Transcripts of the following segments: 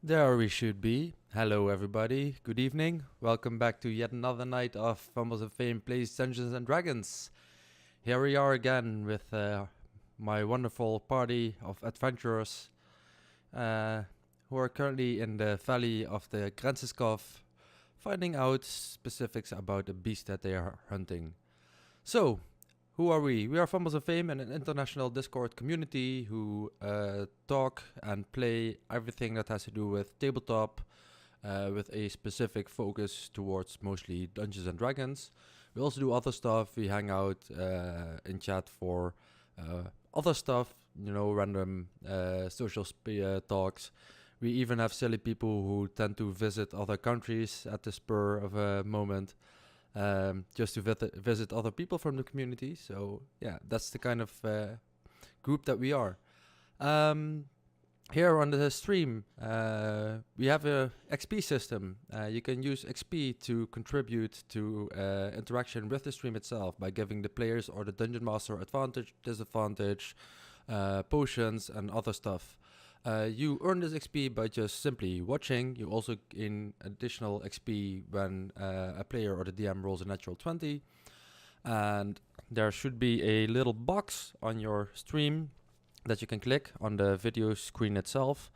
There we should be. Hello, everybody. Good evening. Welcome back to yet another night of Fumbles of Fame Plays Dungeons and Dragons. Here we are again with my wonderful party of adventurers who are currently in the valley of the Grenzenskov, finding out specifics about the beast that they are hunting. So, who are we? We are Fumbles of Fame, an international Discord community who talk and play everything that has to do with tabletop, with a specific focus towards mostly Dungeons and Dragons. We also do other stuff. We hang out in chat for other stuff, random social talks. We even have silly people who tend to visit other countries at the spur of a moment. Just to visit other people from the community. So yeah, that's the kind of group that we are. Here on the stream, we have a XP system. You can use XP to contribute to interaction with the stream itself by giving the players or the dungeon master advantage, disadvantage, potions, and other stuff. You earn this XP by just simply watching. You also gain additional XP when a player or the DM rolls a natural 20. And there should be a little box on your stream that you can click on the video screen itself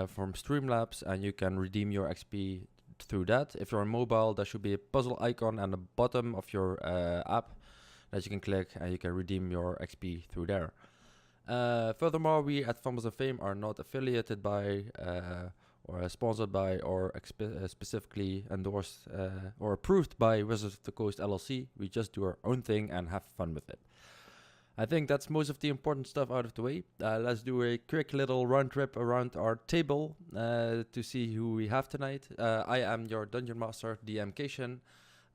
from Streamlabs, and you can redeem your XP through that. If you're on mobile, there should be a puzzle icon at the bottom of your app that you can click, and you can redeem your XP through there. Furthermore, we at Fumbles of Fame are not affiliated by or sponsored by or specifically endorsed or approved by Wizards of the Coast LLC. We just do our own thing and have fun with it. I think that's most of the important stuff out of the way. Let's do a quick little round trip around our table to see who we have tonight. I am your Dungeon Master, DM Kayshin.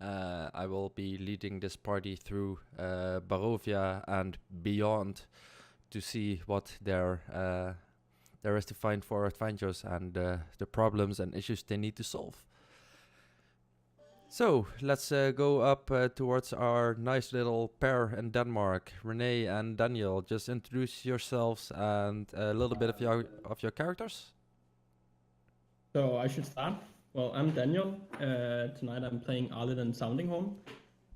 I will be leading this party through Barovia and beyond to see what there is to find for adventurers and the problems and issues they need to solve. So let's go up towards our nice little pair in Denmark, Renee and Daniel. Just introduce yourselves and a little bit of your characters. So I should start. Well, I'm Daniel. Tonight I'm playing Arliden Soundinghorn,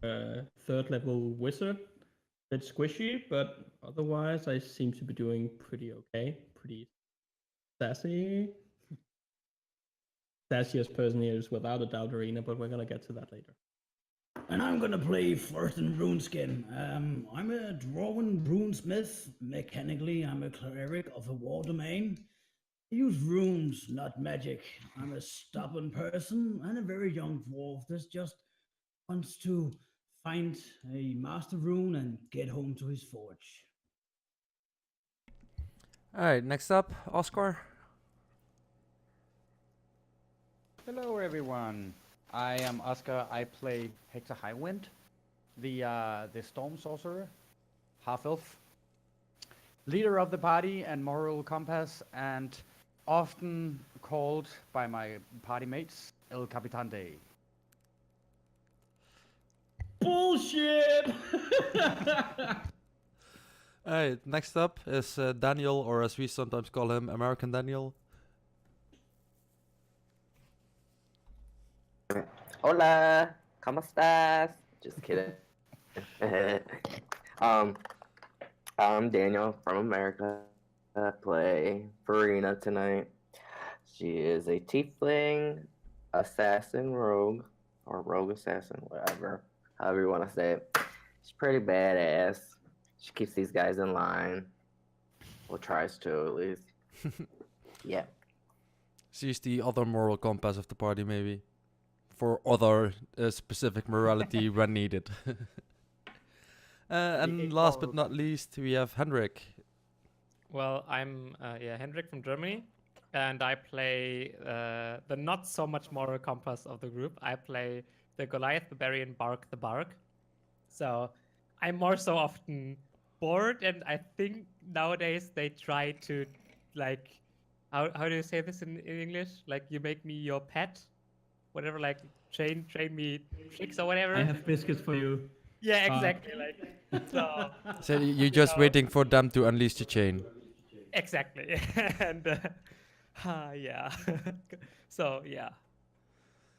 3rd level wizard. Bit squishy, but otherwise I seem to be doing pretty okay. Pretty sassy. Sassiest person here is without a doubt Arena, but we're gonna get to that later. And I'm gonna play Flirtin Runeskin. I'm a drawing runesmith. Mechanically, I'm a cleric of a war domain. I use runes, not magic. I'm a stubborn person and a very young dwarf that just wants to find a master rune and get home to his forge. Alright, next up, Oscar. Hello everyone, I am Oscar. I play Hector Highwind, the Storm Sorcerer, half-elf, leader of the party and moral compass, and often called by my party mates El Capitante. Bullshit! Alright, next up is Daniel, or as we sometimes call him, American Daniel. Hola, ¿cómo estás? Just kidding. I'm Daniel from America. I play Farina tonight. She is a tiefling, assassin, rogue, or rogue assassin, whatever, however you want to say it. She's pretty badass. She keeps these guys in line. Well, tries to, at least. Yeah. She's the other moral compass of the party, maybe. For other specific morality when needed. And last but not least, we have Henrik. Well, I'm Hendrik from Germany, and I play the not so much moral compass of the group. I play the Goliath Barbarian Bark the Bark. So I'm more so often bored, and I think nowadays they try to, like, how do you say this in English? Like, you make me your pet? Whatever, like, train me tricks or whatever. I have biscuits for you. Yeah, exactly. So So you're just waiting for them to unleash the chain. exactly. And Yeah. So yeah,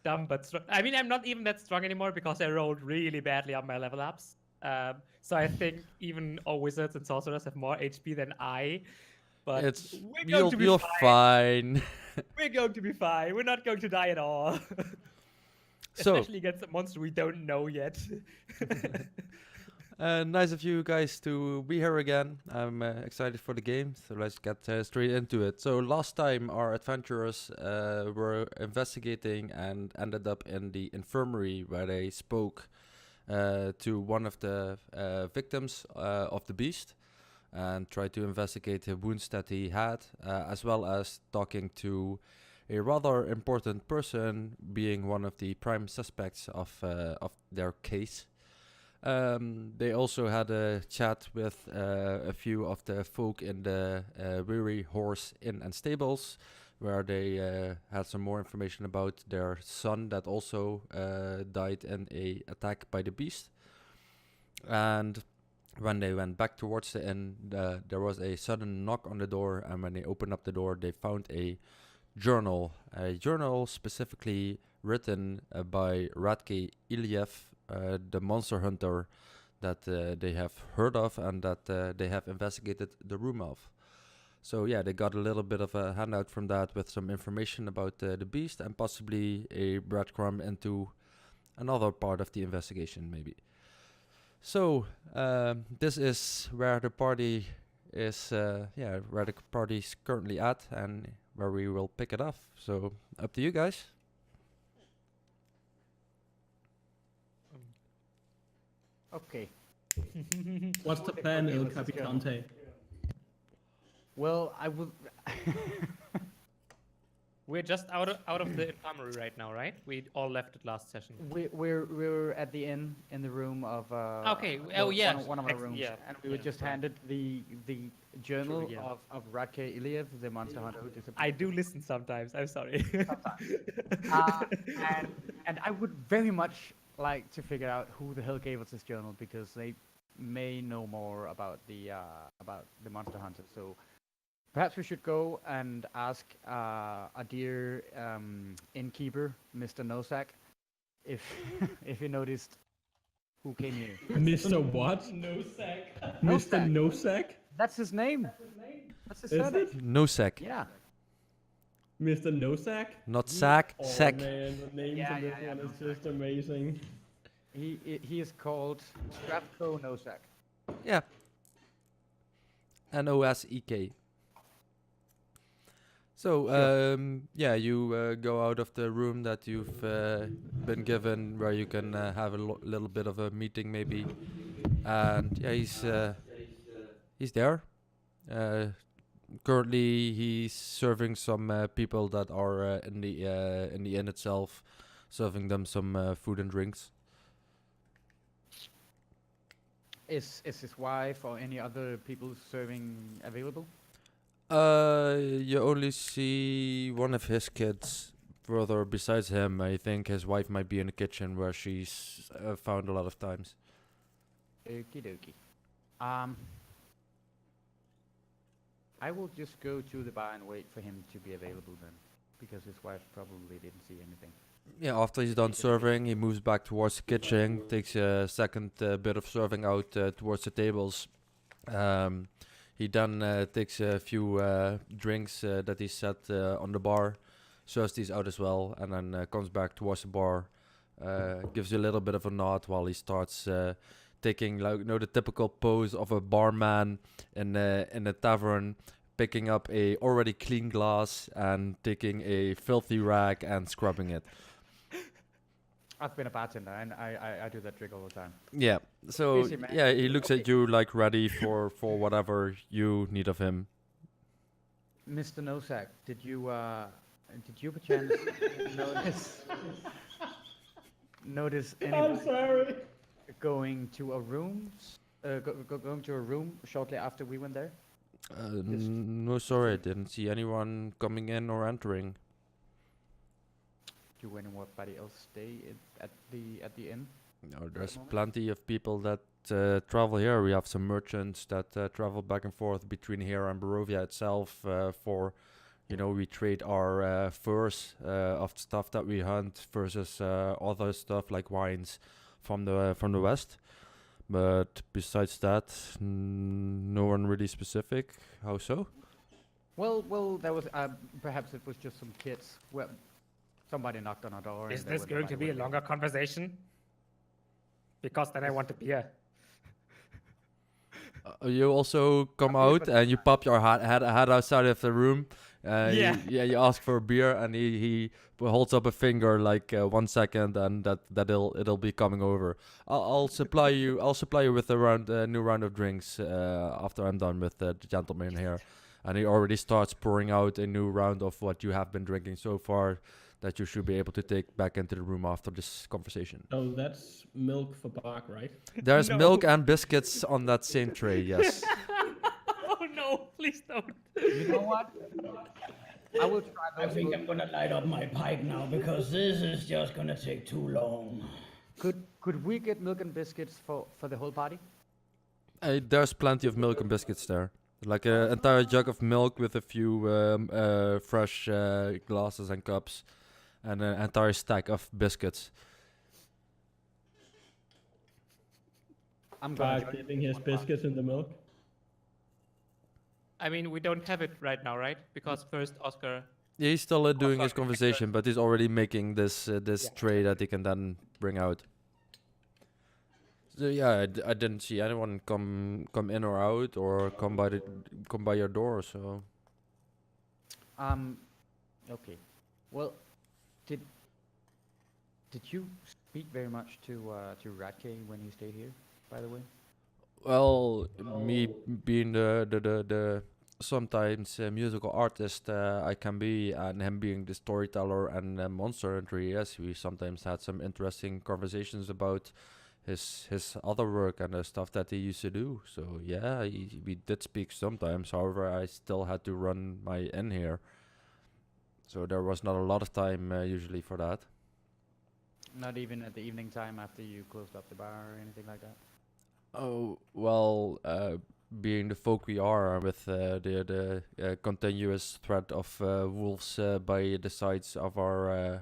dumb but strong. I mean, I'm not even that strong anymore because I rolled really badly on my level ups. So I think even all wizards and sorcerers have more HP than I. But It's we're going to be you're fine. fine. We're going to be fine. We're not going to die at all. So, Especially against a monster we don't know yet. nice of you guys to be here again. I'm excited for the game, so let's get straight into it. So last time our adventurers were investigating and ended up in the infirmary where they spoke to one of the victims of the beast and tried to investigate the wounds that he had, as well as talking to a rather important person, being one of the prime suspects of their case. They also had a chat with a few of the folk in the Weary Horse Inn and Stables, where they had some more information about their son that also died in a attack by the beast. And when they went back towards the inn, there was a sudden knock on the door, and when they opened up the door, they found a journal specifically written by Radke Iliev, the monster hunter that they have heard of and that they have investigated the room of. So yeah, they got a little bit of a handout from that with some information about the beast and possibly a breadcrumb into another part of the investigation maybe. So this is where the party is, where the party's currently at and where we will pick it up. So up to you guys. Okay. What's the plan, El Capitante? Well, I would. We're just out of the infirmary right now, right? We all left it last session. We're at the inn in the room of. Okay. well, Oh yeah. One of our rooms, Yeah. and we were just right. handed the journal True, yeah. of Radke Iliev, the monster hunter who disappeared. I do listen sometimes. I'm sorry. And I would very much like to figure out who the hell gave us this journal, because they may know more about the monster hunter. So perhaps we should go and ask a dear innkeeper, Mr. Nosak, if if he noticed who came here. Mr. What? Mr. Nosak? That's his name. That's his Is surname. it? No sec, Yeah. Mr. Nosak? not sack, Oh sec. man, the names Yeah, of this yeah, one yeah, is just amazing. He is called Strapco Nosak. Yeah. Nosek. So, you go out of the room that you've been given, where you can have a little bit of a meeting, maybe. And yeah, he's there. Currently, he's serving some people that are in the inn itself, serving them some food and drinks. Is his wife or any other people serving available? You only see one of his kids. Further besides him, I think his wife might be in the kitchen where she's found a lot of times. Okie dokie. I will just go to the bar and wait for him to be available then, because his wife probably didn't see anything. Yeah, after he's done serving, he moves back towards the kitchen, takes a second bit of serving out towards the tables. He then takes a few drinks that he set on the bar, serves these out as well, and then comes back towards the bar, gives you a little bit of a nod while he starts taking, like, the typical pose of a barman in a tavern, picking up a already clean glass and taking a filthy rag and scrubbing it. I've been a bartender and I do that trick all the time. Yeah. So Easy, man. yeah, he looks at you like ready for whatever you need of him. Mr. Nosak, did you perchance notice I'm anyone sorry. going to a room going to a room shortly after we went there? No, sorry, I didn't see anyone coming in or entering. Do anybody else stay at the inn? No, there's moment? plenty of people that travel here. We have some merchants that travel back and forth between here and Barovia itself for we trade our furs of stuff that we hunt versus other stuff like wines from the west. But besides that, no one really specific. How so? Well, there was perhaps it was just some kids. Well, somebody knocked on our door. Is and there this was going to nobody be a with it. longer conversation? Because then I want a beer. You also come Okay, out but- and you pop your head outside of the room. Yeah. You ask for a beer, and he holds up a finger like 1 second, and that'll be coming over. I'll supply you. I'll supply you with a new round of drinks after I'm done with the gentleman here. And he already starts pouring out a new round of what you have been drinking so far, that you should be able to take back into the room after this conversation. So that's milk for Bark, right? There's No. milk and biscuits on that same tray. Yes. Oh no, please don't. You know what? I will try I those. think I'm gonna light up my pipe now because this is just gonna take too long. Could we get milk and biscuits for the whole party? There's plenty of milk and biscuits there. Like an entire jug of milk with a few fresh glasses and cups, and an entire stack of biscuits. I'm gonna Bark join dipping you his on the party. biscuits in the milk. I mean, we don't have it right now, right? Because first Oscar. Yeah, he's still doing his sorry, conversation, but he's already making this Yeah. tray that he can then bring out. So yeah, I didn't see anyone come in or out or come by your door. So Okay. Well, did you speak very much to Ratke when he stayed here? By the way. well, me being the sometimes musical artist I can be, and him being the storyteller and monster hunter, yes, we sometimes had some interesting conversations about his other work and the stuff that he used to do. So yeah, we did speak sometimes. However, I still had to run my inn here, so there was not a lot of time usually for that. Not even at the evening time after you closed up the bar or anything like that. Oh well, being the folk we are, with the continuous threat of wolves by the sides of our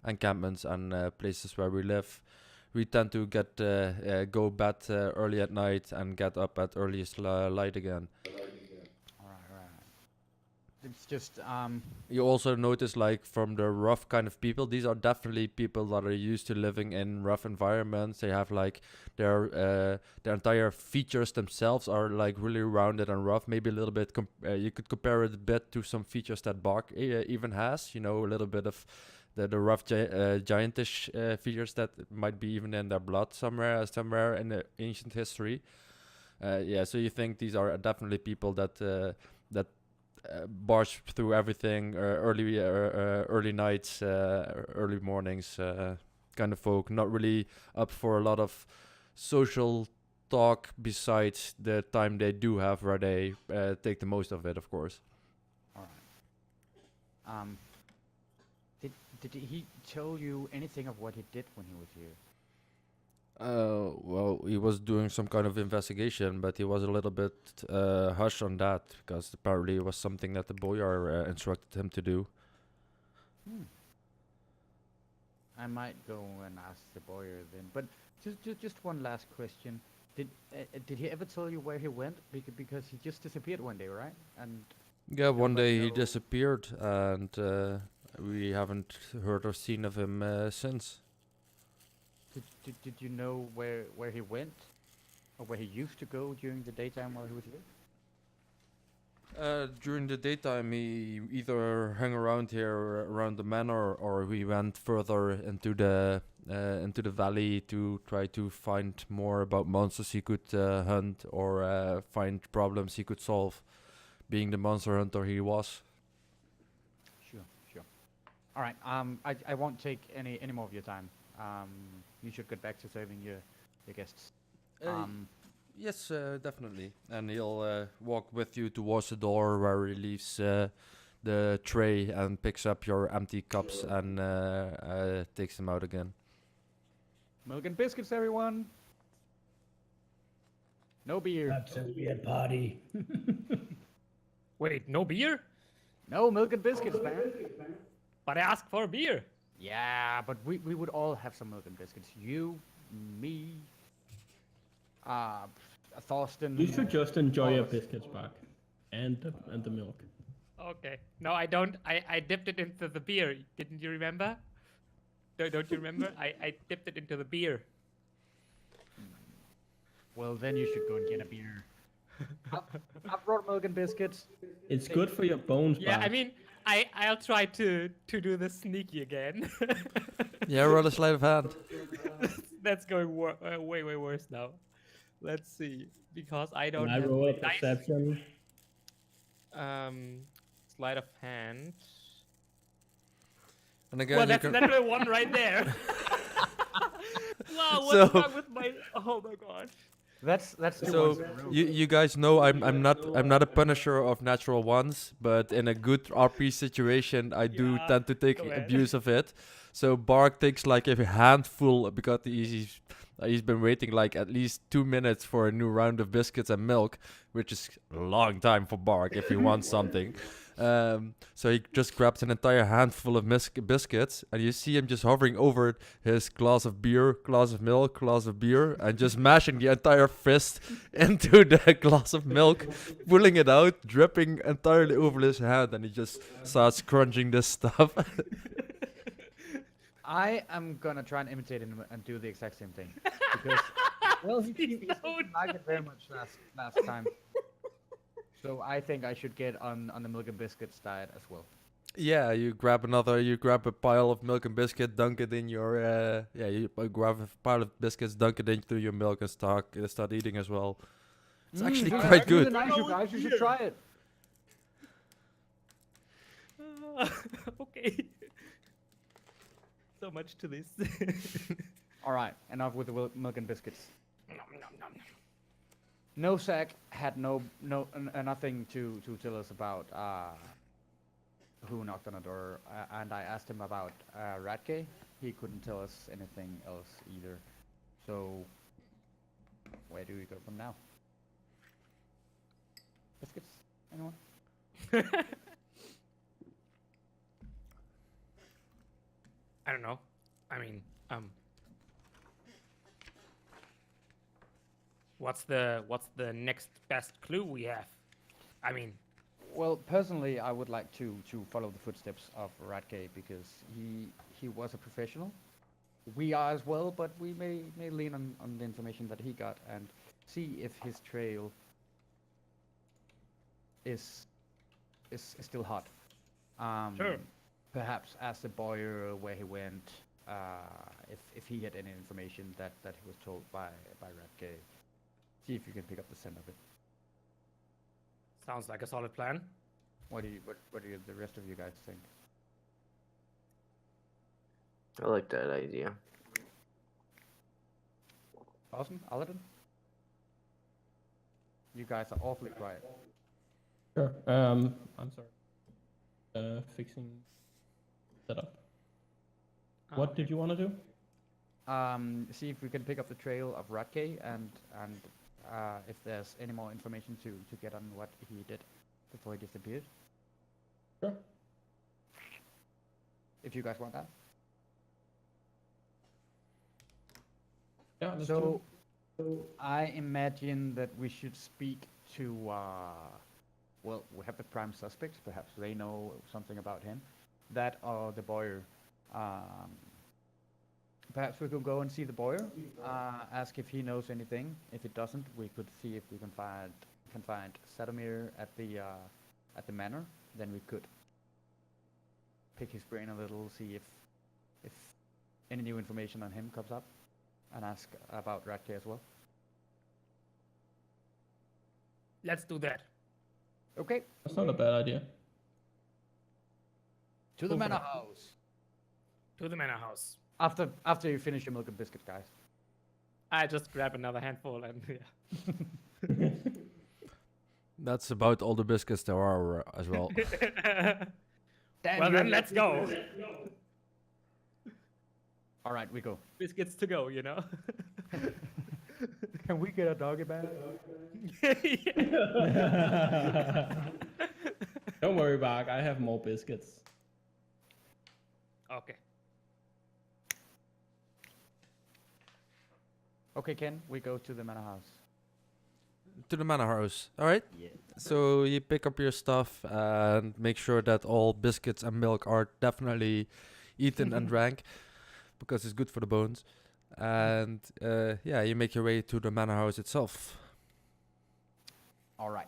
encampments and places where we live, we tend to go bed early at night and get up at earliest light again. Right. It's just You also notice, like, from the rough kind of people, these are definitely people that are used to living in rough environments. They have like their entire features themselves are like really rounded and rough. Maybe a little bit. You could compare it a bit to some features that Bark even has. A little bit of the rough giantish features that might be even in their blood somewhere in the ancient history. Yeah, so you think these are definitely people that barge through everything, early nights, early mornings, kind of folk, not really up for a lot of social talk besides the time they do have, where they take the most of it, of course. all right. Did he tell you anything of what he did when he was here? Well, he was doing some kind of investigation, but he was a little bit hush on that, because apparently it was something that the boyar instructed him to do. I might go and ask the boyar then. But just one last question. Did he ever tell you where he went? Because he just disappeared one day, right? And Yeah, one Nobody day he know. disappeared, and we haven't heard or seen of him since. did you know where he went, or where he used to go during the daytime while he was here? During the daytime, he either hung around here around the manor, or we went further into the valley to try to find more about monsters he could hunt, or find problems he could solve. Being the monster hunter he was. Sure. All right. I won't take any more of your time. You should get back to serving your guests. Yes, definitely. And he'll walk with you towards the door, where he leaves the tray and picks up your empty cups and takes them out again. Milk and biscuits, everyone. No beer. That's a weird party. Wait, no beer? No milk and biscuits, man. But I asked for beer. Yeah, but we would all have some milk and biscuits. You, me, Thorsten. You should just enjoy all your of us. biscuits back. And the milk. Okay. No, I don't. I dipped it into the beer. Didn't you remember? Don't you remember? I dipped it into the beer. Well, then you should go and get a beer. I brought milk and biscuits. It's good for your bones, Yeah, Bart. I mean, I'll try to do this sneaky again. Yeah, roll a sleight of hand. That's going way worse now. Let's see, because I don't Can I have roll a my dice. perception? Sleight of hand. And again, Well, you that's can... natural one right there. Wow, what's So- wrong with my? Oh my god. That's two So ones in a row. you guys know I'm not a punisher of natural ones, but in a good RP situation I do Yeah, tend to take go ahead. abuse of it. So Bark takes like a handful because he's been waiting like at least 2 minutes for a new round of biscuits and milk, which is a long time for Bark if he wants something. So he just grabs an entire handful of biscuits, and you see him just hovering over his glass of beer, glass of milk, glass of beer, and just mashing the entire fist into the glass of milk, pulling it out, dripping entirely over his hand, and he just starts crunching this stuff. I am gonna try and imitate him and do the exact same thing. Because, well, he didn't like it very much last time. So I think I should get on the milk and biscuits diet as well. Yeah, you grab a pile of milk and biscuit, dunk it in your, you grab a pile of biscuits, dunk it into your milk and start eating as well. It's actually that's quite really good. nice, you guys. You should try it. Okay. So much to this. All right, enough with the milk and biscuits. No Sack had nothing to tell us about who knocked on the door, and I asked him about Ratke. He couldn't tell us anything else either. So where do we go from now? Biscuits? Anyone? I don't know. I mean, what's the next best clue we have? I mean, Well, personally, I would like to follow the footsteps of Ratke because he was a professional. We are as well, but we may lean on the information that he got and see if his trail is still hot. Sure. Perhaps ask the Boyer where he went, if he had any information that he was told by Ratke. See if you can pick up the scent of it. sounds like a solid plan. What do the rest of you guys think? I like that idea. Awesome, Aladdin? You guys are awfully quiet. Sure. I'm sorry. Fixing setup. What did you want to do? See if we can pick up the trail of Ratke and if there's any more information to get on what he did before he disappeared. Sure. If you guys want that. Yeah, let's do So, I imagine that we should speak to, well, we have the prime suspects. Perhaps they know something about him. That or the Boyer. Perhaps we could go and see the Boyer, ask if he knows anything. If it doesn't, we could see if we can find Sadomir at the manor. Then we could pick his brain a little, see if any new information on him comes up, and ask about Ratke as well. Let's do that. Okay, That's not a bad idea. to the Go for manor it. house. To the manor house. After you finish your milk and biscuits, guys. I just grab another handful and yeah. That's about all the biscuits there are as well. Well then, let's go. All right, we go. Biscuits to go, you know. Can we get a doggy bag? Don't worry, Bach. I have more biscuits. Okay. Okay, Ken, we go to the manor house. To the manor house. All right. Yeah. So you pick up your stuff and make sure that all biscuits and milk are definitely eaten and drank because it's good for the bones. And yeah, you make your way to the manor house itself. All right.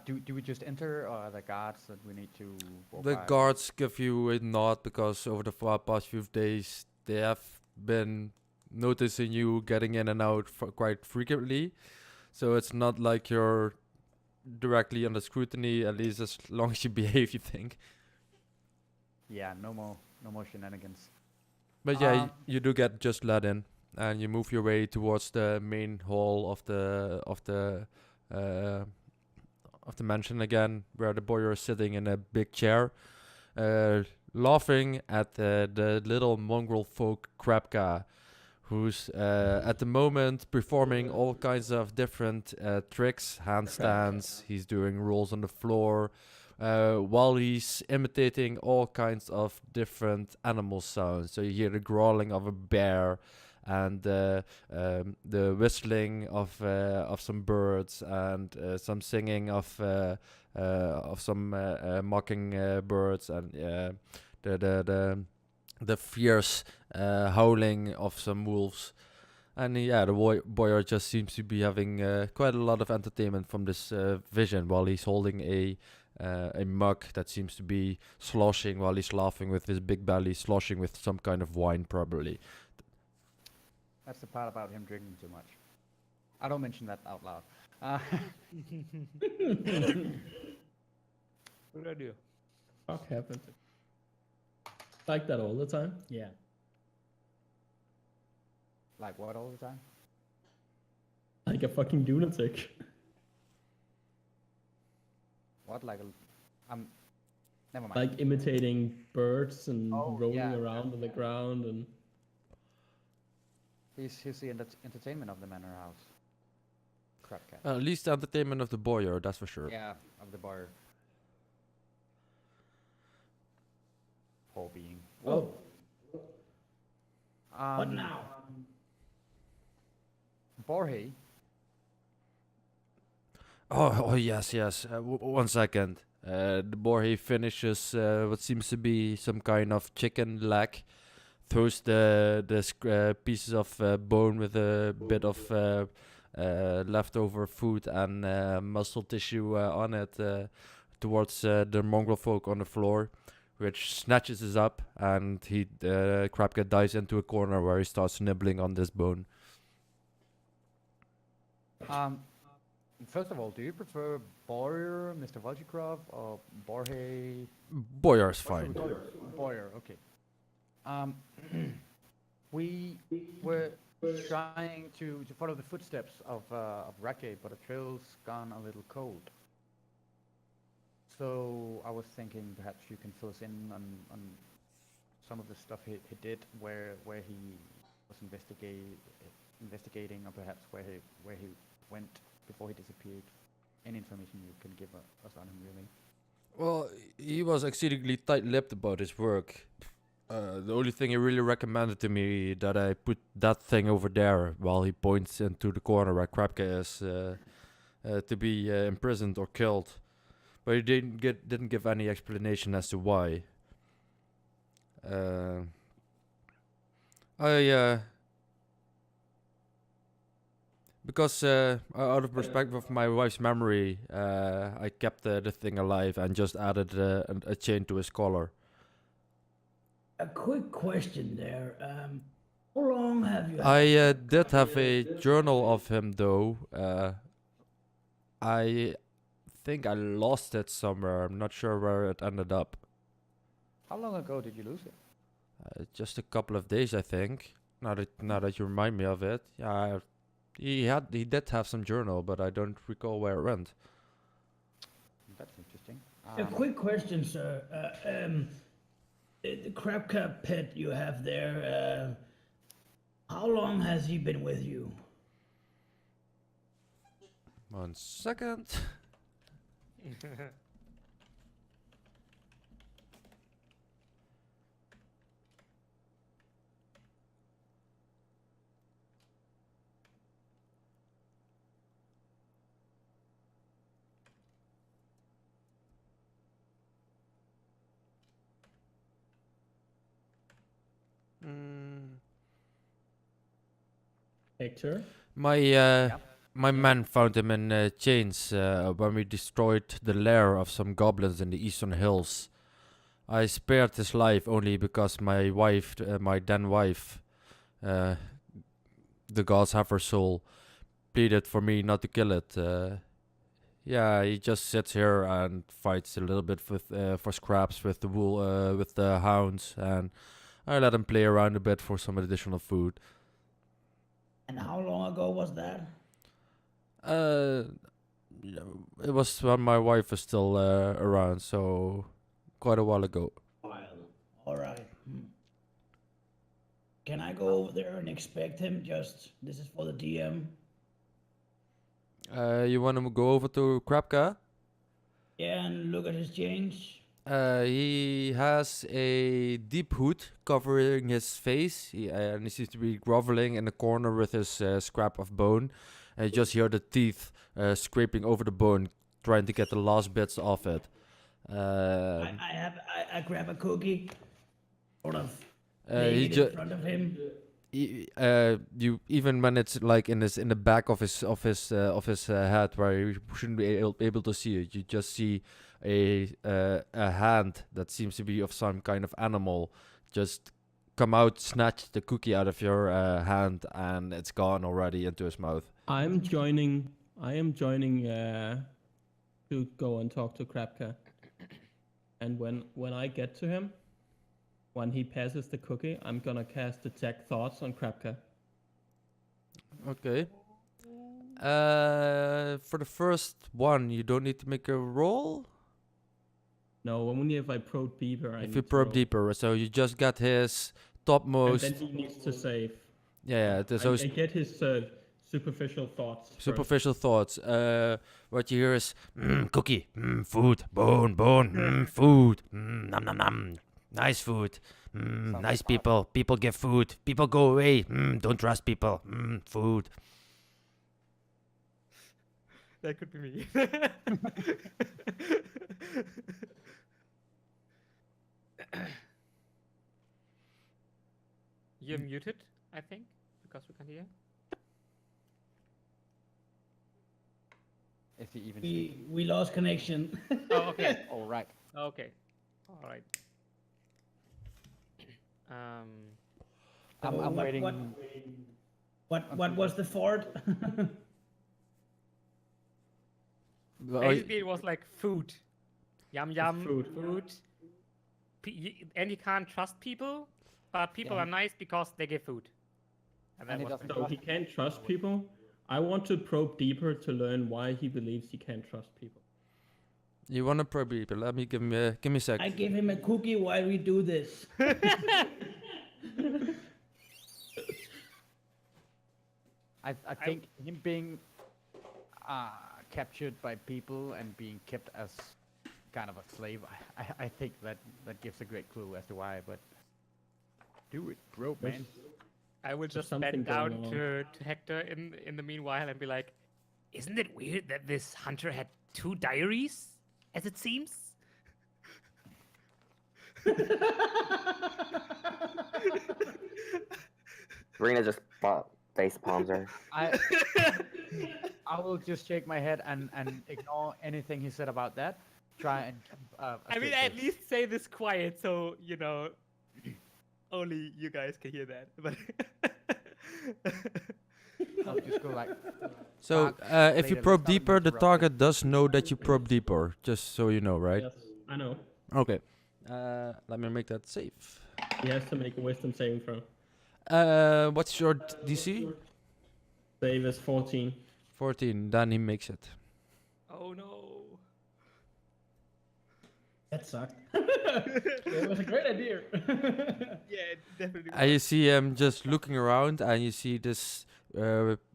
Do we just enter, or are there guards that we need to walk The by? guards give you a nod because over the past few days they have been noticing you getting in and out quite frequently. So it's not like you're directly under scrutiny, at least as long as you behave, you think. Yeah, no more shenanigans. But yeah, Um, you do get just let in, and you move your way towards the main hall of the mansion again, where the boy is sitting in a big chair, laughing at the little mongrel folk Krapka, who's at the moment performing all kinds of different tricks, handstands. He's doing rolls on the floor, while he's imitating all kinds of different animal sounds. So you hear the growling of a bear, and the whistling of some birds, and some singing of some mocking birds, and the fierce howling of some wolves. And yeah, the boy just seems to be having quite a lot of entertainment from this vision, while he's holding a mug that seems to be sloshing while he's laughing with his big belly, sloshing with some kind of wine probably. That's the part about him drinking too much. I don't mention that out loud. Good idea. Fuck happened? Like that all the time? Yeah. Like what all the time? Like a fucking lunatic. What, like never mind. Like imitating birds and Oh, rolling yeah, around on the ground and. He's the entertainment of the manor house. Crap cat. At least the entertainment of the boyer, that's for sure. Yeah, of the bar. Poor being. Oh, what Um, now? Borhe. Oh yes. 1 second. The boy finishes what seems to be some kind of chicken leg, throws the pieces of bone with a bit of leftover food and muscle tissue on it towards the mongrel folk on the floor, which snatches it up, and Krapka dives into a corner where he starts nibbling on this bone. First of all, do you prefer Boyer, Mr. Volchikrov, or Borhe? Boyer's fine. Boyer, okay. We were trying to follow the footsteps of Rake, but the trail's gone a little cold. So I was thinking perhaps you can fill us in on some of the stuff he did, where he was investigating, or perhaps where he went before he disappeared. Any information you can give us on him, really? Well, he was exceedingly tight-lipped about his work. The only thing he really recommended to me that I put that thing over there, while he points into the corner where Krapka is, to be imprisoned or killed. But he didn't give any explanation as to why. Because out of respect of my wife's memory, I kept the thing alive and just added a chain to his collar. A quick question there. How long have you? I did have a journal of him though. I think I lost it somewhere. I'm not sure where it ended up. How long ago did you lose it? Just a couple of days, I think. Now that you remind me of it, yeah. He did have some journal, but I don't recall where it went. That's interesting. A quick question, sir. The Krapka pet you have there, how long has he been with you? 1 second. Hector. My man found him in chains when we destroyed the lair of some goblins in the eastern hills. I spared his life only because my wife, my then wife, the gods have her soul, pleaded for me not to kill it. Yeah, he just sits here and fights a little bit with for scraps with with the hounds, and I let him play around a bit for some additional food. And how long ago was that? Yeah, it was when my wife was still around, so quite a while ago. All right. Can I go over there and expect him? This is for the DM. You want to go over to Krapka? Yeah, and look at his change. He has a deep hood covering his face, and he seems to be groveling in the corner with his scrap of bone. And you just hear the teeth scraping over the bone, trying to get the last bits off it. I grab a cookie, sort of He lay it ju- in front of him. You even when it's like in the back of his head where you shouldn't be able to see it, you just see a hand that seems to be of some kind of animal just come out, snatch the cookie out of your hand, and it's gone already into his mouth. I am joining to go and talk to Krapka. And when I get to him, when he passes the cookie, I'm gonna cast Detect Thoughts on Krapka. Okay. For the first one, you don't need to make a roll. No, only if I probe deeper. If you probe deeper, so you just get his topmost. And then he needs to save. Yeah, I get his superficial thoughts. Superficial thoughts. What you hear is cookie, food, bone, food, nom nom nom. Nice food, nice people. People give food. People go away. Don't trust people. Food. That could be me. You're muted, I think, because we can hear. Is he even? We lost connection. Oh, okay. All right. Okay. All right. I'm waiting. What was the fort? Basically, it was like food. Yum yum. Food. And you can't trust people, but people are nice because they give food. And that And he was doesn't So he can't trust people. I want to probe deeper to learn why he believes he can't trust people. You wanna probe people? Let me give me a sec. I give him a cookie while we do this. I think him being captured by people and being kept as kind of a slave, I think that gives a great clue as to why, but do it, bro, man. I will just something bend down going on. to Hector in the meanwhile and be like, isn't it weird that this hunter had 2 diaries, as it seems? Rena just face palms her. I will just shake my head and ignore anything he said about that. Try and I mean, at least say this quiet so, you know, only you guys can hear that. But I'll just go like. So if you later, probe let's not deeper, the interrupt target does know that you probe deeper. Just so you know, right? Yes, I know. Okay. Let me make that safe. He has to make a wisdom saving throw. What's your DC? Save is 14. 14. Then he makes it. oh no. That sucked. It was a great idea. Yeah, it definitely. And you see him just looking around, and you see this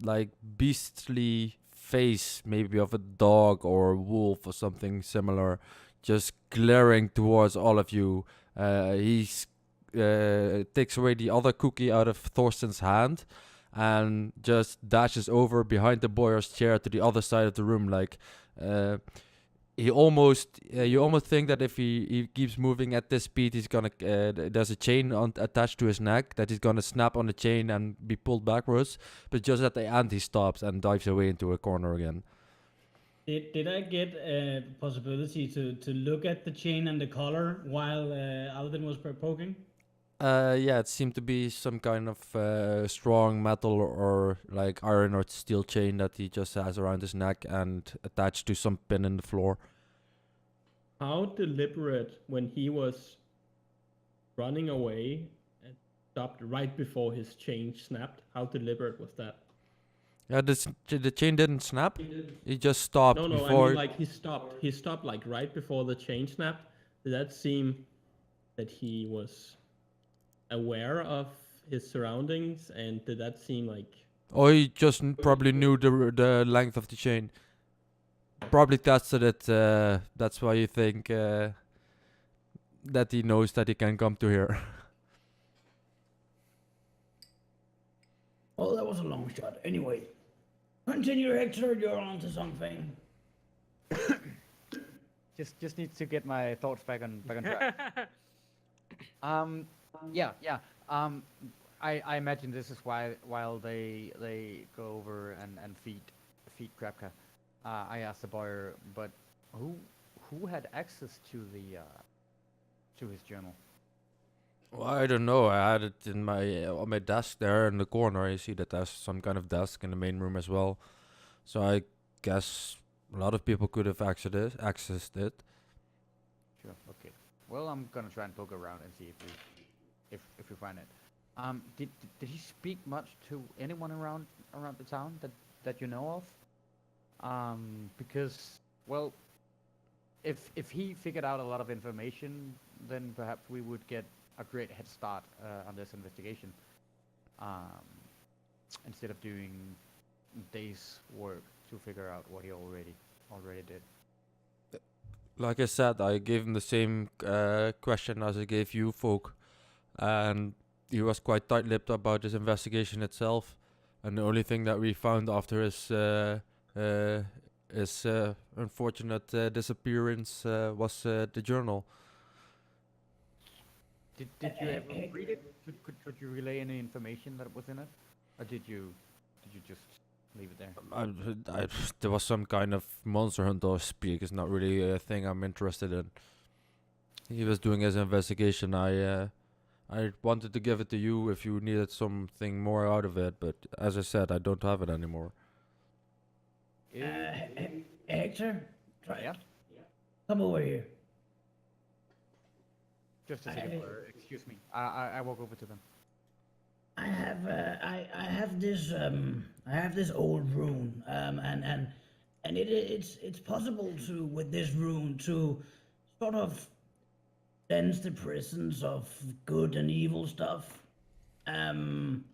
like beastly face, maybe of a dog or a wolf or something similar, just glaring towards all of you. He takes away the other cookie out of Thorsten's hand and just dashes over behind the boyar's chair to the other side of the room, like you almost think that if he keeps moving at this speed, he's gonna there's a chain attached to his neck that he's gonna snap on the chain and be pulled backwards. But just at the end, he stops and dives away into a corner again. Did I get a possibility to look at the chain and the collar while Alden was poking? Yeah, it seemed to be some kind of strong metal or like iron or steel chain that he just has around his neck and attached to some pin in the floor. How deliberate when he was running away and stopped right before his chain snapped? How deliberate was that? Yeah, the chain didn't snap. He just stopped No, before. I mean like he stopped. He stopped like right before the chain snapped. Did that seem that he was aware of his surroundings, and did that seem like Or he just probably knew the length of the chain. Probably tested it. That's why you think that he knows that he can come to here. Oh, that was a long shot. Anyway, continue, Hector. You're onto something. Just need to get my thoughts back on track. Yeah. I imagine this is why while they go over and feed Krapka. I asked the buyer, but who had access to the to his journal? Well, I don't know. I had it in my on my desk there in the corner. You see that there's some kind of desk in the main room as well. So I guess a lot of people could have accessed it. Sure. Okay. Well, I'm gonna try and poke around and see if we find it. Did he speak much to anyone around the town that you know of? Because well, if he figured out a lot of information, then perhaps we would get a great head start on this investigation. Instead of doing days work to figure out what he already did. Like I said, I gave him the same question as I gave you, folk, and he was quite tight-lipped about his investigation itself. And the only thing that we found after his unfortunate disappearance was the journal. Did you ever read it? Could you relay any information that was in it, or did you just leave it there? There was some kind of monster hunter speak. It's not really a thing I'm interested in. He was doing his investigation. I wanted to give it to you if you needed something more out of it, but as I said, I don't have it anymore. Hector, Yeah. come over here. Just a second, excuse me. I walk over to them. I have this old rune, and it's possible to with this rune to sort of sense the presence of good and evil stuff. I mean,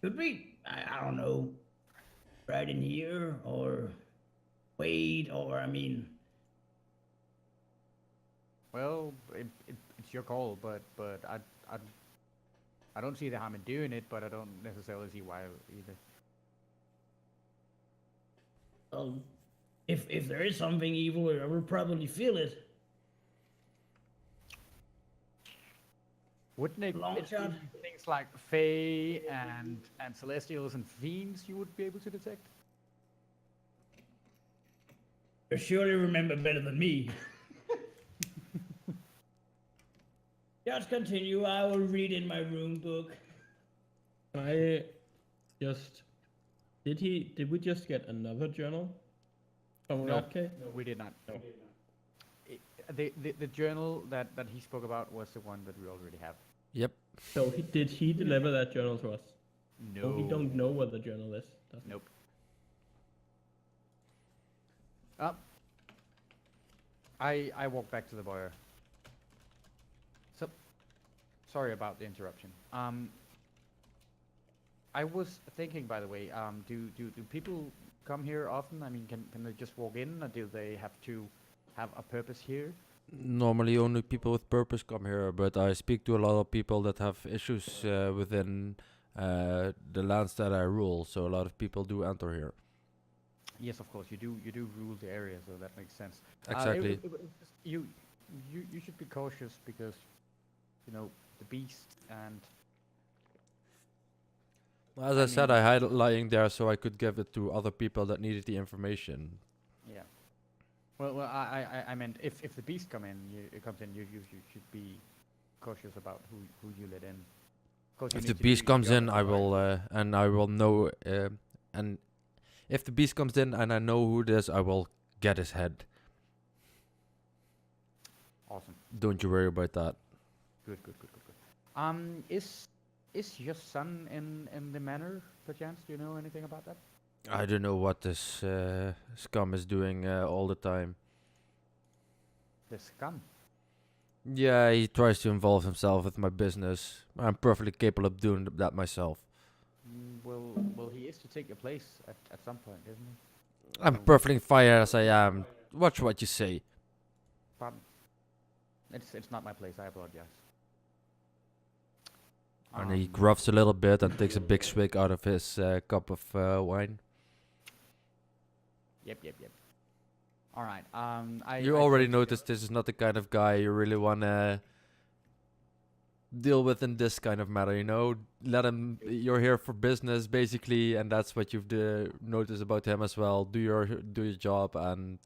could we? I don't know, right in here or wait, or I mean. Well, it's your call, but I don't see the harm in doing it, but I don't necessarily see why either. Well, if there is something evil, I will probably feel it. Wouldn't it Long be shot. things like Fae and Celestials and Fiends you would be able to detect? You surely remember better than me. Just continue. I will read in my rune book. I just did we just get another journal from No. Radke? No, we did not. No. The journal that he spoke about was the one that we already have. Yep. So did he deliver that journal to us? No. Oh, we don't know what the journal is. does he? Nope. I walk back to the buyer. So, sorry about the interruption. I was thinking, by the way, do people come here often? I mean, can they just walk in, or do they have to have a purpose here? Normally only people with purpose come here, but I speak to a lot of people that have issues within the lands that I rule, so a lot of people do enter here. Yes, of course, you do rule the area, so that makes sense. Exactly. You should be cautious because, the beast and As I I said, mean- I had it lying there so I could give it to other people that needed the information. yeah. Well, I meant if the beast comes in, you should be cautious about who you let in. 'Cause you If need the to beast be comes in, governed, I right? will, and I will know, and if the beast comes in and I know who it is, I will get his head. Awesome. Don't you worry about that. Good. Is your son in the manor, perchance? Do you know anything about that? I don't know what this scum is doing all the time. The scum. Yeah, he tries to involve himself with my business. I'm perfectly capable of doing that myself. Well, he is to take your place at some point, isn't he? I'm perfectly fine as I am. Watch what you say. Pardon. It's not my place. I apologize. And he gruffs a little bit and takes a big swig out of his cup of wine. Yep. All right. You already noticed this is not the kind of guy you really wanna deal with in this kind of matter. Let him. You're here for business, basically, and that's what you've noticed about him as well. Do your job, and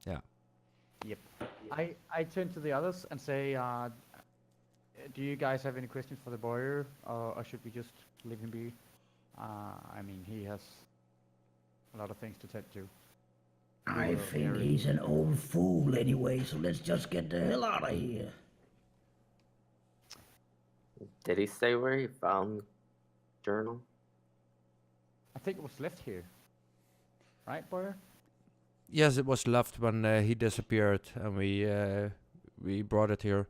yeah. Yep. I turn to the others and say, do you guys have any questions for the boyar, or should we just leave him be? I mean, he has a lot of things to tend to. I think he's an old fool anyway, so let's just get the hell out of here. Did he say where he found the journal? I think it was left here. Right, boyar? Yes, it was left when he disappeared, and we brought it here.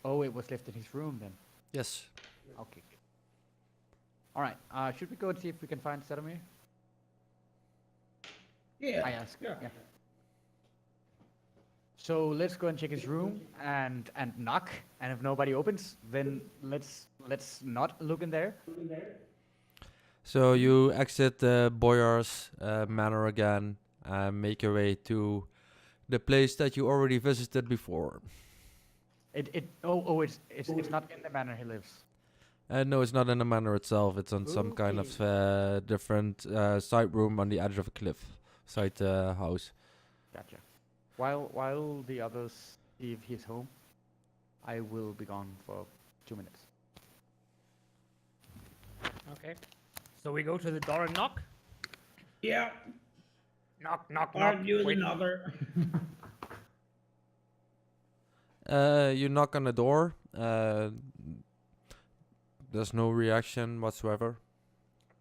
Oh, it was left in his room then. Yes. Okay. All right. Should we go and see if we can find Sedomir? Yeah. I ask. Yeah. So let's go and check his room and knock. And if nobody opens, then let's not look in there. So you exit the Boyar's manor again and make your way to the place that you already visited before. It's not in the manor he lives. No, it's not in the manor itself. It's on some kind of different side room on the edge of a cliff, side house. Gotcha. While the others see if he's home, I will be gone for 2 minutes. Okay. So we go to the door and knock. Yeah. Knock, knock, knock. Aren't you the Wait. knocker? You knock on the door. There's no reaction whatsoever.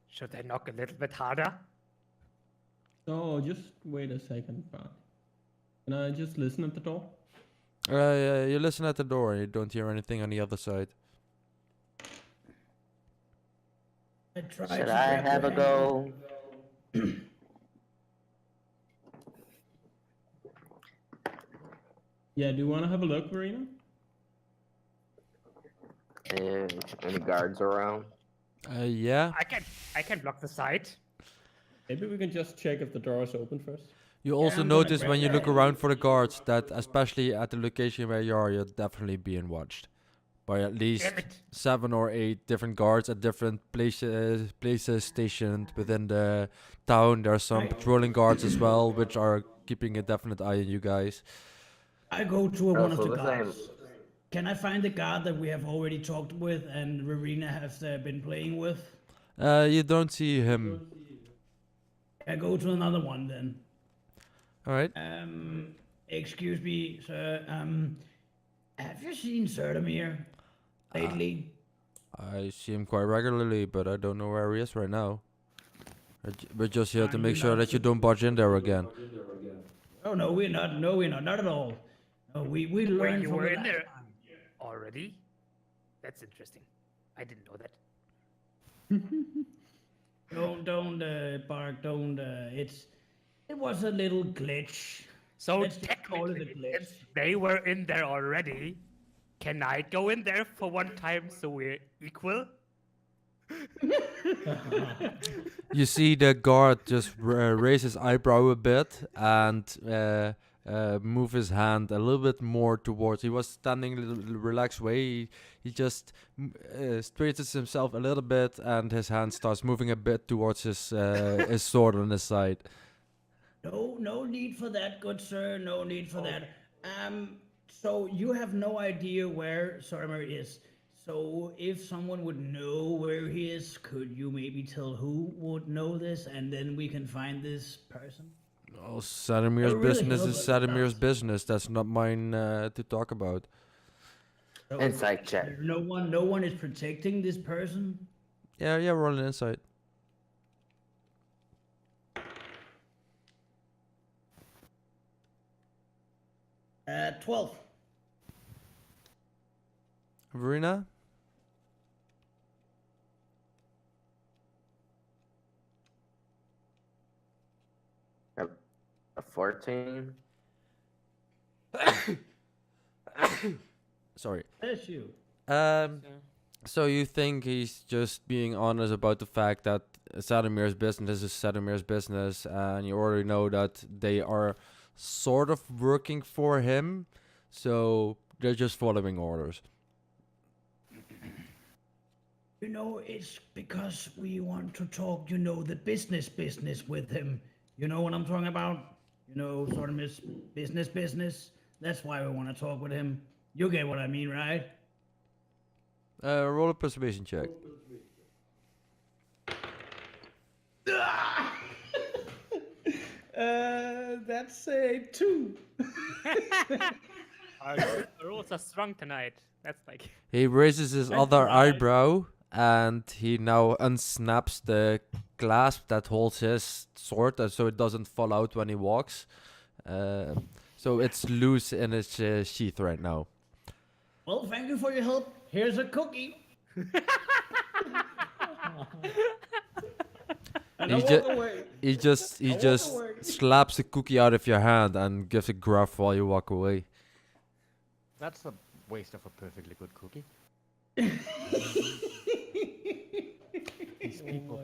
Should I knock a little bit harder? So just wait a second, Bart. Can I just listen at the door? You listen at the door and you don't hear anything on the other side. Should I have a go? Yeah, do you want to have a look, Verena? Any guards around? Yeah. I can block the side. Maybe we can just check if the door is open first. You also I'm gonna notice grab when you that. look around for the guards that, especially at the location where you are, you're definitely being watched by at least Damn it. 7 or 8 different guards at different places stationed within the town. There are some patrolling guards as well, which are keeping a definite eye on you guys. I go to one of so the the guards. same. Can I find the guard that we have already talked with and Verena has been playing with? You don't see him. I go to another one then. All right. Excuse me, sir. Have you seen Serdomir lately? I see him quite regularly, but I don't know where he is right now. We're just here to Are make you sure not that you don't barge in there again. Oh no, we're not. No, we're not. Not at all. No, we learned Wait, you from were the in last there time. already? That's interesting. I didn't know that. Don't bark. Don't. It was a little glitch. So Let's just call it a technically, glitch. since they were in there already, can I go in there for one time so we're equal? You see the guard just raise his eyebrow a bit and move his hand a little bit more towards. He was standing a little relaxed way. He just straightens himself a little bit, and his hand starts moving a bit towards his sword on his side. No need for that, good sir. No need for that. So you have no idea where Sortimer is. So if someone would know where he is, could you maybe tell who would know this, and then we can find this person? Oh, Sadamir's That would really business help is us a lot. Sadamir's business. That's not mine to talk about. So Insight check. no one is protecting this person. Yeah, roll an insight. 12. Verena? A 14. Sorry. Bless you. So you think he's just being honest about the fact that Sadamir's business is Sadamir's business, and you already know that they are sort of working for him, so they're just following orders. You know, it's because we want to talk, you know, the business with him. You know what I'm talking about? You know, sort of business. That's why we want to talk with him. You get what I mean, right? Roll a persuasion check. That's a 2. The rules are strong tonight. That's like. He raises his other right. eyebrow, and he now unsnaps the clasp that holds his sword, so it doesn't fall out when he walks. So it's loose in its sheath right now. Well, thank you for your help. Here's a cookie. And He I ju- walk away. He just away. slaps a cookie out of your hand and gives a gruff while you walk away. That's a waste of a perfectly good cookie. These people.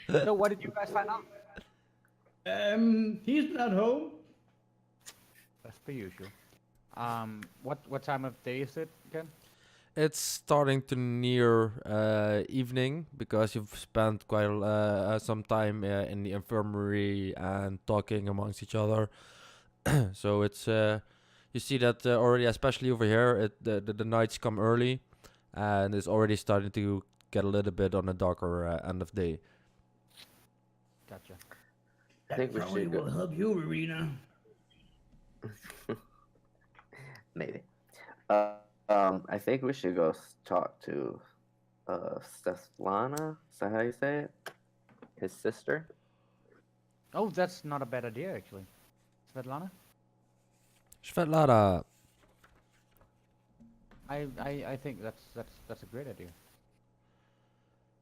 So what did you guys find out? He's not home. That's per usual. What time of day is it again? It's starting to near evening because you've spent quite some time in the infirmary and talking amongst each other. So it's you see that already, especially over here, the nights come early, and it's already starting to get a little bit on the darker end of day. Gotcha. I think we Probably should go. will help you, Arena. Maybe. I think we should go talk to Svetlana. Is that how you say it? His sister. Oh, that's not a bad idea actually. Svetlana? Svetlana. I think that's a great idea.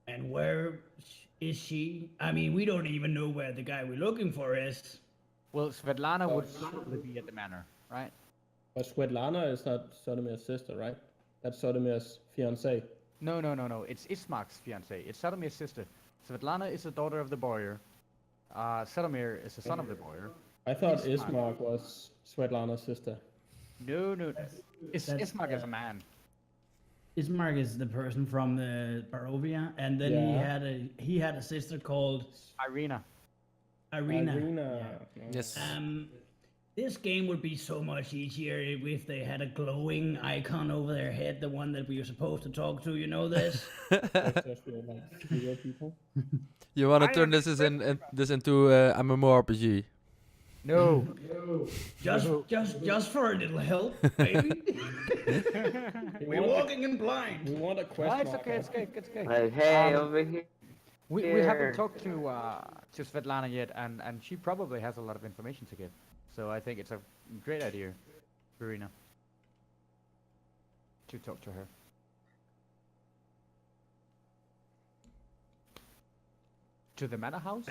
And where is she? I mean, we don't even know where the guy we're looking for is. Well, Svetlana would probably be at the manor, right? But Svetlana is not Sodomir's sister, right? That's Sodomir's fiancée. No. It's Ismark's fiancée. It's Sadomir's sister. Svetlana is the daughter of the boyar. Sadomir is the son of the boyar. I thought Ismark. Ismark was Svetlana's sister. No. That's, Ismark is a man. Ismark is the person from Barovia, and then Yeah. he had a sister called Irina. Irina. Yeah. Yes. This game would be so much easier if they had a glowing icon over their head, the one that we were supposed to talk to. You know this? That's just like real people. You want to I turn this into MMORPG? No. Just for a little help, baby. We're walking in blind. We want a Ah, quest it's marker. okay. It's okay. It's okay. Like, hey, over here. We haven't talked to Svetlana yet, and she probably has a lot of information to give. So I think it's a great idea, Verena, to talk to her. To the manor house?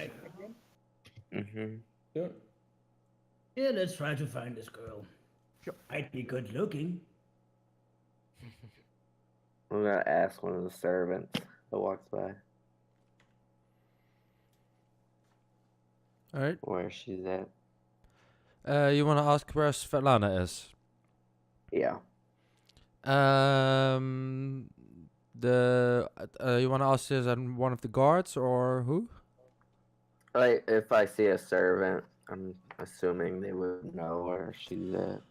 Mm-hmm. Sure. Yeah, let's try to find this girl. Sure. Might be good looking. I'm gonna ask one of the servants that walks by. All right. where she's at. You want to ask where Svetlana is? Yeah. Um, you want to ask this on one of the guards or who? Like, if I see a servant, I'm assuming they would know where she's at.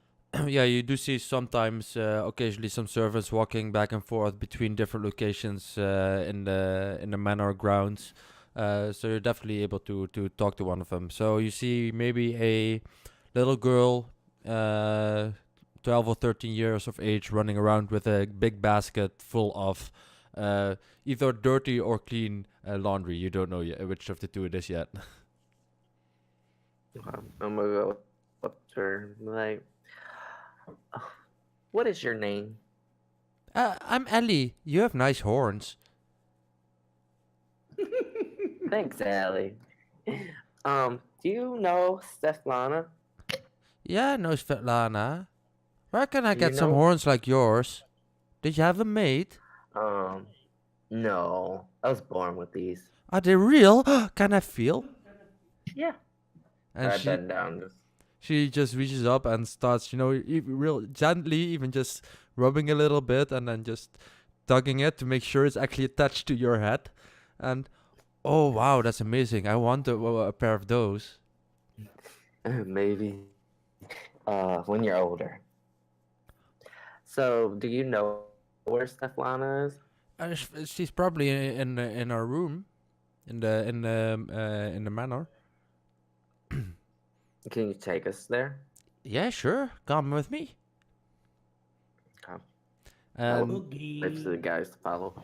Yeah, you do see sometimes, occasionally, some servants walking back and forth between different locations in the manor grounds. So you're definitely able to talk to one of them. So you see maybe a little girl, 12 or 13 years of age, running around with a big basket full of either dirty or clean laundry. You don't know yet which of the two it is yet. I'm gonna go up to her, like, "Oh, what is your name?" I'm Ellie. You have nice horns. Thanks, Allie. Do you know Steflana? Yeah, no, Svetlana. Where can I Do you get some know- horns like yours? Did you have a maid? No. I was born with these. Are they real? Can I feel? Yeah. And I bend down. she just reaches up and starts, real gently, even just rubbing a little bit and then just tugging it to make sure it's actually attached to your head. And oh wow, that's amazing! I want a pair of those. Maybe. When you're older. So, do you know where Steflana is? She's probably in our room, in the manor. Can you take us there? Yeah, sure. Come with me. Come. And Lips to the guys to follow.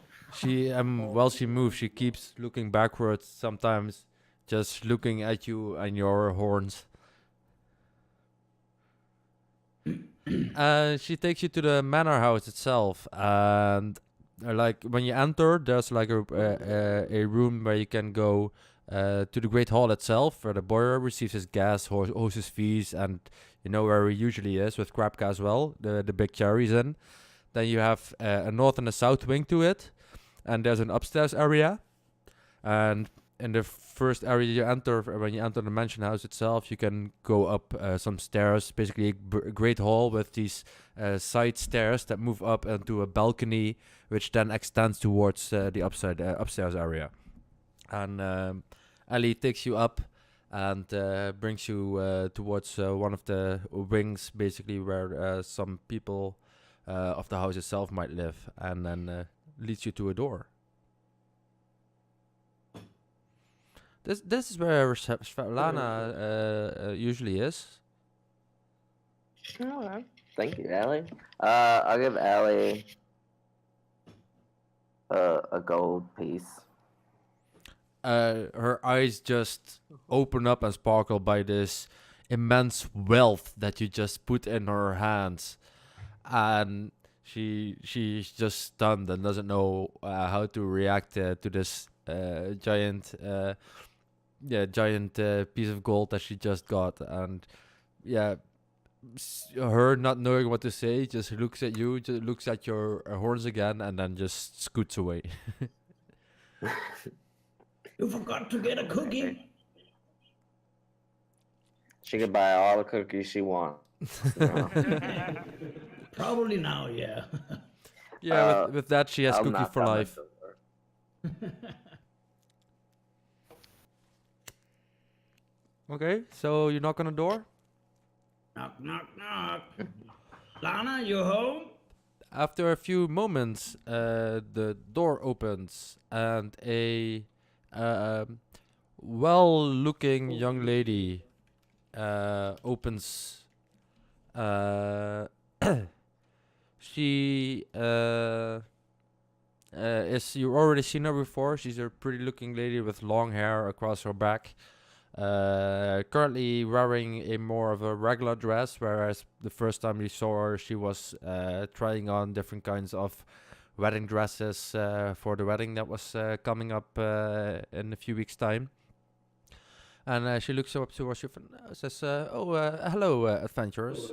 while she moves, she keeps looking backwards. Sometimes, just looking at you and your horns. She takes you to the manor house itself, and like when you enter, there's like a room where you can go to the great hall itself, where the boiler receives his gas, hoses fees, and you know where he usually is with Krapka as well, the big cherries in. Then you have a north and a south wing to it, and there's an upstairs area, and in the first area you enter, when you enter the mansion house itself, you can go up some stairs, basically a great hall with these side stairs that move up into a balcony, which then extends towards the upstairs area. And Ellie takes you up and brings you towards one of the wings, basically where some people of the house itself might live, and then leads you to a door. This is where Svetlana usually is. Alright. Thank you, Allie. I'll give Allie a gold piece. Her eyes just open up and sparkle by this immense wealth that you just put in her hands, and she's just stunned and doesn't know how to react to this giant piece of gold that she just got. And yeah, her not knowing what to say, just looks at you, just looks at your horns again, and then just scoots away. You forgot to get a cookie. She could buy all the cookies she wants. No. Probably now, yeah. Yeah, with that she has I'll cookie knock for on the life. door. Okay, so you knock on the door. Knock, knock, knock. Lana, you home? After a few moments, the door opens and a well-looking young lady opens. She is, you've already seen her before. She's a pretty-looking lady with long hair across her back. Currently wearing a more of a regular dress, whereas the first time you saw her, she was trying on different kinds of wedding dresses for the wedding that was coming up in a few weeks' time. And she looks up towards you and says, hello, adventurers.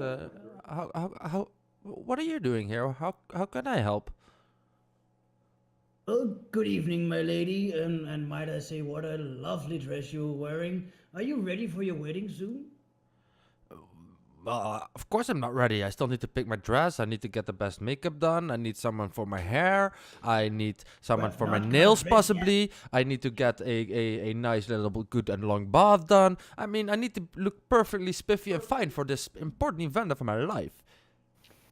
What are you doing here? How can I help? Well, good evening, my lady, and might I say, what a lovely dress you're wearing. Are you ready for your wedding soon? Of course I'm not ready. I still need to pick my dress. I need to get the best makeup done. I need someone for my hair. I need You someone have for my not got nails, dressed yet. possibly. I need to get a nice little good and long bath done. I mean, I need to look perfectly spiffy and fine for this important event of my life.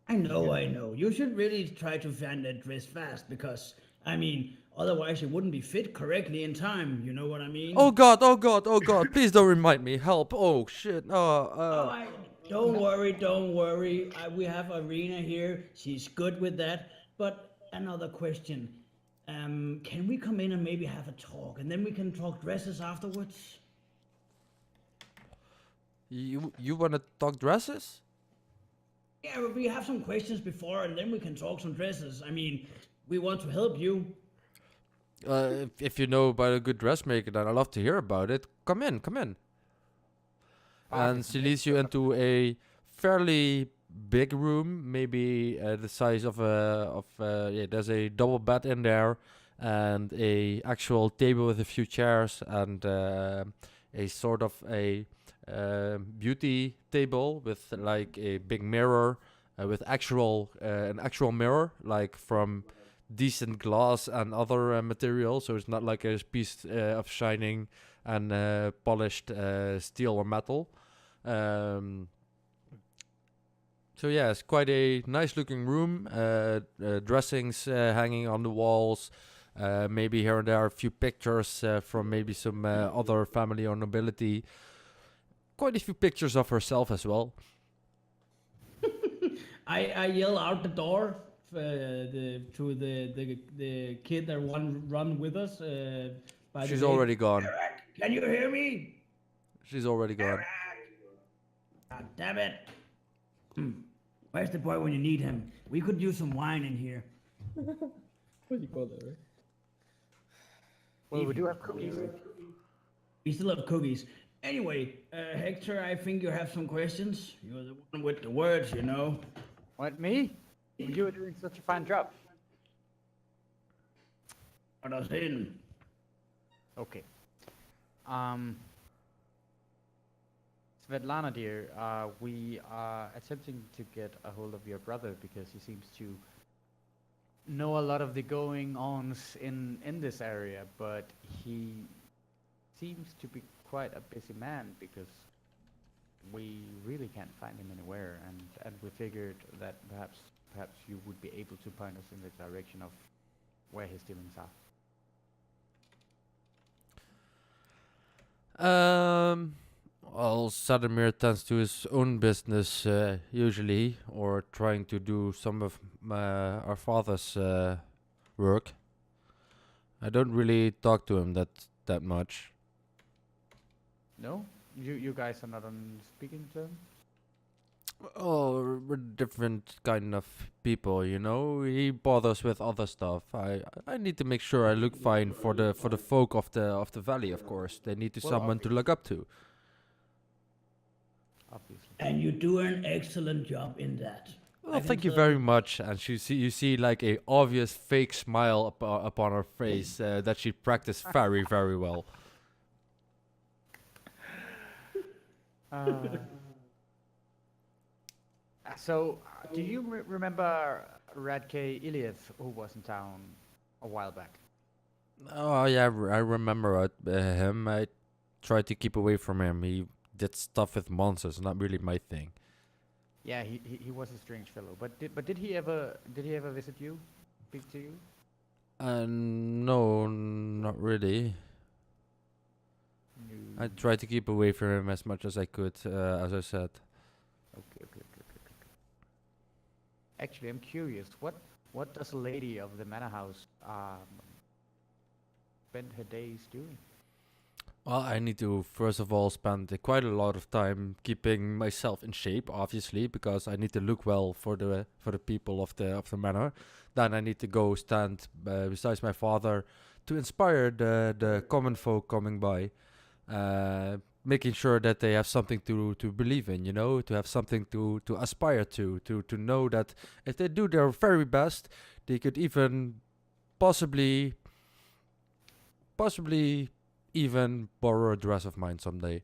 I know, I know. You should really try to find that dress fast because, I mean, otherwise it wouldn't be fit correctly in time. You know what I mean? Oh God, oh God, oh God, please don't remind me. Help. Oh shit. Oh, don't worry, don't worry. We have Arena here. She's good with that. But another question. Can we come in and maybe have a talk, and then we can talk dresses afterwards? You wanna talk dresses? Yeah, we have some questions before, and then we can talk some dresses. I mean, we want to help you. If you know about a good dressmaker, then I'd love to hear about it. Come in, come in. And she leads you into a fairly big room, maybe the size of yeah. There's a double bed in there, and a actual table with a few chairs, and a sort of a beauty table with like a big mirror, with actual an actual mirror, like from decent glass and other materials. So it's not like a piece of shining and polished steel or metal. So yeah, it's quite a nice looking room. Dressings hanging on the walls. Maybe here and there a few pictures from maybe some other family or nobility. Quite a few pictures of herself as well. I yell out the door to the kid that run with us. By She's the way. already gone. Eric, can you hear me? She's already gone. God damn it. Where's the boy when you need him? We could use some wine in here. What do you call that, right? Well, we do have cookies. We still have cookies. Anyway, Hector, I think you have some questions. You're the one with the words, you know. What, me? You are doing such a fine job. Let us in. Okay. Svetlana, dear, we are attempting to get a hold of your brother because he seems to know a lot of the going-ons in this area, but he seems to be quite a busy man because we really can't find him anywhere, and we figured that perhaps you would be able to point us in the direction of where his dealings are. Well, Sadamir tends to his own business usually, or trying to do some of our father's work. I don't really talk to him that much. No? You guys are not on speaking terms? Oh, we're different kind of people, you know. He bothers with other stuff. I need to make sure I look fine for the folk of the valley. Of course, they need to Well, someone to look up to. Obviously. And you do an excellent job in that. Well, thank you very much. And you see like a obvious fake smile upon her face that she practiced very, very well. So, do you remember Radke Iliev, who was in town a while back? Oh yeah, I remember him. I tried to keep away from him. He did stuff with monsters, not really my thing. Yeah, he was a strange fellow. But did he ever visit you, speak to you? No, not really. I tried to keep away from him as much as I could, as I said. Okay. Actually, I'm curious. What does a lady of the manor house spend her days doing? Well, I need to first of all spend quite a lot of time keeping myself in shape, obviously, because I need to look well for the people of the manor. Then I need to go stand besides my father to inspire the common folk coming by, making sure that they have something to believe in, you know, to have something to aspire to know that if they do their very best, they could even possibly even borrow a dress of mine someday.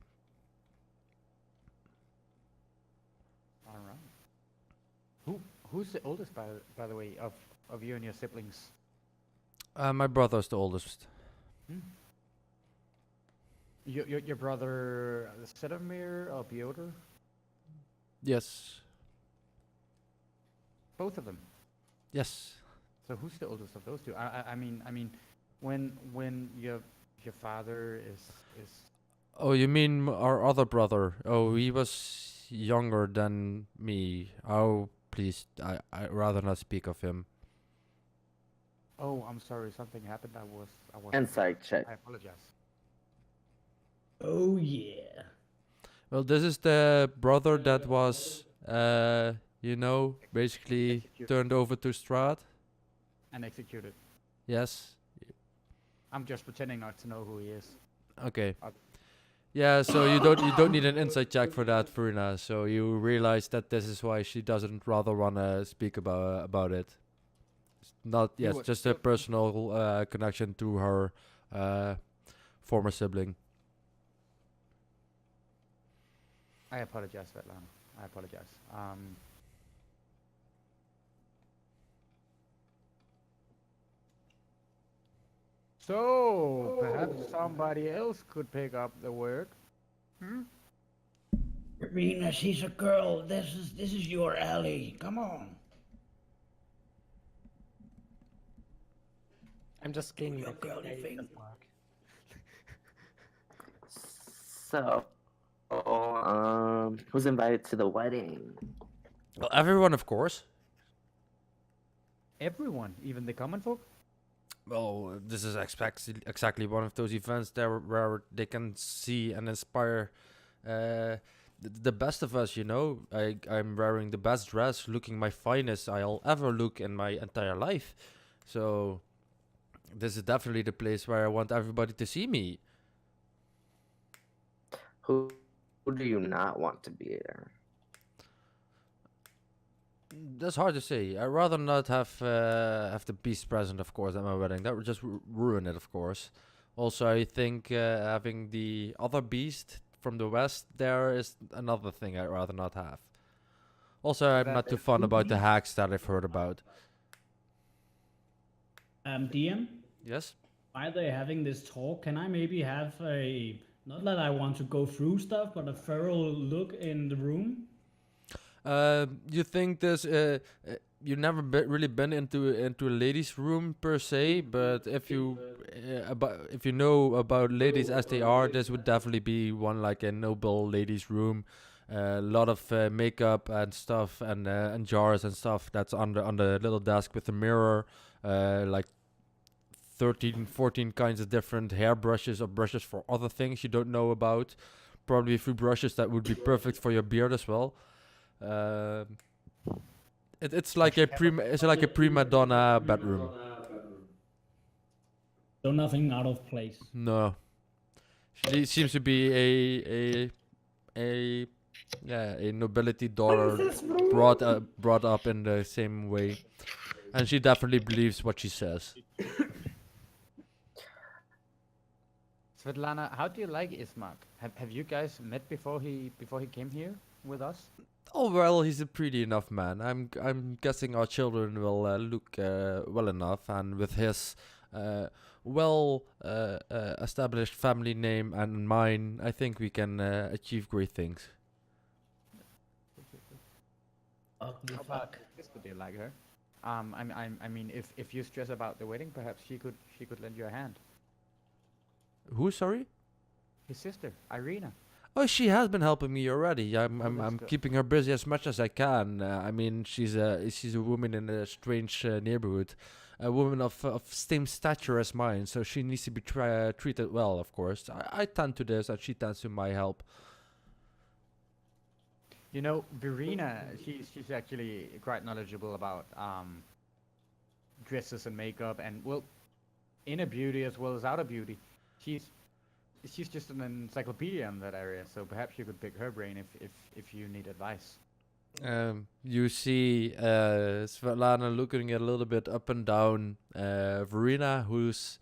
All right. Who's the oldest, by the way, of you and your siblings? My brother's the oldest. Hmm. Your brother Sedamir or Piotr? Yes. Both of them. Yes. So who's the oldest of those two? I mean, when your father is Oh, you mean our other brother? Oh, he was younger than me. Oh, please, I rather not speak of him. Oh, I'm sorry, something happened. I was Insight check. I apologize. Oh yeah. Well, this is the brother that was, basically Execute. turned over to Strahd. And executed. Yes. I'm just pretending not to know who he is. Okay. Uh, Yeah, so you don't need an insight check for that, Verna. So you realize that this is why she doesn't rather wanna speak about it. It's not You yes, would- just a personal connection to her former sibling. I apologize, Svetlana. I apologize. So perhaps somebody else could pick up the work. Irina, she's a girl. This is your alley. Come on. I'm just king. your girly thing. So, who's invited to the wedding? Well, everyone, of course. Everyone, even the common folk. Well, this is exactly one of those events there where they can see and inspire the best of us. I'm wearing the best dress, looking my finest I'll ever look in my entire life. So this is definitely the place where I want everybody to see me. Who do you not want to be there? That's hard to say. I'd rather not have the beast present, of course, at my wedding. That would just ruin it, of course. Also, I think having the other beast from the west there is another thing I'd rather not have. Also, I'm not too fond about the hacks that I've heard about. DM, Yes? while they're having this talk, can I maybe have a, not that I want to go through stuff, but a thorough look in the room? You think this? You never really been into a ladies' room per se, but if you if you know about ladies as they are, this would definitely be one like a noble ladies' room. A lot of makeup and stuff, and jars and stuff that's on the little desk with a mirror, like 13, 14 kinds of different hair brushes or brushes for other things you don't know about. Probably a few brushes that would be perfect for your beard as well. It's like a prima donna bedroom. So nothing out of place. No, she seems to be a nobility daughter brought up in the same way, and she definitely believes what she says. Svetlana, how do you like Ismark? Have you guys met before he came here with us? Oh well, he's a pretty enough man. I'm guessing our children will look well enough, and with his established family name and mine, I think we can achieve great things. Ugly How about fuck. this? Would you like her? I mean, if you stress about the wedding, perhaps she could lend you a hand. Who? Sorry? His sister, Irina. Oh, she has been helping me already. I'm that's good. keeping her busy as much as I can. I mean, she's a woman in a strange neighborhood, a woman of same stature as mine, so she needs to be treated well. Of course, I tend to this, and she tends to my help. You know, Verena, she's actually quite knowledgeable about dresses and makeup, and well, inner beauty as well as outer beauty. She's just an encyclopedia in that area, so perhaps you could pick her brain if you need advice. You see Svetlana looking a little bit up and down Verena, who's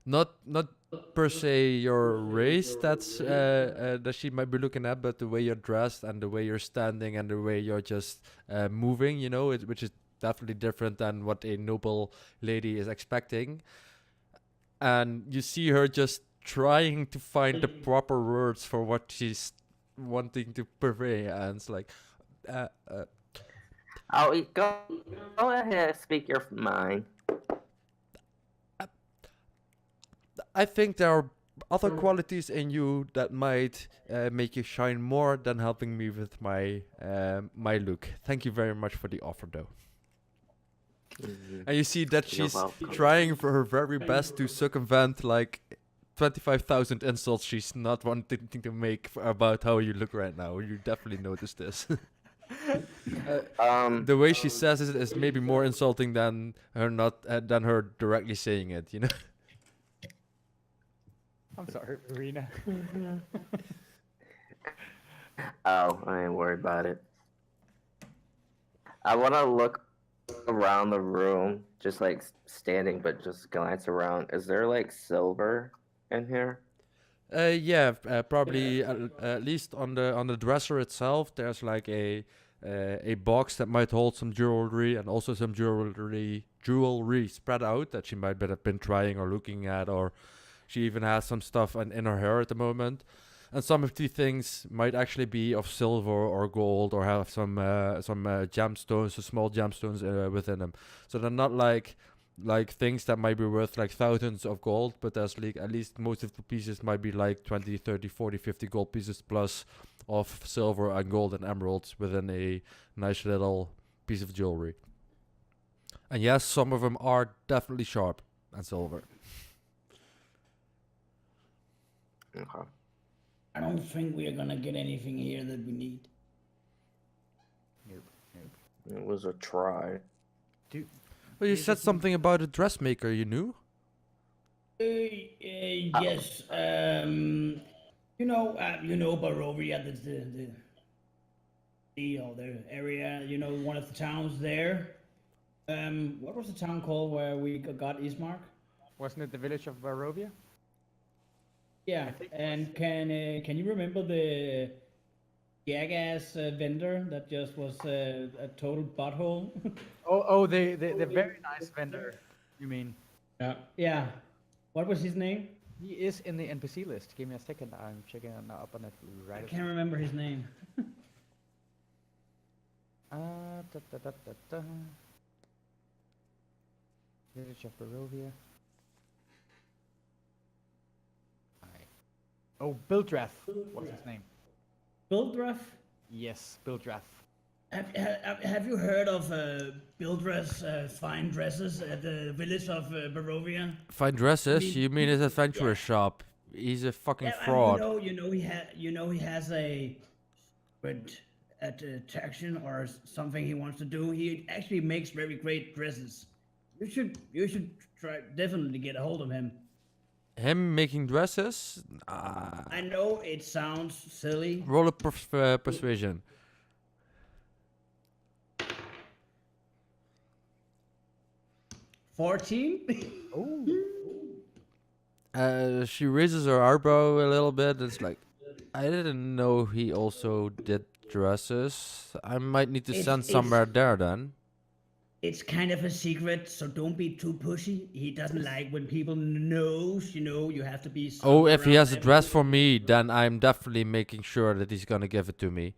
not per se your race that she might be looking at, but the way you're dressed and the way you're standing and the way you're just moving, you know, which is definitely different than what a noble lady is expecting. And you see her just trying to find the proper words for what she's wanting to purvey, and it's like, uh, uh, Oh, go ahead, speak your mind. I think there are other qualities in you that might make you shine more than helping me with my look. Thank you very much for the offer, though. Mhm. And you see that You're she's welcome. trying for her very best to circumvent like 25,000 insults she's not wanting to make about how you look right now. You definitely notice this. The way she says it is maybe more insulting than her directly saying it. You know. I'm sorry, Verena. Oh, I ain't worried about it. I want to look around the room, just like standing, but just glance around. Is there like silver in here? Yeah, probably at least on the dresser itself. There's like a box that might hold some jewelry and also some jewelry spread out that she might have been trying or looking at, or she even has some stuff in her hair at the moment. And some of the things might actually be of silver or gold or have some gemstones, so small gemstones within them. So they're not like things that might be worth like thousands of gold, but there's like at least most of the pieces might be like 20, 30, 40, 50 gold pieces plus of silver and gold and emeralds within a nice little piece of jewelry. And yes, some of them are definitely sharp and silver. Okay. I don't think we are gonna get anything here that we need. Nope, nope. It was a try. Do Well, you said something about a dressmaker, you knew? Yes. You know Barovia, the area. You know, one of the towns there. What was the town called where we got Ismark? Wasn't it the village of Barovia? Yeah, and can you remember the jackass vendor that just was a total butthole? Oh, the very nice vendor. You mean? Yeah. Yeah. What was his name? He is in the NPC list. Give me a second. I'm checking it now up on it I right. can't remember his name. Da, da, da, da, da. Village of Barovia. Oh, Bildrath. What's his name? Bildruff? Yes, Bildrath. Have you heard of Bildruff's fine dresses at the village of Barovia? Fine dresses? mean, You mean his adventurer's shop? He's a fucking Yeah, fraud. he has a good attraction or something he wants to do. He actually makes very great dresses. You should definitely get a hold of him. Him making dresses? I know it sounds silly. Roll a persuasion. $14? She raises her eyebrow a little bit. It's like, I didn't know he also did dresses. I might need to send somewhere there then. It's kind of a secret, so don't be too pushy. He doesn't like when people knows, you have to be... Oh, if he around has a dress everything. for me, then I'm definitely making sure that he's gonna give it to me.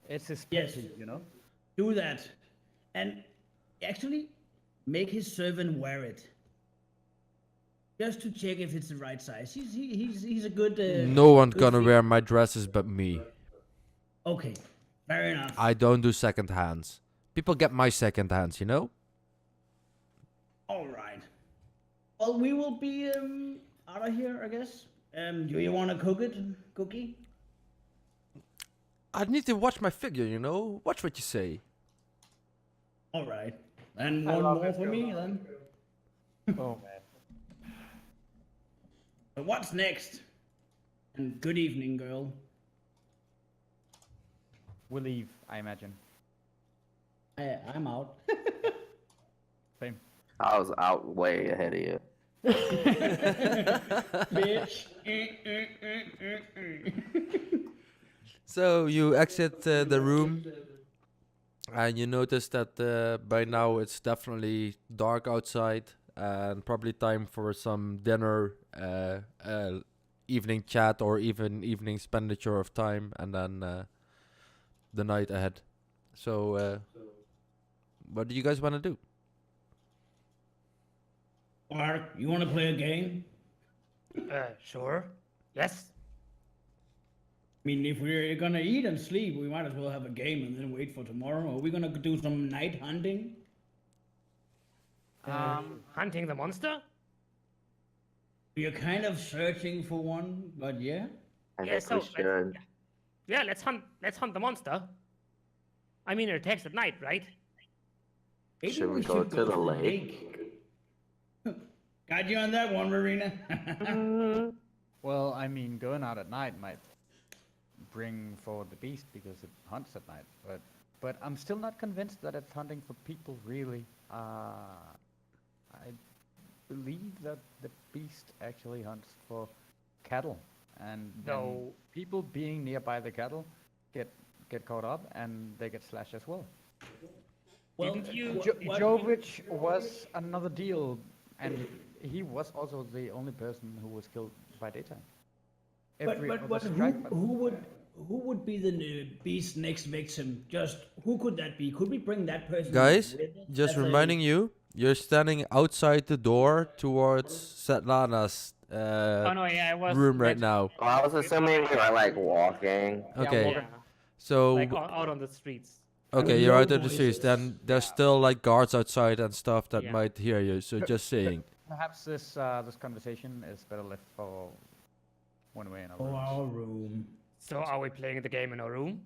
It's his Yes. specialty, you know? Do that. And actually, make his servant wear it. Just to check if it's the right size. He's a good... No one's good gonna fit. wear my dresses but me. Okay, fair enough. I don't do second hands. People get my second hands, you know? All right. Well, we will be out of here, I guess. Do you want to cookie? I need to watch my figure, you know? Watch what you say. All right. And I one love more it. for me, then. Oh, man. So what's next? And good evening, girl. We'll leave, I imagine. I'm out. Same. I was out way ahead of you. Bitch. So you exit the room, and you notice that by now it's definitely dark outside, and probably time for some dinner, evening chat, or even evening expenditure of time, and then the night ahead. So, what do you guys want to do? Mark, you want to play a game? Sure. Yes. I mean, if we're gonna eat and sleep, we might as well have a game and then wait for tomorrow. Are we gonna do some night hunting? Hunting the monster? We're kind of searching for one, but yeah. I Yeah, think we so should. Yeah, let's hunt the monster. I mean, it attacks at night, right? Maybe Should we go to the lake? Got you on that one, Marina. Well, I mean, going out at night might bring forward the beast because it hunts at night. But I'm still not convinced that it's hunting for people, really. I believe that the beast actually hunts for cattle, and then No. people being nearby the cattle get caught up and they get slashed as well. Well, Didn't you- Jovich was another deal, and he was also the only person who was killed by daytime. Every But other strike who would be the beast's next victim? Just who could that be? Could we bring that person? Guys, with us just as a- reminding you, you're standing outside the door towards Svetlana's Oh no, yeah, I was room right now. Well, I was assuming we were like walking. Okay, Yeah, so like out on the streets. okay, you're out of the streets. Then there's still like guards outside and stuff that Yeah. might hear you. So just saying. Perhaps this conversation is better left for when we're in our Oh, rooms. our room. So are we playing the game in our room?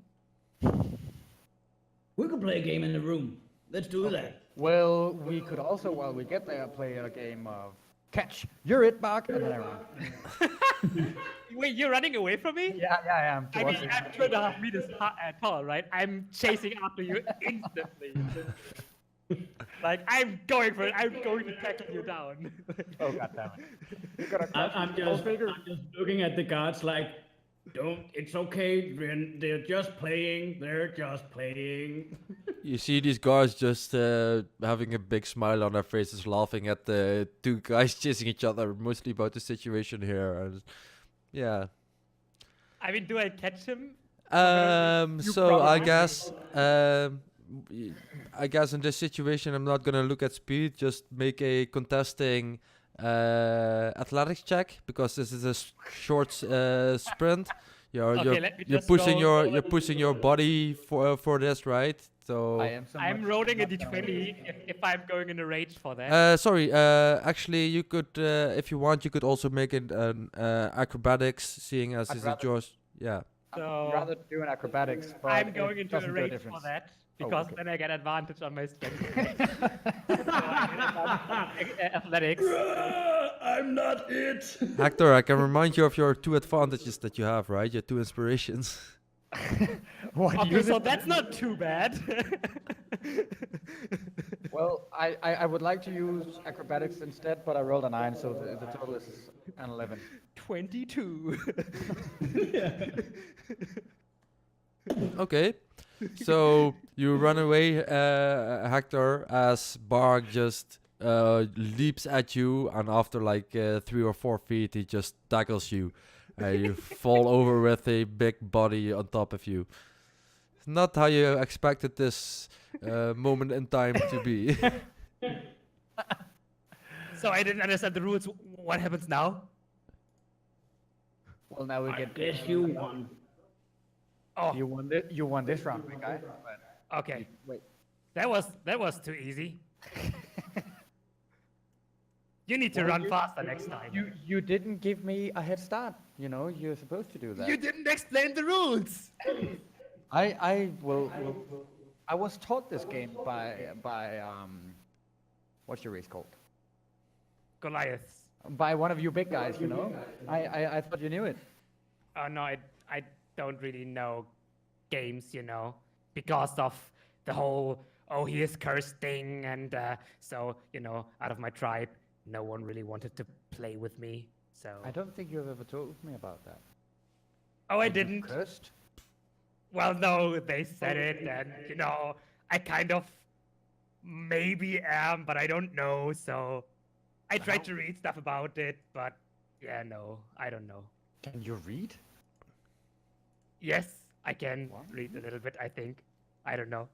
We could play a game in the room. Let's do that. Well, we could also, while we get there, play a game of catch. You're it, Mark. And then I run. Wait, you're running away from me? Yeah, I am. I mean, I'm 2.5 meters tall, right? I'm chasing after you instantly. Like, I'm going for it. I'm going to tackle you down. Oh, goddammit. You gotta I'm just looking at the guards like, don't. It's okay. They're just playing. They're just playing. You see these guards just having a big smile on their faces, laughing at the two guys chasing each other, mostly about the situation here. And yeah. I mean, do I catch him? So I guess I guess in this situation I'm not gonna look at speed. Just make a contesting athletics check, because this is a short sprint. Okay, let me You're just pushing roll. you're pushing your body for this, right? So I am I'm somewhat rolling a not gonna d20 wait. if I'm going in a rage for that. sorry. Actually, you could, if you want, you could also make it an acrobatics, seeing as I'd it's rather- yours. Yeah. So I'd rather do an acrobatics, but I'm it going into doesn't a do rage difference. for that Oh, because okay. then I get advantage on my strength. So I get athletics. I'm not it. Hector, I can remind you of your two advantages that you have, right? Your two inspirations. What, Okay, use so it? that's not too bad. Well, I would like to use acrobatics instead, but I rolled a 9, so the total is an 11. 22. Okay. So you run away, Hector, as Bark just leaps at you, and after like 3 or 4 feet, he just tackles you. You fall over with a big body on top of you. It's not how you expected this moment in time to be. So I didn't understand the rules. What happens now? Well, now we I get. guess you won. Oh, You won this round, big guy. But okay. wait. That was too easy. You need to run faster next time. You didn't give me a head start. You know, you're supposed to do that. You didn't explain the rules. I was taught this game by what's your race called? Goliaths. By one of you big guys, you know. I thought you knew it. Oh no, I don't really know games, because of the whole "oh, he is cursed" thing, and so out of my tribe, no one really wanted to play with me. So I don't think you've ever told me about that. oh, I Are you didn't. cursed? Well, no, they said it, and I kind of maybe am, but I don't know. So I tried How- to read stuff about it, but yeah, no, I don't know. Can you read? Yes, I can Wow. read a little bit, I think. I don't know.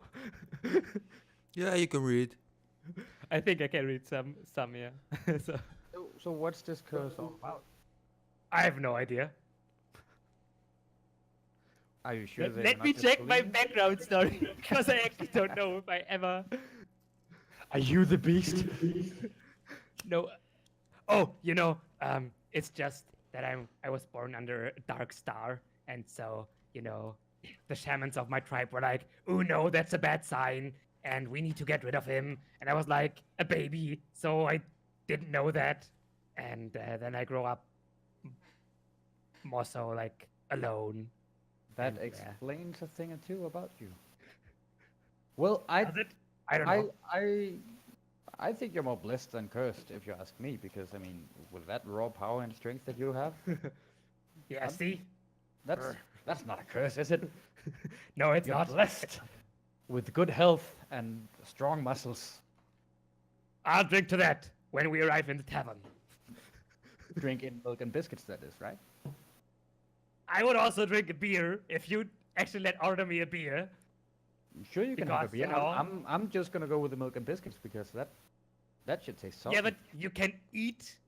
Yeah, you can read. I think I can read some, yeah. So So what's this curse all about? I have no idea. Are you sure Let, they're let not me just check my bullying you? background story because I actually don't know if I ever. Are you the beast? No. Oh, it's just that I was born under a dark star, and so the shamans of my tribe were like, "Oh no, that's a bad sign, and we need to get rid of him." And I was like a baby, so I didn't know that, and then I grow up more so like alone. That And, explains a thing or two about you. Well, I Does it? I don't I know. I I think you're more blessed than cursed, if you ask me, because I mean, with that raw power and strength that you have, Yeah, see? that's Brr. that's not a curse, is it? No, it's You're not. blessed with good health and strong muscles. I'll drink to that when we arrive in the tavern. Drinking milk and biscuits, that is, right? I would also drink a beer if you actually order me a beer. Sure, you can have a Because, beer. I'm just gonna go with the milk and biscuits because that should taste salty. Yeah, but you can eat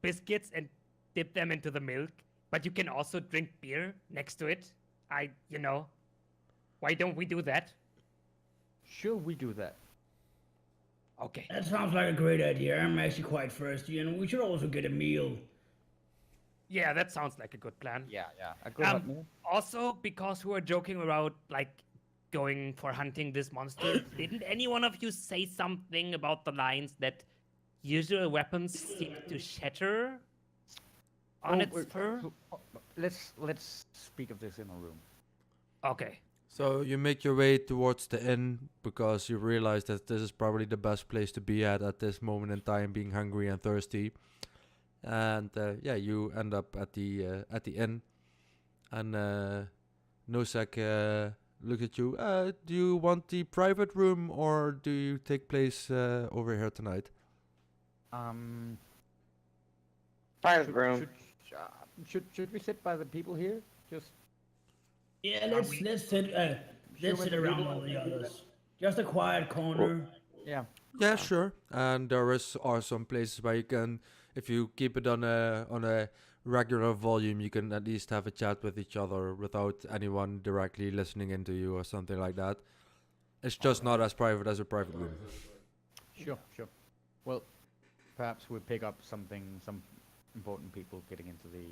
biscuits and dip them into the milk, but you can also drink beer next to it. Why don't we do that? Sure, we do that. Okay. That sounds like a great idea. I'm actually quite thirsty, and we should also get a meal. Yeah, that sounds like a good plan. Yeah, yeah. A good hot meal. Also, because we were joking about going for hunting this monster, didn't any one of you say something about the lines that usual weapons seem to shatter on its fur? Let's speak of this in a room. Okay. So you make your way towards the inn because you realize that this is probably the best place to be at this moment in time, being hungry and thirsty. And yeah, you end up at the inn, and Nosek looks at you. Do you want the private room or do you take place over here tonight? Private room. Should we sit by the people here? Just Yeah, let's sit around all the others. Just a quiet corner. yeah. Yeah, sure. And are some places where you can, if you keep it on a regular volume, you can at least have a chat with each other without anyone directly listening into you or something like that. It's just not as private as a private room. Sure. Well, perhaps we pick up some important people getting into the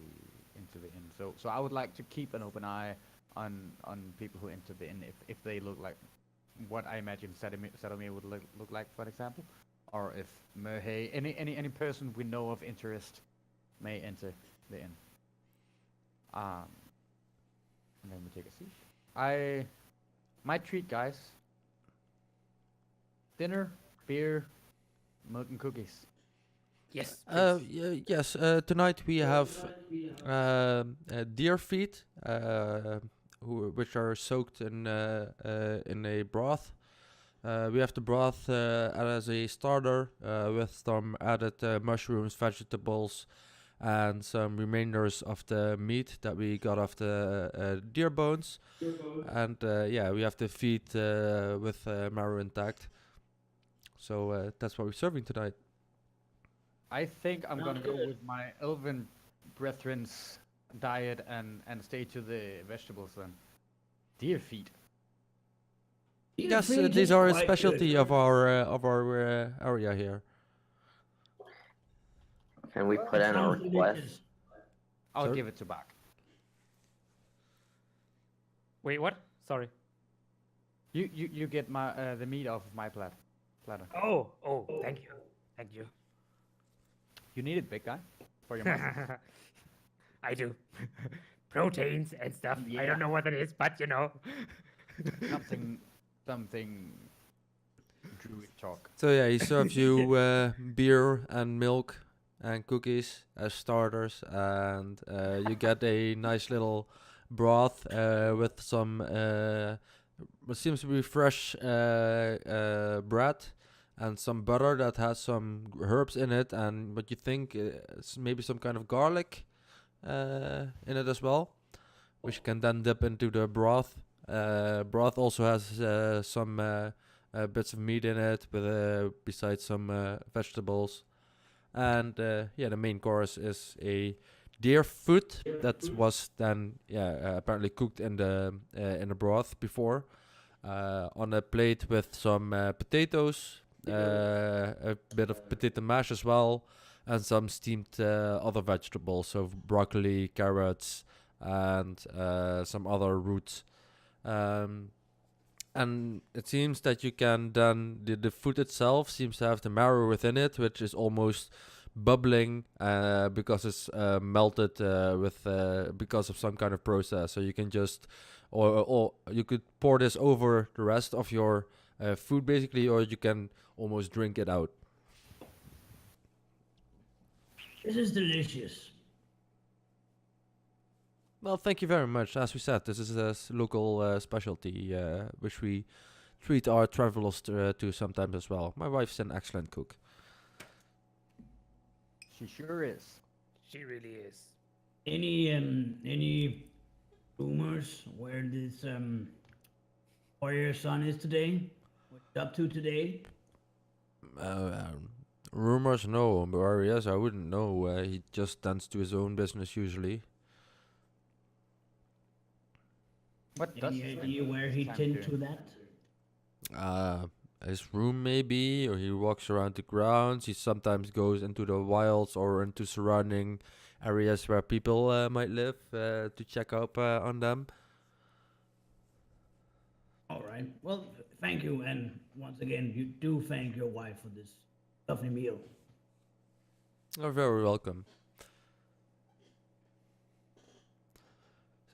inn. So I would like to keep an open eye on people who enter the inn if they look like what I imagine Sadomir would look like, for example, or if Merhey, any person we know of interest may enter the inn. And then we take a seat. My treat, guys. Dinner, beer, milk and cookies. Yes. Yes. Tonight we have deer feet, which are soaked in a broth. We have the broth as a starter with some added mushrooms, vegetables, and some remainders of the meat that we got off the deer bones. And yeah, we have the feet with marrow intact. So that's what we're serving tonight. I think I'm gonna go with my elven brethren's diet and stay to the vegetables then. Deer feet. Yes, these are a specialty of our area here. Can we put in a request? I'll Sorry? give it to Bach. Wait, what? Sorry. You get my the meat off of my platter. Oh, thank you. You need it, big guy, for your muscles. I do. proteins and stuff. I Yeah. don't know what it is, but you know. something druid talk. So yeah, he serves you beer and milk and cookies as starters, and you get a nice little broth with some what seems to be fresh bread and some butter that has some herbs in it, and what you think is maybe some kind of garlic in it as well, which you can then dip into the broth. Broth also has some bits of meat in it, with besides some vegetables. And yeah, the main course is a deer foot that was then apparently cooked in the broth before, on a plate with some potatoes, a bit of potato mash as well, and some steamed other vegetables, so broccoli, carrots, and some other roots. And it seems that you can then the food itself seems to have the marrow within it, which is almost bubbling because it's melted with because of some kind of process. So you can just or you could pour this over the rest of your food basically, or you can almost drink it out. This is delicious. Well, thank you very much. As we said, this is a local specialty which we treat our travelers to sometimes as well. My wife's an excellent cook. She sure is. She really is. Any rumors where this warrior son is today? What's he up to today? Rumors, no. Where he is, I wouldn't know. He just tends to his own business usually. What does Any idea where he tend to that? His room maybe, or he walks around the grounds. He sometimes goes into the wilds or into surrounding areas where people might live to check up on them. All right. Well, thank you, and once again, you do thank your wife for this lovely meal. You're very welcome.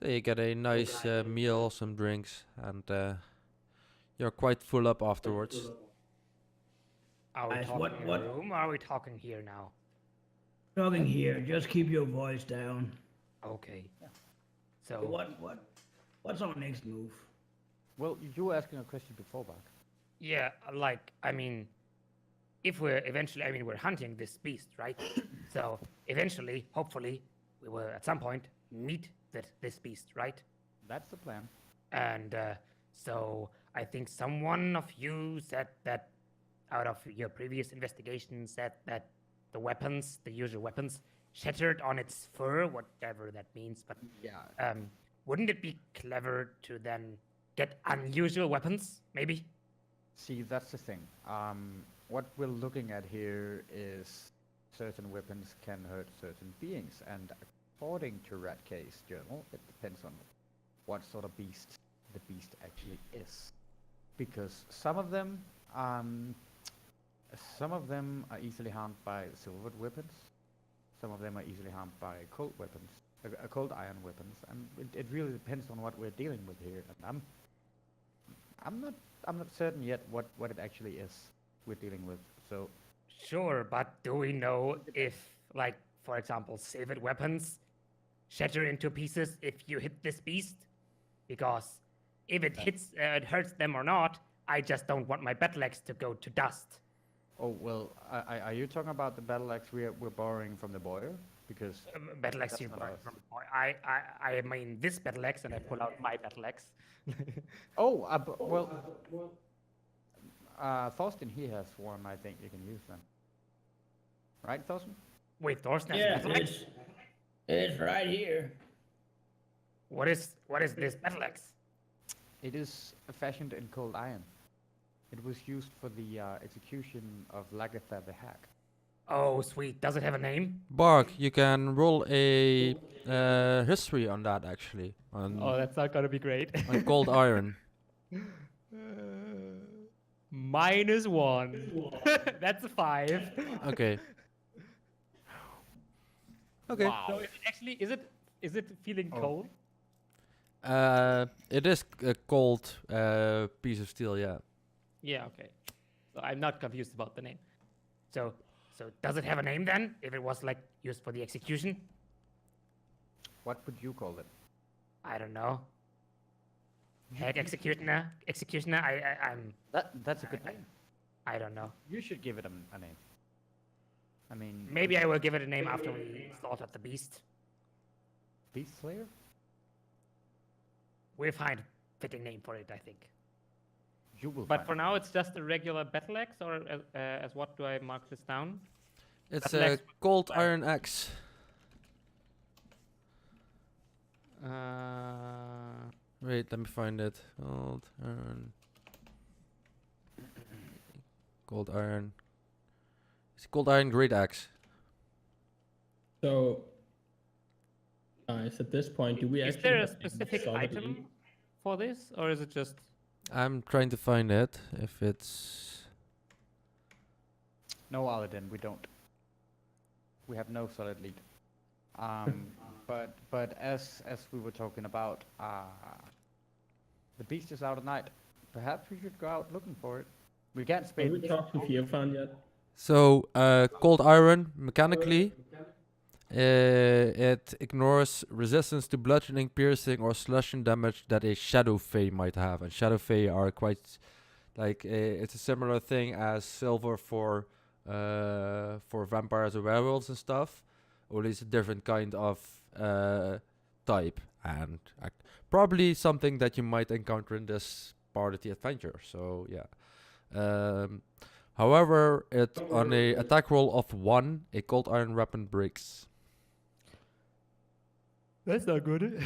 So you get a nice meal, some drinks, and you're quite full up afterwards. Are we Guys, talking what- in what- a room or are we talking here now? Talking here, just keep your voice down. Okay. So What's our next move? Well, you were asking a question before, Bach. yeah, like I mean, if we're eventually, I mean, we're hunting this beast, right? So eventually, hopefully, we will at some point meet this beast, right? That's the plan. And so I think someone of you said that out of your previous investigation said that the weapons, the usual weapons, shattered on its fur, whatever that means. But Yeah. wouldn't it be clever to then get unusual weapons, maybe? See, that's the thing. What we're looking at here is certain weapons can hurt certain beings, and according to Ratcase Journal, it depends on what sort of beast the beast actually is. Because some of them are easily harmed by silvered weapons. Some of them are easily harmed by cold weapons, cold iron weapons, and it really depends on what we're dealing with here. And I'm not certain yet what it actually is we're dealing with. So Sure, but do we know if, like, for example, silvered weapons shatter into pieces if you hit this beast? Because if it it hurts them or not, I just don't want my battle axe to go to dust. oh well, are you talking about the battle axe we're borrowing from the boy? Because Battle axe That's you not borrowed ours. from the boy. I mean this battle axe, and I pull out my battle axe. oh Thorsten, he has one. I think you can use them. Right, Thorsten? Wait, Thorsten has a Yeah, battle axe? it's right here. What is this battle axe? It is fashioned in cold iron. It was used for the execution of Lagatha the Hag. Oh, sweet. Does it have a name? Bark, you can roll a history on that actually, on that's not gonna be great. cold iron. -1. That's a 5. Okay. Okay. Wow. So is it Is it feeling Oh. cold? It is a cold piece of steel, yeah. Yeah, okay. So I'm not confused about the name. So does it have a name then? If it was like used for the execution? What would you call it? I don't know. Heck, executioner. Executioner. I'm. That's a good name. I don't know. You should give it a name. I mean, Maybe I will give it a name after we slaughtered the beast. Beast Slayer? We'll find a fitting name for it, I think. You will But find for it. now, it's just a regular battle axe, or as what do I mark this down? It's Battle a axe with cold fire. iron axe. Wait, let me find it. Cold iron. Cold iron. It's a cold iron great axe. So, guys, at this point, do we Is actually there a have any specific solid item link? for this, or is it just? I'm trying to find it. If it's No, Aladdin, we don't. We have no solid lead. But as we were talking about, the beast is out at night. Perhaps we should go out looking for it. We can't Have spend. we talked to Firfan yet? so cold iron mechanically. It ignores resistance to bludgeoning, piercing, or slashing damage that a Shadow Fae might have. And Shadow Fae are quite like it's a similar thing as silver for vampires or werewolves and stuff. Only it's a different kind of type, and probably something that you might encounter in this part of the adventure. So yeah. However, it on a attack roll of 1, a cold iron weapon breaks. That's not good.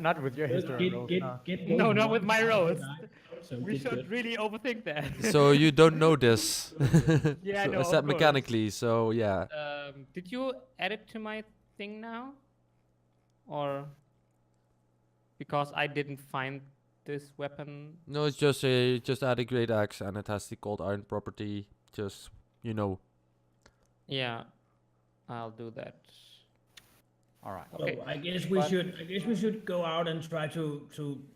Not with your history rolls. No. No, not with my rolls. So We get should good. really overthink that. So you don't know this. Yeah, so no, I said of course. mechanically, so yeah. Did you add it to my thing now, or because I didn't find this weapon? No, it's just add a great axe and it has the cold iron property. Just Yeah, I'll do that. All right. Okay. So I guess we should go out and try to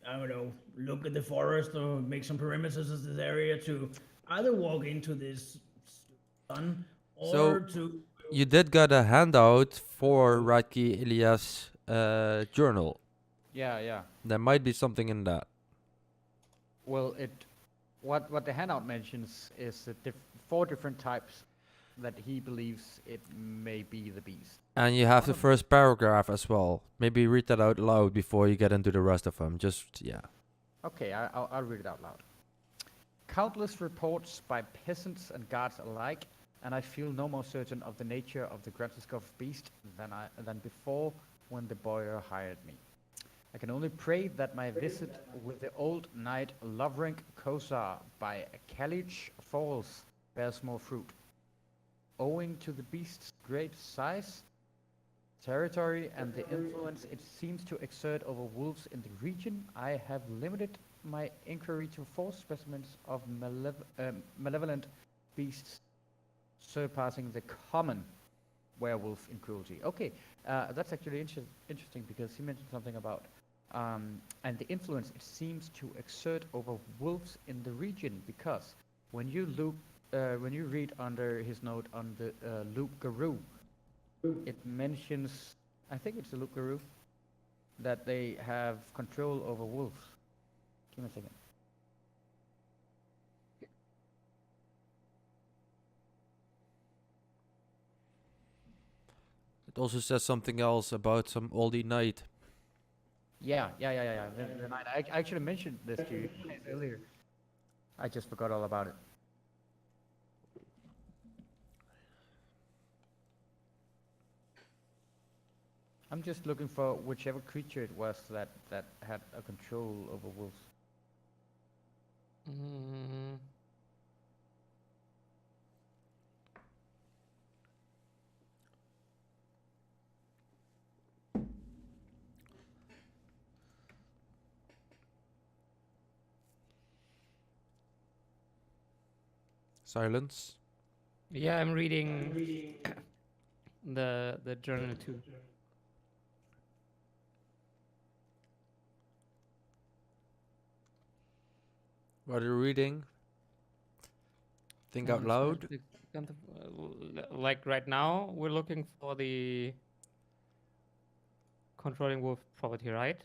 I don't know, look at the forest or make some perimeters of this area to either walk into this sun or So- to You did get a handout for Raki Ilias' journal. Yeah. There might be something in that. Well, what the handout mentions is the 4 different types that he believes it may be the beast. And you have the first paragraph as well. Maybe read that out loud before you get into the rest of them. Just, yeah. Okay, I'll read it out loud. Countless reports by peasants and guards alike, and I feel no more certain of the nature of the Gratiskov beast than before when the boyar hired me. I can only pray that my visit with the old knight Lovrink Kosar by Kalich Falls bears more fruit. Owing to the beast's great size, territory, and the influence it seems to exert over wolves in the region, I have limited my inquiry to 4 specimens of malevolent beasts surpassing the common werewolf in cruelty. Okay, that's actually interesting because he mentioned something about and the influence it seems to exert over wolves in the region, because when you read under his note on the Loup Garou, it mentions, I think it's the Loup Garou, that they have control over wolves. Give me a second. It also says something else about some oldie knight. Yeah. The night. I actually mentioned this to you guys earlier. I just forgot all about it. I'm just looking for whichever creature it was that had a control over wolves. Mm, Silence. yeah, I'm reading the journal too. What are you reading? Think out loud. Like right now, we're looking for the controlling wolf property, right?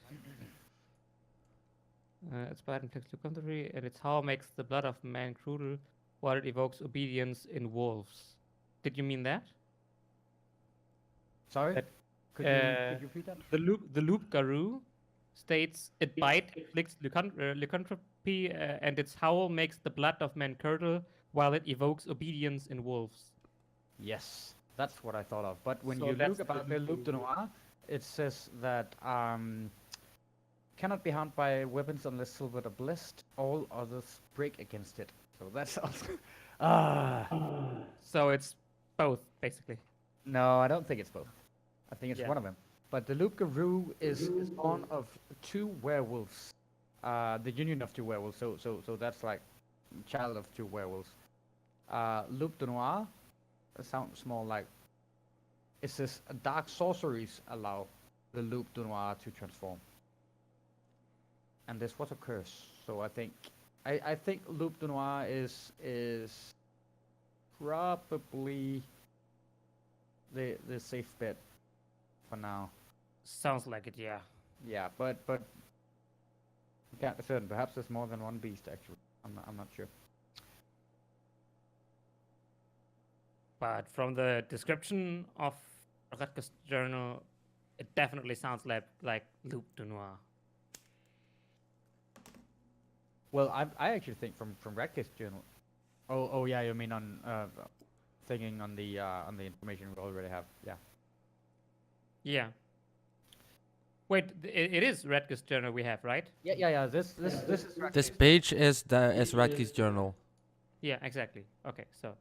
It's bad in text to country, and it's how makes the blood of man cruel while it evokes obedience in wolves. Did you mean that? Sorry? That, Could you repeat that? The loop Garou states it bite inflicts lycanthropy, and its howl makes the blood of men curdle while it evokes obedience in wolves. Yes, that's what I thought of. But when So you that's look about the Loup de Noir, it says that cannot be harmed by weapons unless silvered or blessed. All others break against it. So that's also... So it's both, basically. No, I don't think it's both. I think it's Yeah. one of them. But the Loup Garou is born of two werewolves. The union of two werewolves. So that's like child of two werewolves. Loup de Noir sounds more like it says dark sorceries allow the Loup de Noir to transform. And this was a curse. So I think Loup de Noir is probably the safe bet for now. Sounds like it, yeah. Yeah, but we can't be certain. Perhaps there's more than one beast actually. I'm not sure. But from the description of Rutgers journal, it definitely sounds like Loup de Noir. Well, I actually think from Radcliffe journal. Oh yeah, you mean on thinking on the information we already have. Yeah. Yeah. Wait, it is Rutgers journal we have, right? Yeah. This is This Radcliffe. page is Radke's journal. Yeah, exactly. Okay, so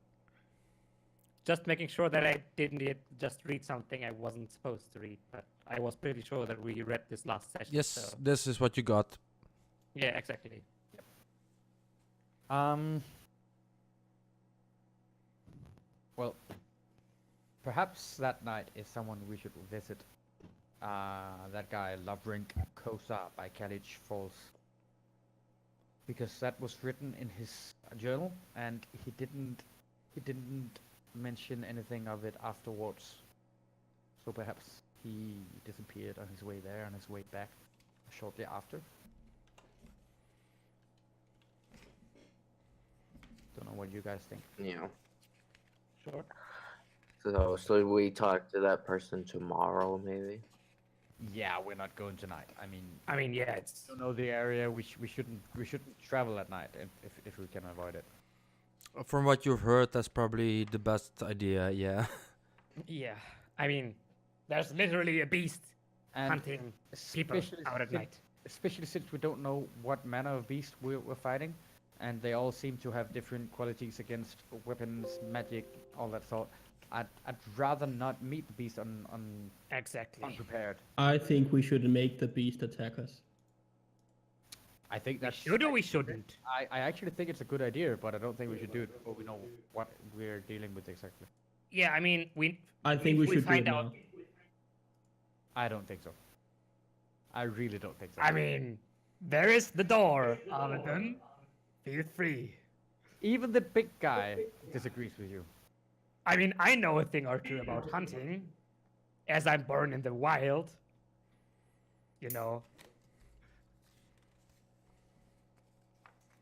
just making sure that I didn't just read something I wasn't supposed to read, but I was pretty sure that we read this last session. Yes, So. this is what you got. Yeah, exactly. Well, perhaps that night is someone we should visit. That guy Lovrink Kosa by Kalich Falls. Because that was written in his journal, and he didn't mention anything of it afterwards. So perhaps he disappeared on his way there and his way back shortly after. Don't know what you guys think. Yeah. Sure. So we talk to that person tomorrow, maybe. Yeah, we're not going tonight. I mean, yeah, it's Don't know the area. We shouldn't travel at night if we can avoid it. From what you've heard, that's probably the best idea. Yeah. yeah. I mean, there's literally a beast And hunting people especially out at since- night. Especially since we don't know what manner of beast we're fighting, and they all seem to have different qualities against weapons, magic, all that sort. I'd rather not meet the beast Exactly. unprepared. I think we should make the beast attack us. I think We that's. should or we shouldn't? I actually think it's a good idea, but I don't think we should do it before we know what we're dealing with exactly. Yeah, I mean, I think we if should do find it out. now. I don't think so. I really don't think so. I mean, there is the door, Arlington. Feel free. Even the big guy disagrees with you. I mean, I know a thing or two about hunting, as I'm born in the wild. You know.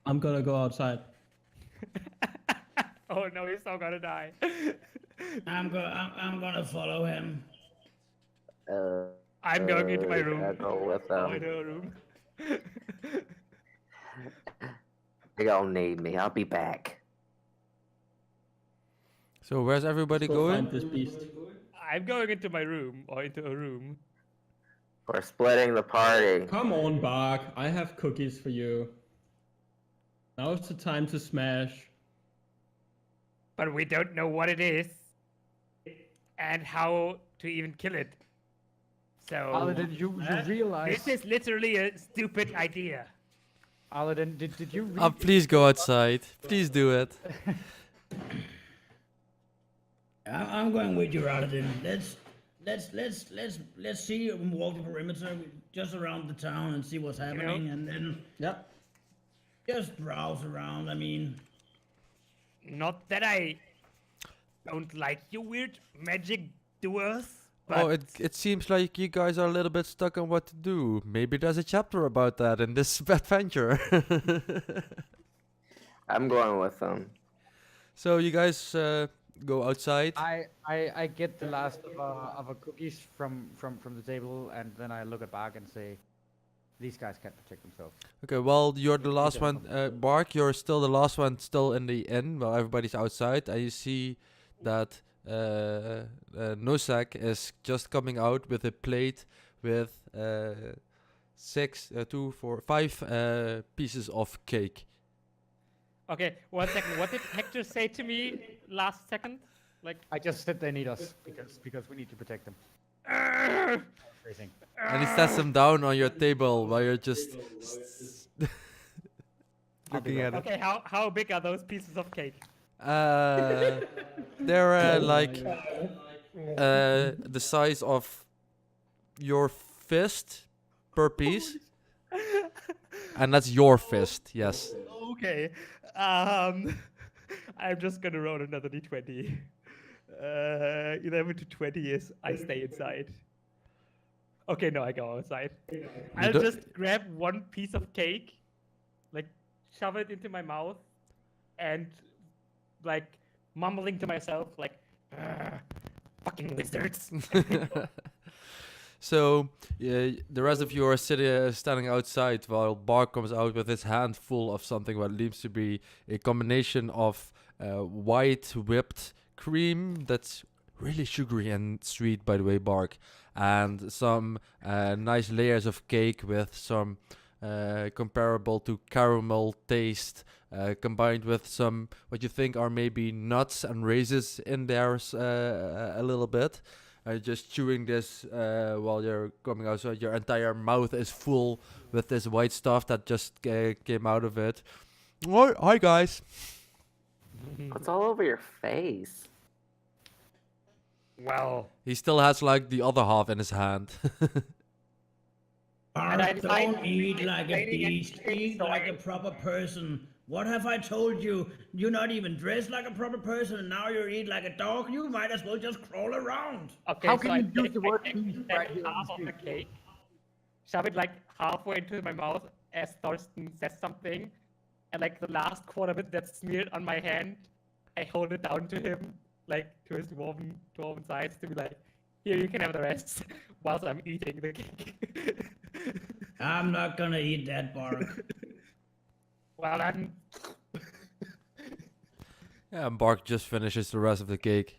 I'm gonna go outside. Oh no, he's not gonna die. I'm gonna follow him. I'm going into my room. I go with Go them. into a room. They don't need me. I'll be back. So where's everybody Go going? find this beast. I'm going into my room or into a room. We're splitting the party. Come on, Bark. I have cookies for you. Now is the time to smash. But we don't know what it is and how to even kill it. So Aladdin, you realize? this is literally a stupid idea. Aladdin, did you read? Please go outside. Please do it. I'm going with you, Aladdin. Let's see and walk the perimeter just around the town and see what's happening, and then Yep. Just browse around. I mean, Not that I don't like you weird magic doers, Oh, but it seems like you guys are a little bit stuck on what to do. Maybe there's a chapter about that in this adventure. I'm going with them. So you guys go outside. I get the last of a cookies from the table, and then I look at Bach and say, these guys can't protect themselves. Okay, well, you're the You last don't one. know. Bark, you're still the last one, still in the inn while everybody's outside, and you see that Nosak is just coming out with a plate with 5 pieces of cake. okay. 1 second. What did Hector say to me last second? Like, I just said they need us because we need to protect them. "Arrgh, Everything. And he sets them down on your table while you're just looking at it. okay. How big are those pieces of cake? They're like the size of your fist per piece, and that's your fist. Yes. Okay. I'm just gonna roll another d20. 11 to 20 is I stay inside. Okay, no, I go outside. I'll don't- just grab one piece of cake, like shove it into my mouth, and like mumbling to myself, like, "Ugh, fucking wizards." So the rest of you are standing outside while Bark comes out with his hand full of something what seems to be a combination of white whipped cream that's really sugary and sweet, by the way, Bark, and some nice layers of cake with some comparable to caramel taste, combined with some what you think are maybe nuts and raisins in there a little bit. Just chewing this while you're coming out, so your entire mouth is full with this white stuff that just came out of it. Oh, hi guys. What's all over your face? Well, He still has like the other half in his hand. And I Bark, decide- don't eat like a Waiting and beast. eating, Eat so like I- a proper person. What have I told you? You're not even dressed like a proper person, and now you eat like a dog. You might as well just crawl around. okay, How so can I you use take- the I word take beast that right here on half the of the screen? cake, shove it like halfway into my mouth as Thorsten says something, and like the last quarter of it that's smeared on my hand, I hold it down to him, like to his dwarven sides, to be like, here, you can have the rest, whilst I'm eating the cake. I'm not gonna eat that, Bark. Well, then, Yeah, and Bark just finishes the rest of the cake.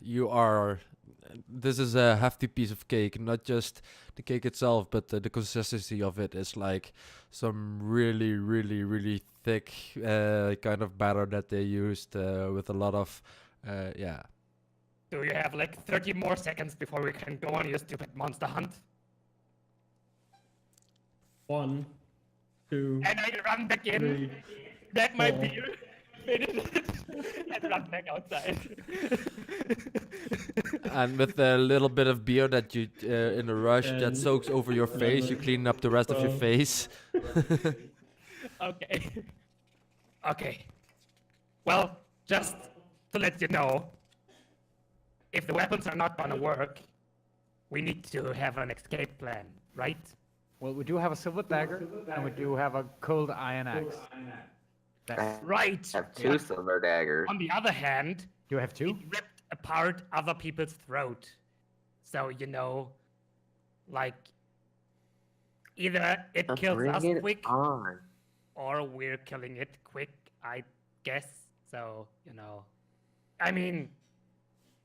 This is a hefty piece of cake, not just the cake itself, but the consistency of it is like some really, really, really thick kind of batter that they used with a lot of, yeah. do you have like 30 more seconds before we can go on your stupid monster hunt? 1, 2, And I run back in, 3. grab my 4. beer, finish it, and run back outside. And with a little bit of beer that you, in a rush, that 10, soaks over your face, you 11, clean up the rest of your 12. face. Okay. Okay. Well, just to let you know, if the weapons are not gonna work, we need to have an escape plan, right? Well, we do have a silver dagger, and we do have a cold iron axe. That's, Right. I have two silver daggers. On the other hand, you have two? it ripped apart other people's throat. So, you know, like, either it kills Bring us it quick, on. or we're killing it quick, I guess. So, you know, I mean,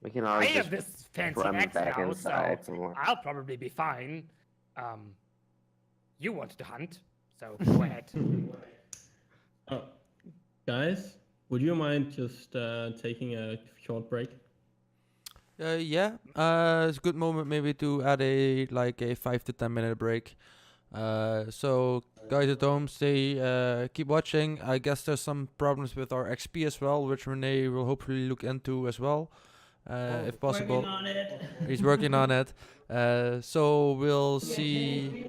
We can I always have just this fancy run axe back now, inside so somewhere. I'll probably be fine. You want to hunt, so go ahead. Guys, would you mind just taking a short break? Yeah, it's a good moment maybe to add a 5 to 10 minute break. So guys at home, stay, keep watching. I guess there's some problems with our XP as well, which Renee will hopefully look into as well, if possible. Working on it. He's working on it. So we'll see.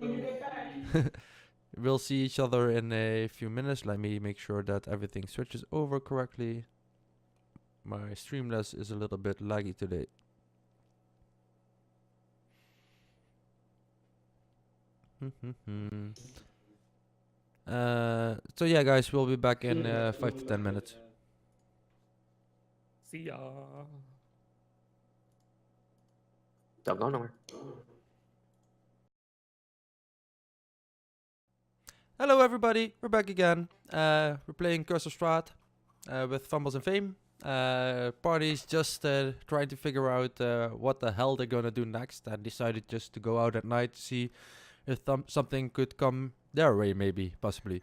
We'll see each other in a few minutes. Let me make sure that everything switches over correctly. My Streamlabs is a little bit laggy today. So yeah, guys, we'll be back in 5 to 10 minutes. See ya. Don't go nowhere. Hello, everybody. We're back again. We're playing Curse of Strahd with Fumbles and Fame. Party's just trying to figure out what the hell they're gonna do next, and decided just to go out at night to see if something could come their way, maybe, possibly.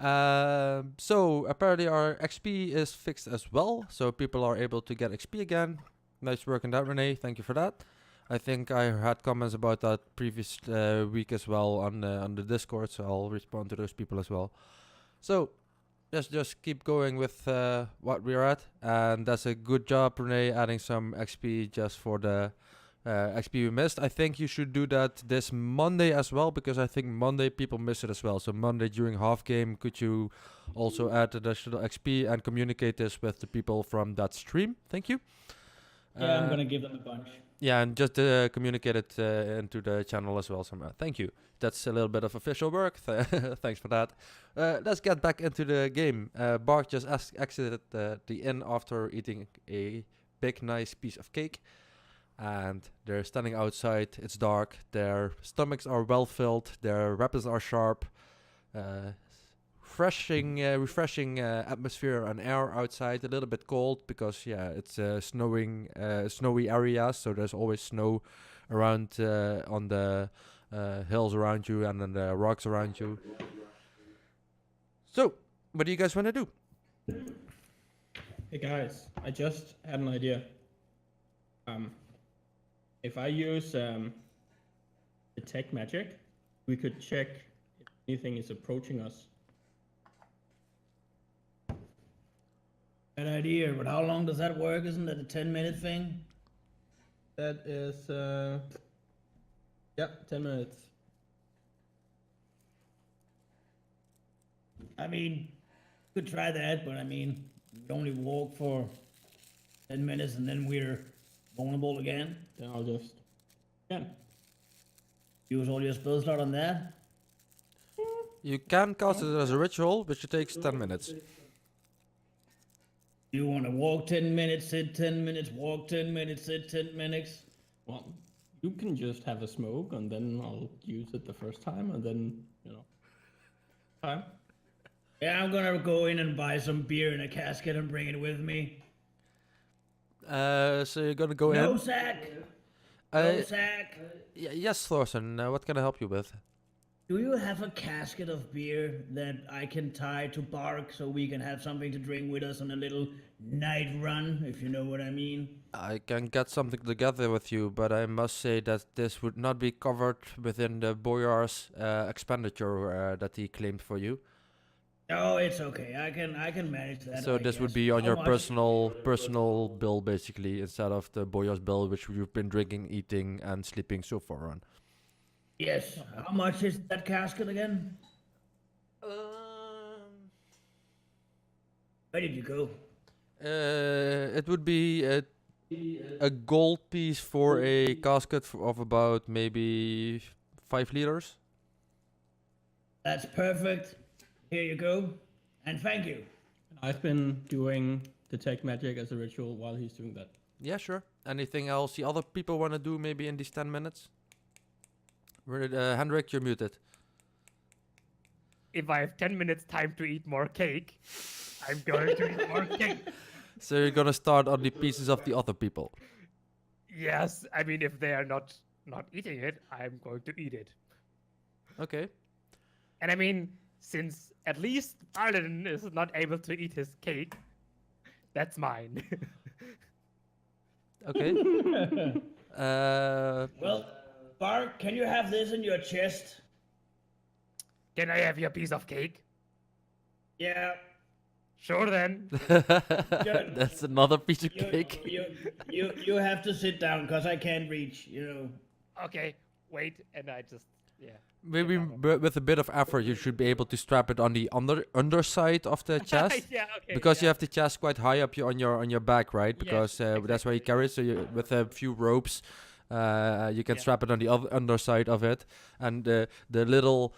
So apparently our XP is fixed as well, so people are able to get XP again. Nice work on that, Renee. Thank you for that. I think I had comments about that previous week as well on the Discord, so I'll respond to those people as well. So let's just keep going with what we're at, and that's a good job, Renee, adding some XP just for the XP we missed. I think you should do that this Monday as well, because I think Monday people miss it as well. So Monday during half game, could you also add additional XP and communicate this with the people from that stream? Thank you. Yeah, I'm gonna give them a bunch. Yeah, and just communicate it into the channel as well somehow. Thank you. That's a little bit of official work. Thanks for that. Let's get back into the game. Bart just exited the inn after eating a big, nice piece of cake. And they're standing outside. It's dark. Their stomachs are well filled. Their weapons are sharp. Refreshing atmosphere and air outside. A little bit cold because it's snowy area, so there's always snow around on the hills around you and on the rocks around you. So, what do you guys want to do? Hey guys, I just had an idea. If I use detect magic, we could check if anything is approaching us. Good idea, but how long does that work? Isn't that a 10-minute thing? That is, 10 minutes. I mean, could try that, but I mean, we only walk for 10 minutes and then we're vulnerable again. Then I'll just, Use all your spell slot on that. You can cast it as a ritual, which takes 10 minutes. You want to walk 10 minutes, sit 10 minutes, walk 10 minutes, sit 10 minutes. well, you can just have a smoke and then I'll use it the first time and then, time. Yeah, I'm gonna go in and buy some beer in a casket and bring it with me. So you're gonna go No in? sack! Uh, No sack! Yes, Thorson. What can I help you with? Do you have a casket of beer that I can tie to bark so we can have something to drink with us on a little night run, if you know what I mean? I can get something together with you, but I must say that this would not be covered within the Boyar's expenditure that he claimed for you. Oh, it's okay. I can manage that. So I this would guess. be on How your much? personal bill, basically, instead of the Boyar's bill, which you've been drinking, eating, and sleeping so far on. Yes. How much is that casket again? Where did you go? It would be a gold piece for a casket of about maybe 5 liters. That's perfect. Here you go. And thank you. I've been doing detect magic as a ritual while he's doing that. Yeah, sure. Anything else the other people want to do maybe in these 10 minutes? Hendrik, you're muted. If I have 10 minutes time to eat more cake, I'm going to eat more cake. So you're gonna start on the pieces of the other people. Yes, I mean, if they are not eating it, I'm going to eat it. Okay. And I mean, since at least Arlen is not able to eat his cake, that's mine. Okay. Well, Bark, can you have this in your chest? Can I have your piece of cake? Yeah. Sure then. That's another piece of You, cake. you have to sit down because I can't reach, you know. Okay, wait, and I just, yeah. Maybe with a bit of effort, you should be able to strap it on the underside of the chest. Yeah, okay. Because you yeah. have the chest quite high up on your back, right? Because that's where you carry it. So with a few ropes, you can Yeah. strap it on the underside of it, and the little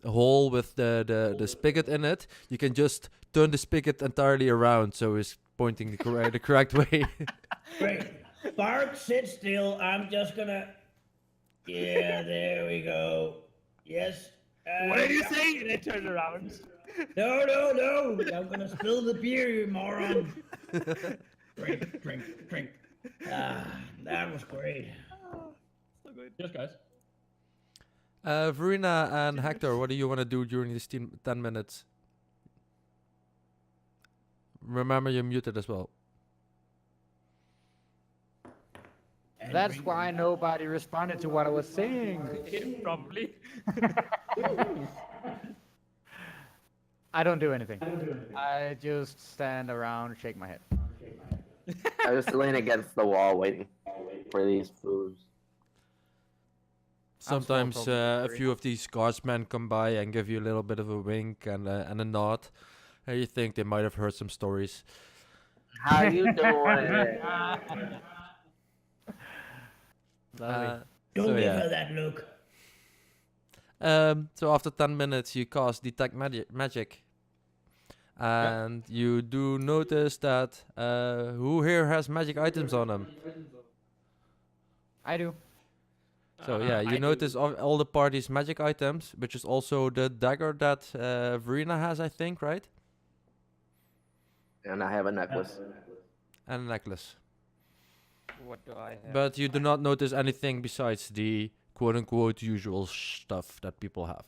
hole with the spigot in it, you can just turn the spigot entirely around, so it's pointing the correct way. Great. Bark, sit still. I'm just gonna. Yeah, there we go. Yes. What are you saying? And I turn around. No. I'm gonna spill the beer, you moron. Drink. Ah, that was great. So good. Yes, guys. Verena and Hector, what do you want to do during these 10 minutes? Remember, you're muted as well. And That's drink. why nobody responded to what I was saying. Probably. I don't do anything. I just stand around, shake my head. I just lean against the wall waiting for these foods. Sometimes talking a very few of these guardsmen come by and give you a little bit of a wink and a nod. And you think they might have heard some stories. How you doing? Lovely. Don't so give yeah. her that look. So after 10 minutes, you cast Detect Magic. And you do notice that who here has magic items on them? I do. So yeah, you notice all the party's magic items, which is also the dagger that Verena has, I think, right? And I have a necklace. And a necklace. What do I have? But you do not notice anything besides the quote-unquote usual stuff that people have.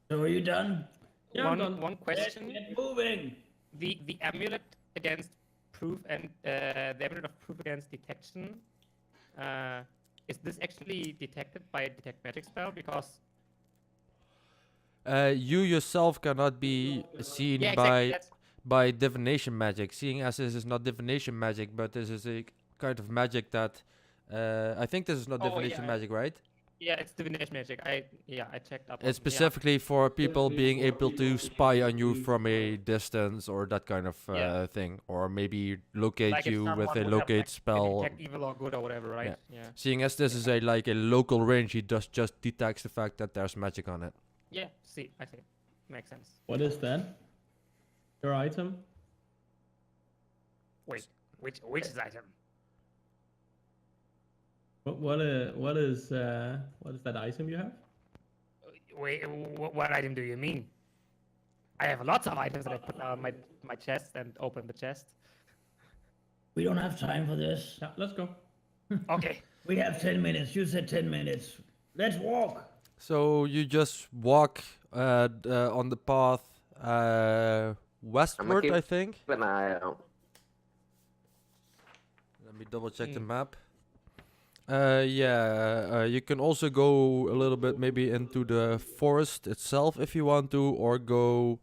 So are you done? Yeah, I'm done. One question. Get moving. The amulet against proof and the amulet of proof against detection. Is this actually detected by a detect magic spell? Because You yourself cannot be seen yeah, exactly. That's, by divination magic, seeing as this is not divination magic, but this is a kind of magic that I think this is not divination magic, right? yeah, it's divination magic. I checked up. It's specifically for people being able to spy on you from a distance or that kind of thing, or maybe locate Like if you with someone a would have, locate like, spell. detect evil or good or whatever, right? Yeah. Seeing as this is a local range, he just detects the fact that there's magic on it. Yeah. See, I see. Makes sense. What is that? Your item? Wait, which is item? What is that item you have? Wait, what item do you mean? I have lots of items that I put on my chest and open the chest. We don't have time for this. Yeah, let's go. Okay. We have 10 minutes. You said 10 minutes. Let's walk. So you just walk on the path westward, keep- I think. Keep an eye out. Let me double check the map. You can also go a little bit maybe into the forest itself if you want to, or go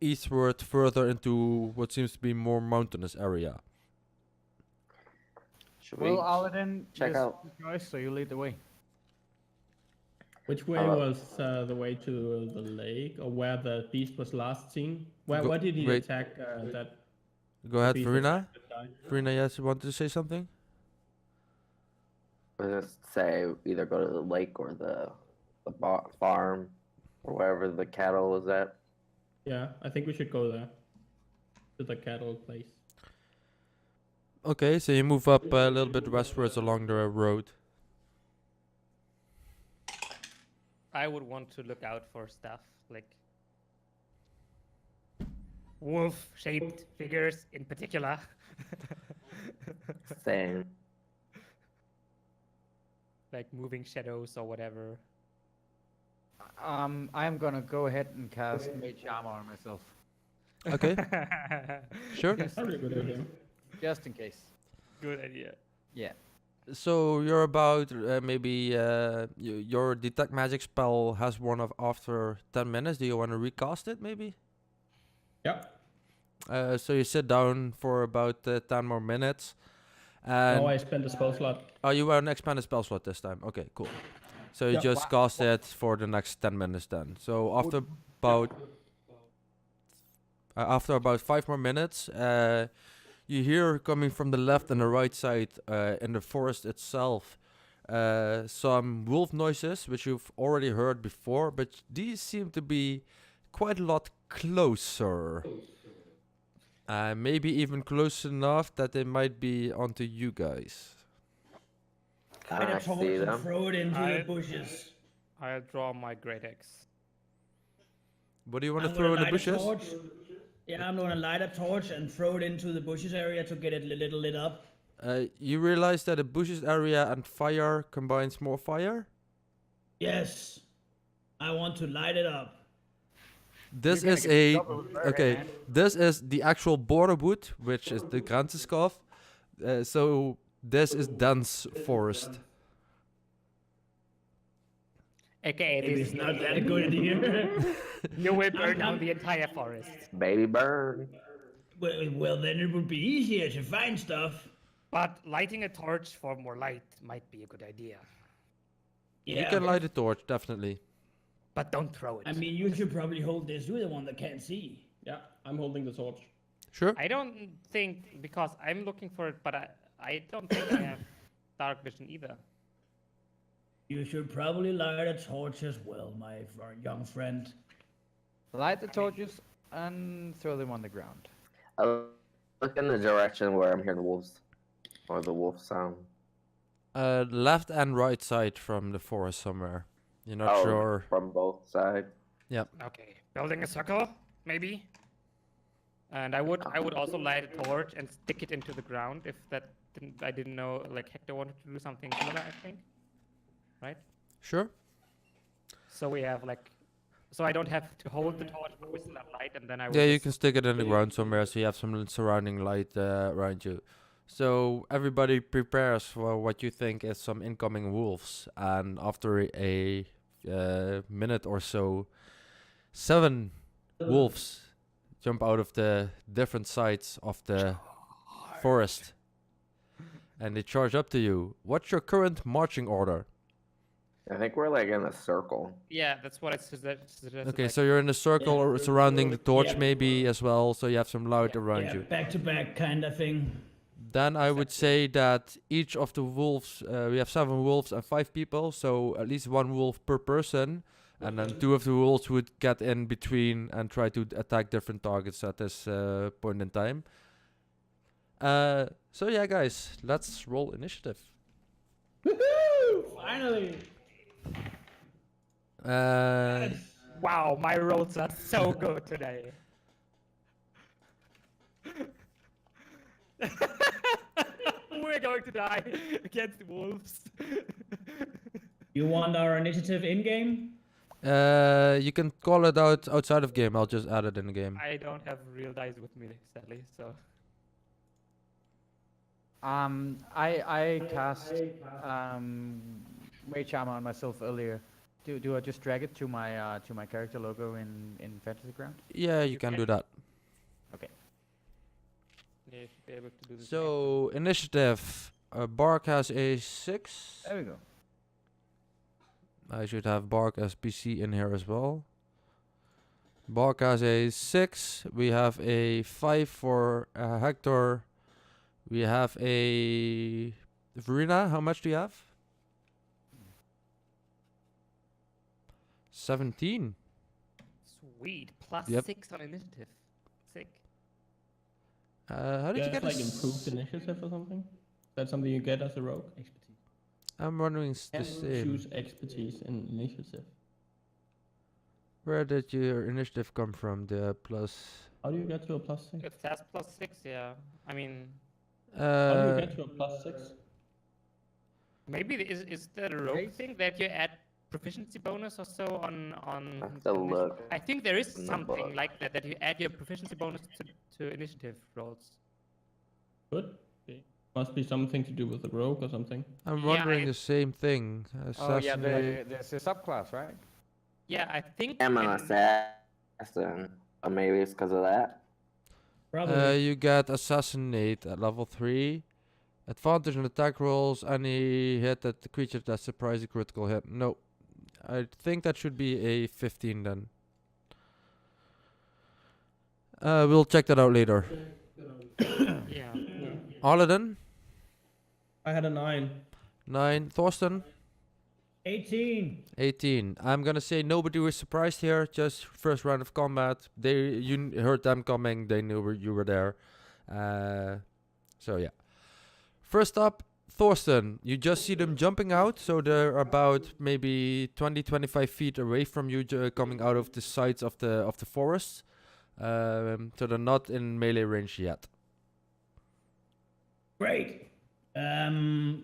eastward further into what seems to be more mountainous area. Should we Well, Aladdin, check just out? choice, so you lead the way. Which way was the way to the lake, or where the beast was last seen? Where did he wait. attack that Go ahead, beast? Verena. that died? Verena, yes, you wanted to say something? I was just say either go to the lake or the farm or wherever the cattle is at. Yeah, I think we should go there. To the cattle place. Okay, so you move up a little bit westwards along the road. I would want to look out for stuff like wolf-shaped figures in particular. Same. Like moving shadows or whatever. I'm gonna go ahead and cast Mage Armor on myself, Okay, sure. Probably a good idea. just in case. Good idea. Yeah. So you're about maybe your detect magic spell has worn off after 10 minutes. Do you want to recast it maybe? Yeah. So you sit down for about 10 more minutes. And Oh, I spent a spell slot. oh, you were an expanded spell slot this time. Okay, cool. So you Yeah. just cast it for the next 10 minutes then. So after about 5 more minutes, you hear coming from the left and the right side in the forest itself some wolf noises, which you've already heard before, but these seem to be quite a lot closer. Maybe even close enough that they might be onto you guys. Light a I torch see and them. throw it into I- the bushes. I'll draw my great axe. What do you want to I'm throw in gonna the light a bushes? torch. Yeah, I'm gonna light a torch and throw it into the bushes area to get it a little lit up. You realize that a bushes area and fire combines more fire? Yes, I want to light it up. This You're gonna is get in a trouble with Murray, okay. man. This is the actual border wood, which is the Granteskoff. So this is dense forest. AKA, Maybe this it's is not that a good idea. you will burn down the entire forest. Baby bird. well, then it would be easier to find stuff. But lighting a torch for more light might be a good idea. Yeah, You can light a torch, definitely. But don't throw it. I mean, you should probably hold this. You're the one that can't see. Yeah, I'm holding the torch. Sure. I don't think, because I'm looking for it, but I don't think I have dark vision either. You should probably light a torch as well, my young friend. Light the torches and throw them on the ground. Look in the direction where I'm hearing the wolves. Or the wolf sound. Left and right side from the forest somewhere. You're not sure. From both sides. Okay, building a circle, maybe. And I would also light a torch and stick it into the ground if I didn't know, like Hector wanted to do something similar, I think. Right? Sure. So we have so I don't have to hold the torch, but we still have light, and then I will Yeah, you just- can stick it in the ground somewhere, so you have some surrounding light around you. So everybody prepares for what you think is some incoming wolves, and after a minute or so, 7 wolves jump out of the different sides of the forest, and they charge up to you. What's your current marching order? I think we're like in a circle. Yeah, that's what I suggested. Okay, like- so you're in a circle or surrounding the torch Yeah. maybe as well, so you have some light around Yeah, you. back to back kind of thing. Then I would say that each of the wolves, we have 7 wolves and 5 people, so at least 1 wolf per person. And then 2 of the wolves would get in between and try to attack different targets at this point in time. So yeah, guys, let's roll initiative. Woohoo! Finally! Wow, my rolls are so good today. We're going to die against the wolves. You want our initiative in game? You can call it out outside of game. I'll just add it in the game. I don't have real dice with me, sadly, so. I cast Mage Armor on myself earlier. Do I just drag it to my character logo in Fantasy Ground? Yeah, you can do that. Okay. Yeah, you should be able to do this. So initiative. Bark has a 6. There we go. I should have Bark as PC in here as well. Bark has a 6. We have a 5 for Hector. We have a Verena. How much do you have? 17. Sweet, plus Yep. 6 on initiative. Sick. How did you get a like improved initiative or something? Is that something you get as a rogue? Expertise. I'm wondering the Can same. choose expertise in initiative. Where did your initiative come from? The plus. How do you get to a +6? It says plus 6, yeah. I mean, How do you get to a +6? maybe is that a rogue thing that you add proficiency bonus or so on? I have to look. I think there is in the something book. like that you add your proficiency bonus to initiative rolls. Could be. Must be something to do with the rogue or something. I'm Yeah, wondering I- the same thing. Oh yeah, Assassinate. there's a subclass, right? Yeah, I think. I'm an in- assassin. Or maybe it's because of that. Probably. You get assassinate at level 3. Advantage on attack rolls. Any hit at the creature that surprise a critical hit. No. I think that should be a 15 then. We'll check that out later. Yeah. Aladdin, I had a 9. 9. Thorsten, 18. 18. I'm gonna say nobody was surprised here. Just first round of combat. You heard them coming. They knew you were there. So yeah. First up, Thorsten. You just see them jumping out. So they're about maybe 20-25 feet away from you, coming out of the sides of the forest. So they're not in melee range yet. Great. Do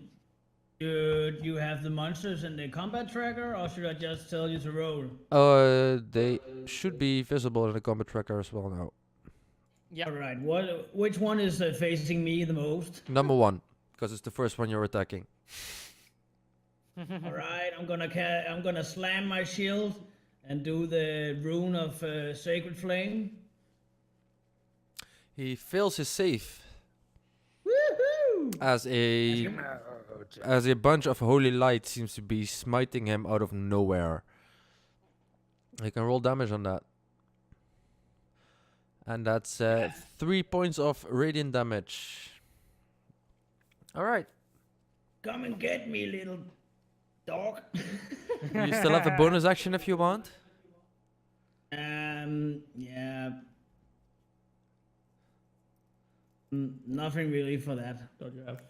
you have the monsters in the combat tracker, or should I just tell you to roll? They should be visible in the combat tracker as well now. Yeah. All right. Which one is facing me the most? Number 1, because it's the first one you're attacking. All right. I'm gonna slam my shield and do the rune of sacred flame. He fails his save Woohoo! as a bunch of holy light seems to be smiting him out of nowhere. He can roll damage on that. And that's 3 points of radiant damage. Alright. Come and get me, little dog. You still have a bonus action if you want. Yeah. Nothing really for that. Don't you have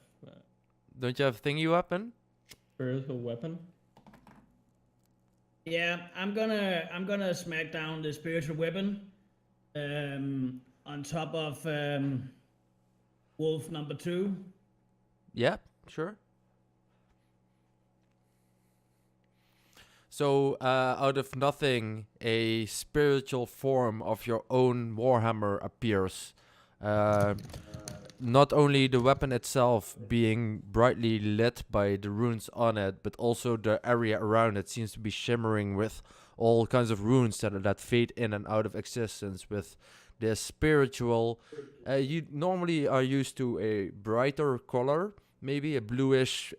Don't you have thingy weapon? spiritual weapon? Yeah, I'm gonna smack down the spiritual weapon. On top of wolf number 2. Yeah, sure. So, out of nothing, a spiritual form of your own Warhammer appears. Not only the weapon itself being brightly lit by the runes on it, but also the area around it seems to be shimmering with all kinds of runes that fade in and out of existence with this spiritual. You normally are used to a brighter color, maybe a bluish,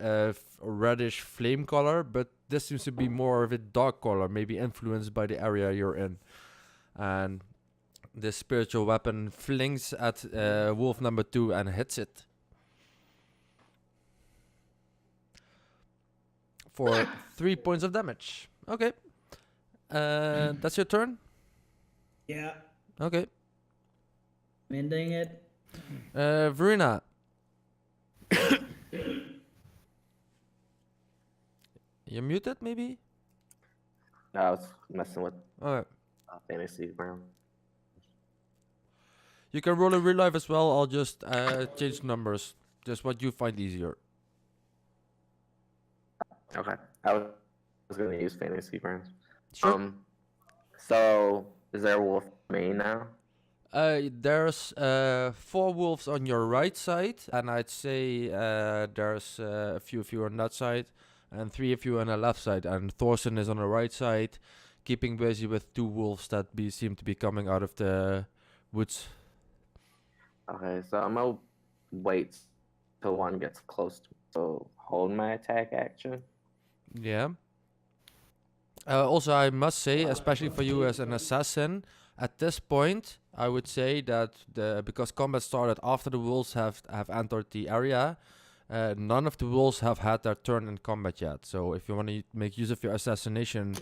reddish flame color, but this seems to be more of a dark color, maybe influenced by the area you're in. And this spiritual weapon flings at wolf number 2 and hits it. For 3 points of damage. Okay. That's your turn? Yeah, Okay. mending it. Verena. You're muted, maybe? I was messing with Alright. fantasy round. You can roll in real life as well. I'll just change numbers. Just what you find easier. Okay. I was gonna use fantasy rounds. Sure. So is there a wolf main now? There's 4 wolves on your right side, and I'd say there's a few of you on that side, and 3 of you on the left side. And Thorsten is on the right side, keeping busy with 2 wolves that seem to be coming out of the woods. Okay, so I'm gonna wait till one gets close to hold my attack action. Yeah. Also, I must say, especially for you as an assassin, at this point, I would say that because combat started after the wolves have entered the area, none of the wolves have had their turn in combat yet. So if you want to make use of your assassination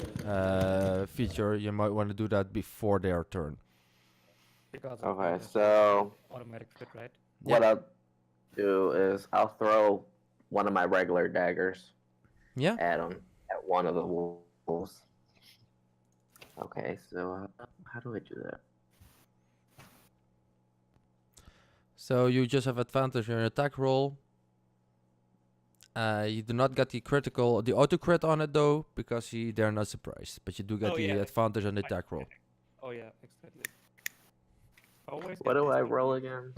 feature, you might want to do that before their turn. Because of Okay, the so automatic fit, right? what I'll do is I'll throw one of my regular daggers Yeah. at one of the wolves. Okay, so how do I do that? So you just have advantage on your attack roll. You do not get the auto crit on it though, because they're not surprised. But you do get the advantage on the attack roll. Oh yeah, exactly. Always What get do this I one. roll again?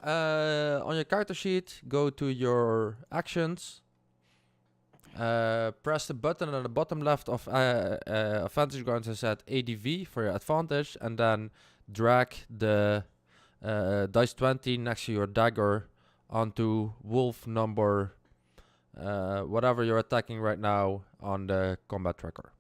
On your character sheet, go to your actions. Press the button on the bottom left of advantage grounds and set ADV for your advantage, and then drag the dice 20 next to your dagger onto wolf number whatever you're attacking right now on the combat tracker.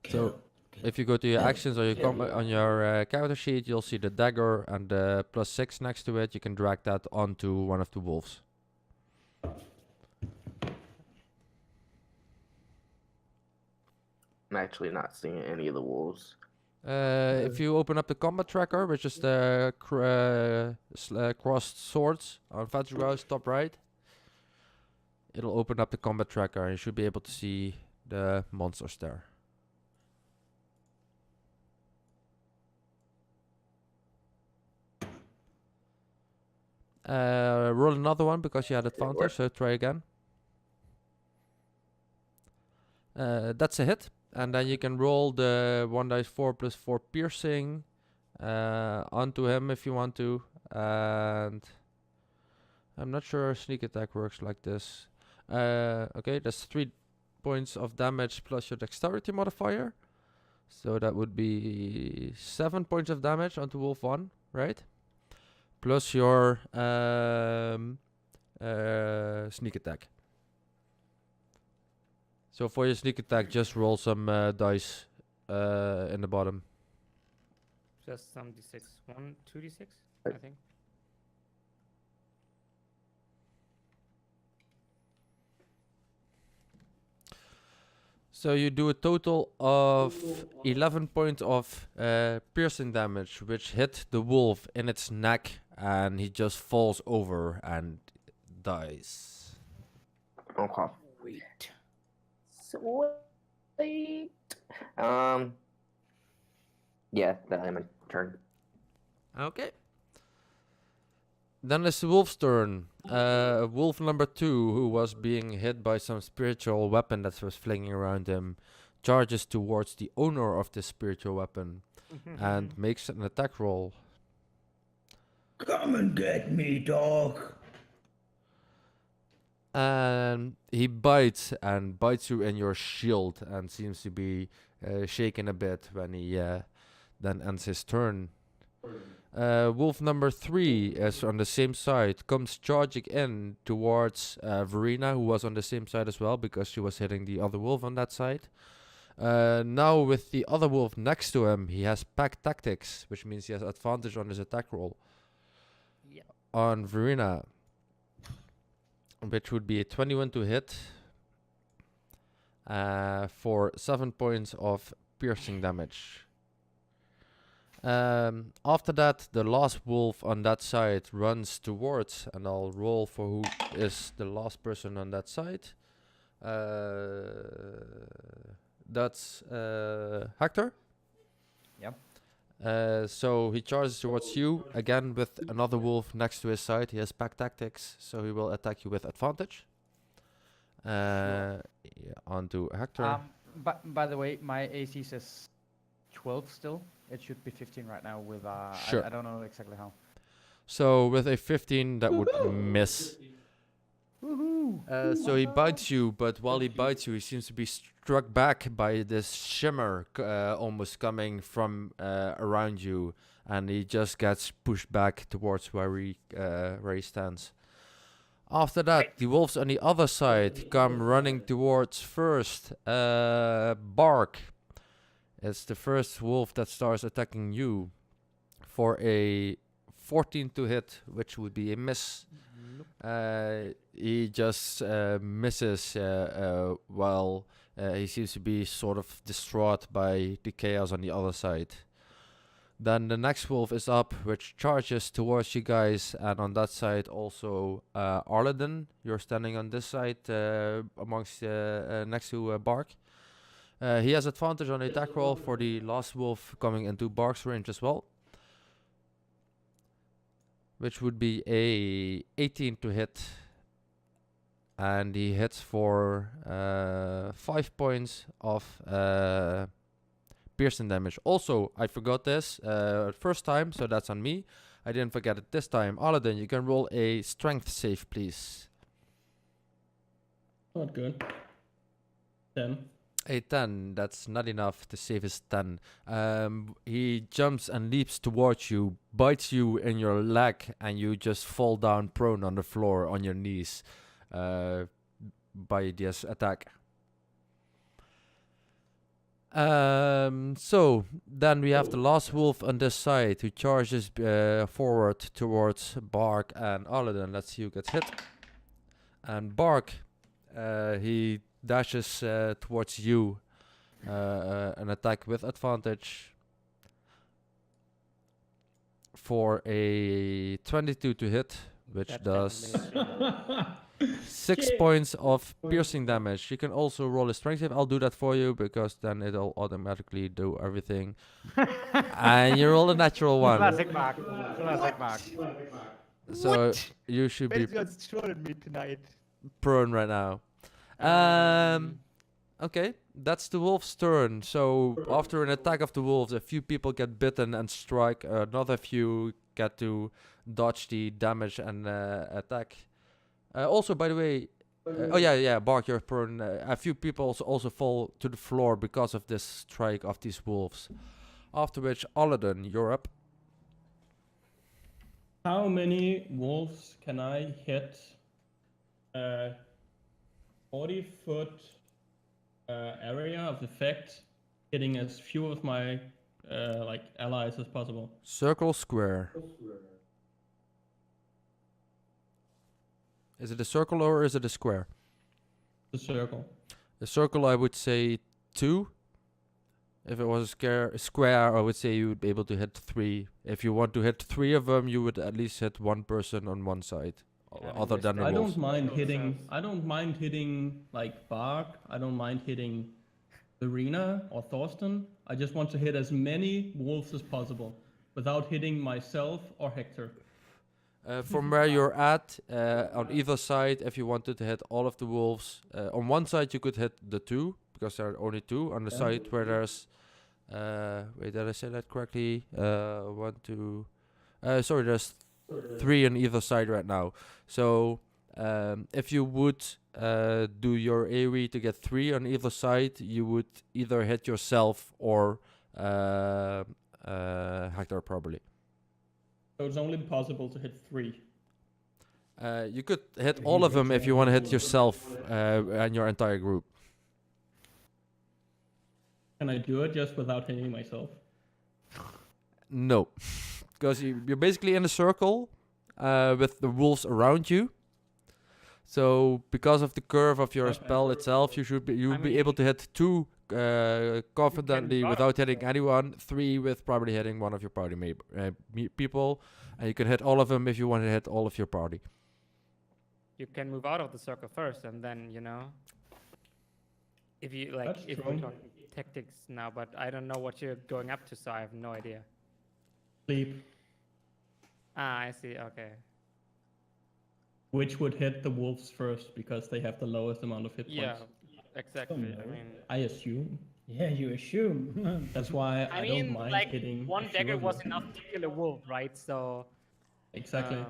So if you go to your actions or your on your character sheet, you'll see the dagger and the +6 next to it. You can drag that onto one of the wolves. I'm actually not seeing any of the wolves. If you open up the combat tracker, which is the crossed swords on Vadra's top right, it'll open up the combat tracker and you should be able to see the monsters there. Roll another one because you had advantage, so try again. That's a hit. And then you can roll the 1d4 + 4 piercing onto him if you want to. And I'm not sure sneak attack works like this. Okay, that's 3 points of damage plus your dexterity modifier. So that would be 7 points of damage onto Wolf 1, right? Plus your sneak attack. So for your sneak attack, just roll some dice in the bottom. Just some d6. 1, 2d6, I think. So you do a total of 11 points of piercing damage, which hit the wolf in its neck, and he just falls over and dies. Okay. Wait. Sweet. Yeah, that I'm a turn. Okay. Then it's the wolf's turn. Wolf number 2, who was being hit by some spiritual weapon that was flinging around him, charges towards the owner of this spiritual weapon and makes an attack roll. Come and get me, dog. And he bites you in your shield and seems to be shaken a bit when he then ends his turn. Wolf number 3 is on the same side, comes charging in towards Verena, who was on the same side as well because she was hitting the other wolf on that side. Now with the other wolf next to him, he has pack tactics, which means he has advantage on his attack roll. Yeah. On Verena, which would be a 21 to hit for 7 points of piercing damage. After that, the last wolf on that side runs towards, and I'll roll for who is the last person on that side. That's Hector. Yep. So he charges towards you again with another wolf next to his side. He has pack tactics, so he will attack you with advantage. Yeah, onto Hector. By the way, my AC says 12 still. It should be 15 right now with Sure. I don't know exactly how. So with a 15, that would miss. Woohoo! So he bites you, but while he bites you, he seems to be struck back by this shimmer almost coming from around you, and he just gets pushed back towards where he stands. After that, the wolves on the other side come running towards first Bark. It's the first wolf that starts attacking you for a 14 to hit, which would be a miss. He just misses while he seems to be sort of distraught by the chaos on the other side. Then the next wolf is up, which charges towards you guys, and on that side also Arladin. You're standing on this side amongst next to Bark. He has advantage on the attack roll for the last wolf coming into Bark's range as well, which would be a 18 to hit, and he hits for 5 points of piercing damage. Also, I forgot this first time, so that's on me. I didn't forget it this time. Aladdin, you can roll a strength save, please. Not good. 10. A 10, that's not enough to save his 10. He jumps and leaps towards you, bites you in your leg, and you just fall down prone on the floor on your knees by this attack. So then we have the last wolf on this side who charges forward towards Bark and Aladdin. Let's see who gets hit. And Bark, he dashes towards you. An attack with advantage for a 22 to hit, which That does definitely 6 Shit. points of piercing damage. You can also roll a strength save. I'll do that for you because then it'll automatically do everything. And you roll a natural one. Classic Mark. Classic Mark. So you should be just shot at me tonight. prone right now. Okay, that's the wolf's turn. So after an attack of the wolves, a few people get bitten and strike. Another few get to dodge the damage and attack. Also, by the way, oh yeah, Bark, you're prone. A few people also fall to the floor because of this strike of these wolves. After which, Aladdin, you're up. How many wolves can I hit? 40-foot area of effect, hitting as few of my allies as possible. Circle, square. Is it a circle or is it a square? The circle. A circle, I would say 2. If it was a square, I would say you would be able to hit 3. If you want to hit 3 of them, you would at least hit one person on one side, other than the I wolves. don't mind hitting like Bark. I don't mind hitting Verena or Thorsten. I just want to hit as many wolves as possible without hitting myself or Hector. From where you're at, on either side, if you wanted to hit all of the wolves, on one side you could hit the 2, because there are only 2. On the side where there's, wait, did I say that correctly? 1, 2, sorry, there's 3 on either side right now. So, if you would do your AoE to get 3 on either side, you would either hit yourself or Hector probably. So it's only possible to hit 3. You could hit all of them if you want to hit yourself and your entire group. Can I do it just without hitting myself? No, because you're basically in a circle with the wolves around you. So because of the curve of your spell itself, you'll be able to hit 2 confidently without hitting anyone. 3 with probably hitting one of your party people, and you can hit all of them if you want to hit all of your party. You can move out of the circle first, and then if you like, That's if true. we're talking tactics now, but I don't know what you're going up to, so I have no idea. Sleep, I see. Okay. which would hit the wolves first because they have the lowest amount of hit points. Yeah, exactly. no. I mean, I assume. Yeah, you assume. That's why I I don't mean, mind like hitting. one a few dagger of was them. enough to kill a wolf, right? So Exactly.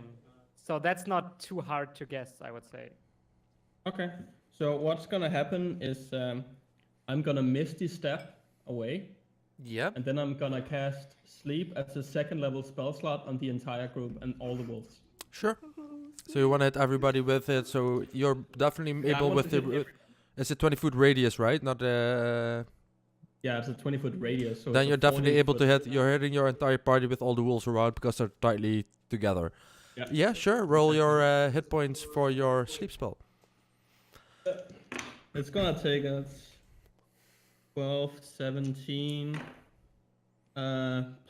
so that's not too hard to guess, I would say. Okay. So what's gonna happen is I'm gonna misty step away, Yeah. and then I'm gonna cast sleep as a 2nd level spell slot on the entire group and all the wolves. Sure. So you want to hit everybody with it, so you're definitely Yeah, I able want with to the. hit It's a 20-foot radius, right? Not Yeah, it's a 20-foot radius. So then it's a you're definitely able to 40-foot hit. You're hitting your entire party with all the wolves around because they're tightly together. Yeah. Yeah, sure. Roll your hit points for your sleep spell. It's gonna take us 12, 17,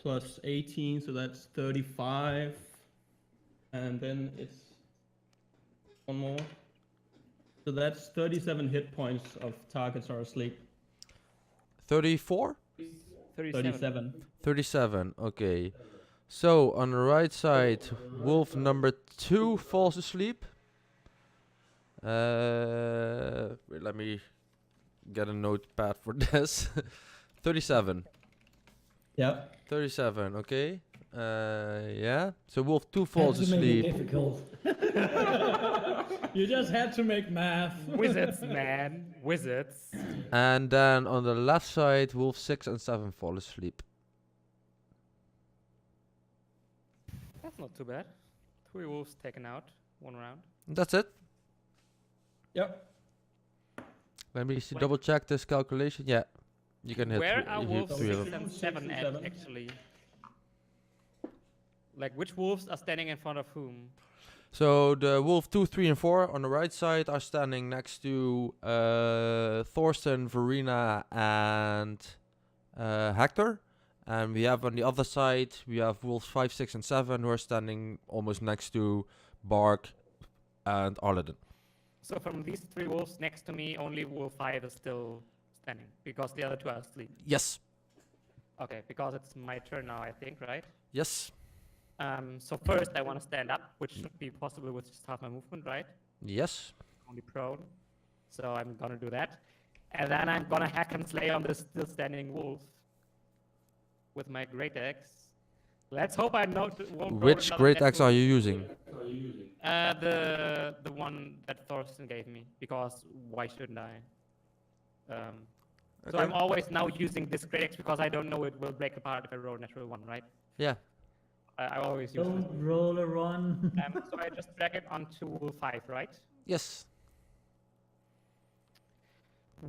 plus 18, so that's 35. And then it's one more. So that's 37 hit points of targets are asleep. 34? 37. 37, okay. So, on the right side, wolf number 2 falls asleep. Wait, let me get a notepad for this. 37. Yeah. 37, okay. Yeah. So wolf 2 falls Had to make it asleep. difficult. You just had to make math. Wizards, man. wizards. And then on the left side, wolf 6 and 7 fall asleep. That's not too bad. 3 wolves taken out, 1 round. That's it. Yep. Let me see, Wait. double check this calculation. Yeah, you can hit Where are hit wolves 3 of 6 them. and 6 7 and at, 7. actually? Like, which wolves are standing in front of whom? So the wolf 2, 3, and 4 on the right side are standing next to Thorsten, Verena, and Hector. And we have on the other side, we have wolves 5, 6, and 7 who are standing almost next to Bark and Arleden. So from these 3 wolves next to me, only wolf 5 is still standing, because the other 2 are asleep. Yes. Okay, because it's my turn now, I think, right? Yes. So first I want to stand up, which should be possible with just half my movement, right? Yes. Only prone. So I'm gonna do that. And then I'm gonna hack and slay on this still standing wolf with my great axe. Let's hope I won't roll Which another great death axe are wound. you using? The one that Thorsten gave me, because why shouldn't I? So I'm always now using this great axe because I don't know it will break apart if I roll a natural 1, right? Yeah. I always use Don't this. roll a run. So I just drag it onto wolf 5, right? Yes.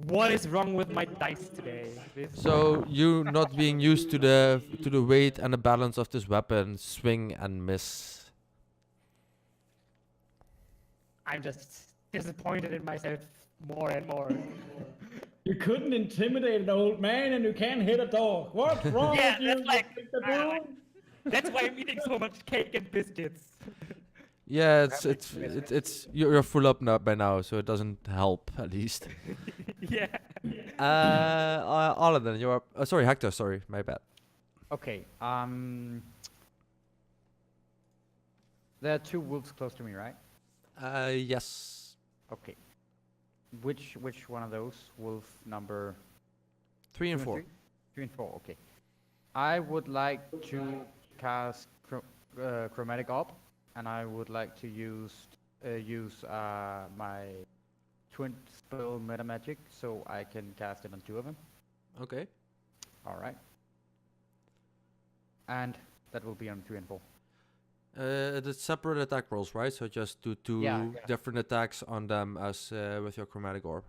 What is wrong with my dice today? So you not being used to the weight and the balance of this weapon, swing and miss. I'm just disappointed in myself more and more. You couldn't intimidate an old man and you can't hit a dog. What's wrong Yeah, with you? that's like- you baboon? That's why I'm eating so much cake and biscuits. Yeah, it's you're full up now by now, so it doesn't help at least. Yeah. Aladdin, you're sorry, Hector. Sorry, my bad. Okay. There are 2 wolves close to me, right? Yes. Okay. Which one of those? Wolf number 3 and 4. 3 and 4. Okay. I would like to cast chromatic orb, and I would like to use my twin spell meta magic, so I can cast it on 2 of them. Okay. All right. And that will be on 3 and 4. It's separate attack rolls, right? So just do 2 Yeah. different attacks on them as with your chromatic orb.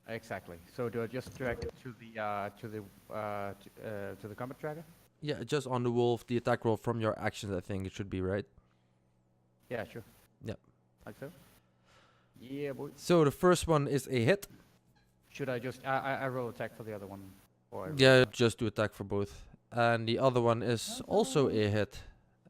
Exactly. So do I just drag it to the combat tracker? Yeah, just on the wolf, the attack roll from your actions. I think it should be right. Yeah, sure. Yep. Like so. Yeah, boy. So the first one is a hit. Should I just I roll attack for the other one? Or I roll Yeah, attack? just do attack for both. And the other one is also a hit.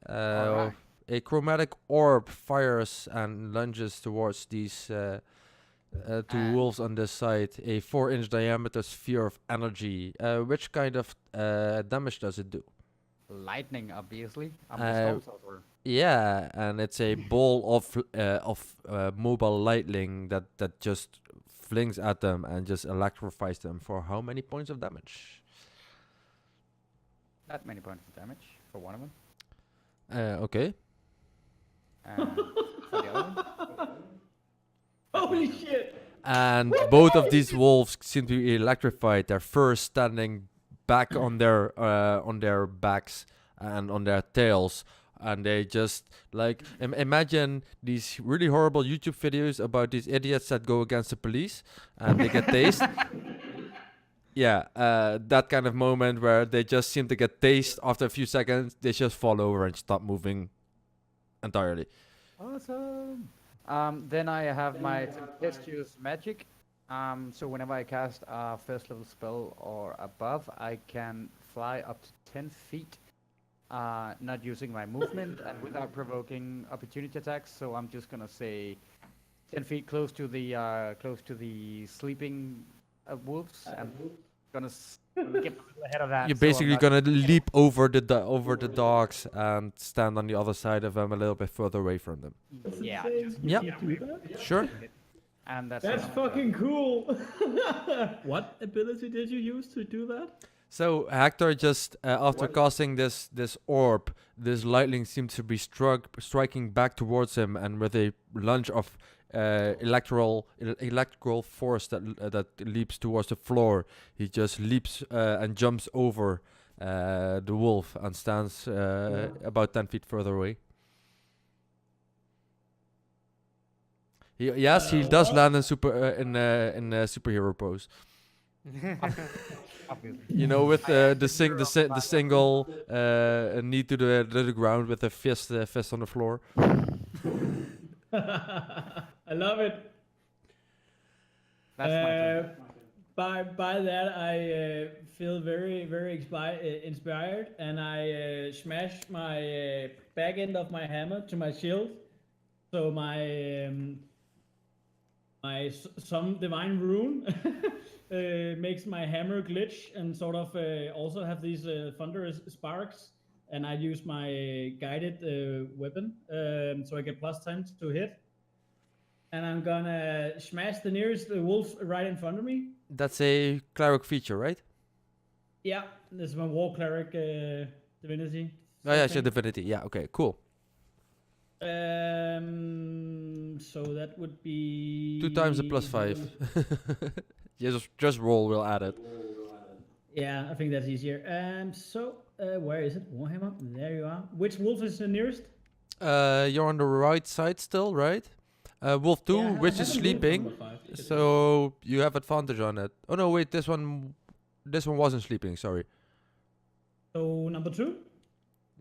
Alright. A chromatic orb fires and lunges towards these 2 wolves on this side. A 4-inch diameter sphere of energy. Which kind of damage does it do? Lightning, obviously. I'm Uh, a storm sorcerer. Yeah, and it's a ball of mobile lightning that just flings at them and just electrifies them for how many points of damage? That many points of damage for one of them. Okay. And for the other one. Holy shit! And both of these wolves seem to be electrified. They're first standing back on their backs and on their tails, and they just like imagine these really horrible YouTube videos about these idiots that go against the police and they get tased. Yeah, that kind of moment where they just seem to get tased after a few seconds. They just fall over and stop moving entirely. Awesome. Then I have my tempestuous magic. So whenever I cast a first level spell or above, I can fly up to 10 feet, not using my movement and without provoking opportunity attacks. So I'm just gonna say 10 feet close to the sleeping wolves, and gonna get a little ahead of that. You're so I'm basically not- gonna leap over the dogs and stand on the other side of them, a little bit further away from them. Yeah, just Yep. get Do that? Sure. and that's That's it. fucking cool. What ability did you use to do that? So Hector just after casting this orb, this lightning seems to be striking back towards him, and with a lunge of electrical force that leaps towards the floor. He just leaps and jumps over the wolf and stands about 10 feet further away. He does land in superhero pose. Obviously. You know, with the single knee to the ground with a fist on the floor. I love it. That's my turn. By that, I feel very, very inspired, and I smash my back end of my hammer to my shield. So my some divine rune makes my hammer glitch and sort of also have these thunderous sparks. And I use my guided weapon, so I get +10 to hit. And I'm gonna smash the nearest wolf right in front of me. That's a cleric feature, right? Yeah, this is my war cleric divinity. Oh yeah, it's a divinity. Yeah, okay, cool. So that would be 2 times the +5. Just roll. We'll add it. Yeah, I think that's easier. So where is it? Warhammer. There you are. Which wolf is the nearest? You're on the right side still, right? Wolf 2, Yeah, I which is haven't moved sleeping, number 5. so you have advantage on it. Oh no, wait, this one wasn't sleeping. Sorry. So number 2.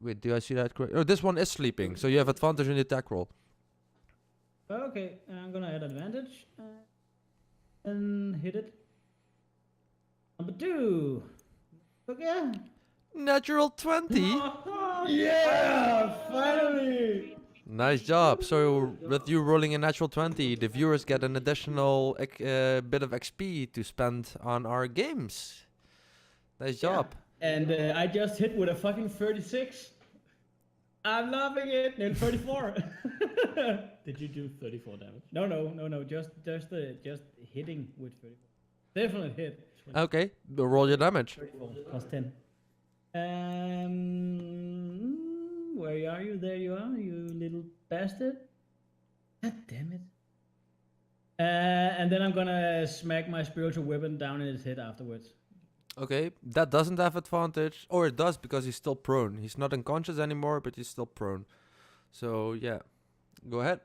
Wait, do I see that correct? Oh, this one is sleeping, so you have advantage in the attack roll. Okay, I'm gonna add advantage and hit it. Number 2. Okay. Natural 20. Yeah, finally. Nice job. So with you rolling a natural 20, the viewers get an additional bit of XP to spend on our games. Nice job. And I just hit with a fucking 36. I'm loving it. No, 34. Did you do 34 damage? No. Just hitting with 34. Definitely hit. Okay, roll your damage. 34 +10. Where are you? There you are, you little bastard. God damn it. And then I'm gonna smack my spiritual weapon down in his head afterwards. Okay, that doesn't have advantage. Or it does because he's still prone. He's not unconscious anymore, but he's still prone. So, yeah. Go ahead.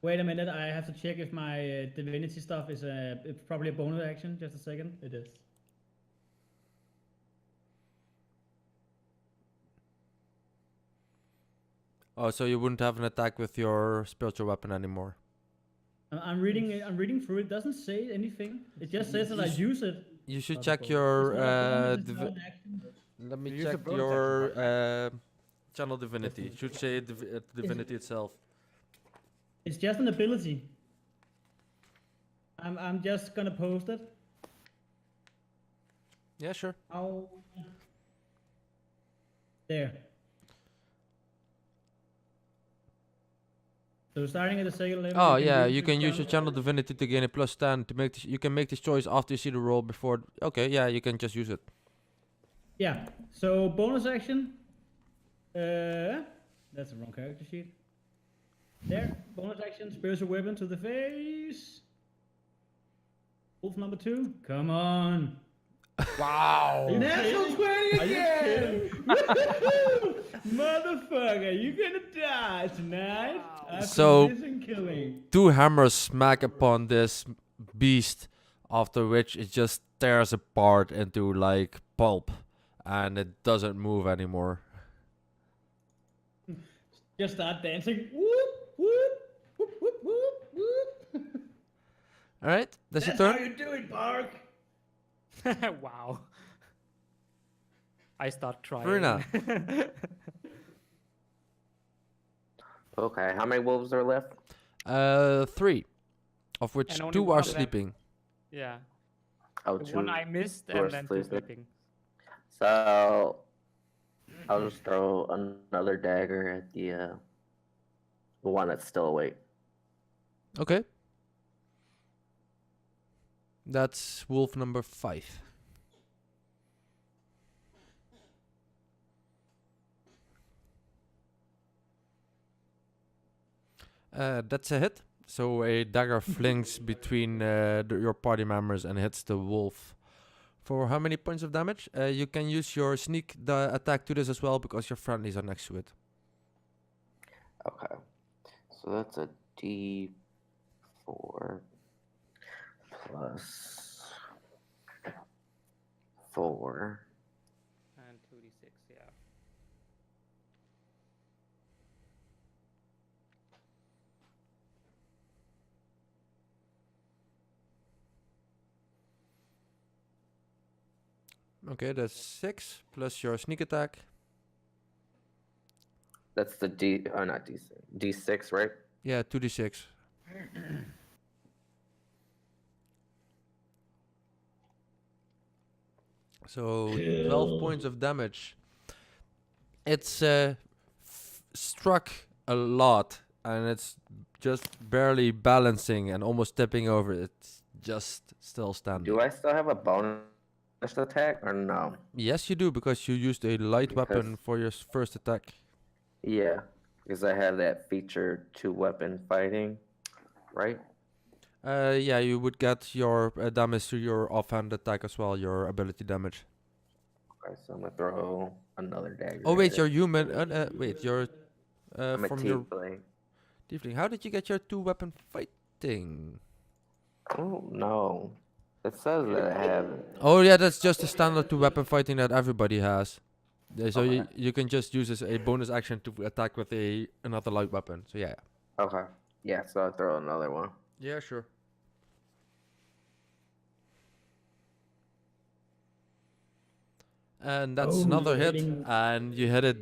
Wait a minute, I have to check if my divinity stuff is it's probably a bonus action. Just a second. It is. Oh, so you wouldn't have an attack with your spiritual weapon anymore. I'm reading through it. Doesn't say anything. It just says that I use it. You should Not a check bonus. your... It's not an action. let me You use a check bonus your channel divinity. It should say divinity itself. It's just an ability. I'm just gonna post it. Yeah, sure. How? There. So starting at the second level. Oh yeah, you can use your channel divinity to gain a +10 to make this. You can make this choice after you see the roll before. Okay, yeah, you can just use it. Yeah. So bonus action. That's the wrong character sheet. There. Bonus action. Spiritual weapon to the face. Wolf number 2. Come on. Wow. Natural 20 again. Woohoo! Motherfucker, you're gonna die tonight. After So- this and killing. 2 hammers smack upon this beast, after which it just tears apart into like pulp, and it doesn't move anymore. Just start dancing. Whoop, whoop, whoop, whoop, whoop, whoop. All right, that's your That's how turn. you do it, Bark. Wow. I start crying. Verna. Okay, how many wolves are left? 3, of which And only 2 one are of them- sleeping. Yeah. Oh, The two. one I missed two are and then 2 sleeping. sleeping. So I'll just throw another dagger at the one that's still awake. Okay. That's wolf number 5. That's a hit. So a dagger flings between your party members and hits the wolf. For how many points of damage? You can use your sneak attack to this as well because your friendlies are next to it. Okay. So that's a D4 plus 4. And 2d6, yeah. Okay, that's 6 plus your sneak attack. That's the D. Oh, not D6. D6, right? Yeah, 2d6. So 12 points of damage. It's struck a lot, and it's just barely balancing and almost tipping over. It's just still standing. Do I still have a bonus attack or no? Yes, you do, because you used a light Because- weapon for your first attack. Yeah, because I have that feature 2-weapon fighting, right? Yeah, you would get your damage to your offhand attack as well, your ability damage. Okay, so I'm gonna throw another dagger. Oh wait, at you're it. human. Wait, you're I'm a from your tiefling. tiefling. How did you get your 2-weapon fighting? Oh no, it says that I have it. Oh yeah, that's just the standard 2-weapon fighting that everybody has. So Okay. you can just use as a bonus action to attack with another light weapon. So yeah. Okay, yeah, so I'll throw another one. Yeah, sure. And that's Oh, another hit, hitting- and you hit it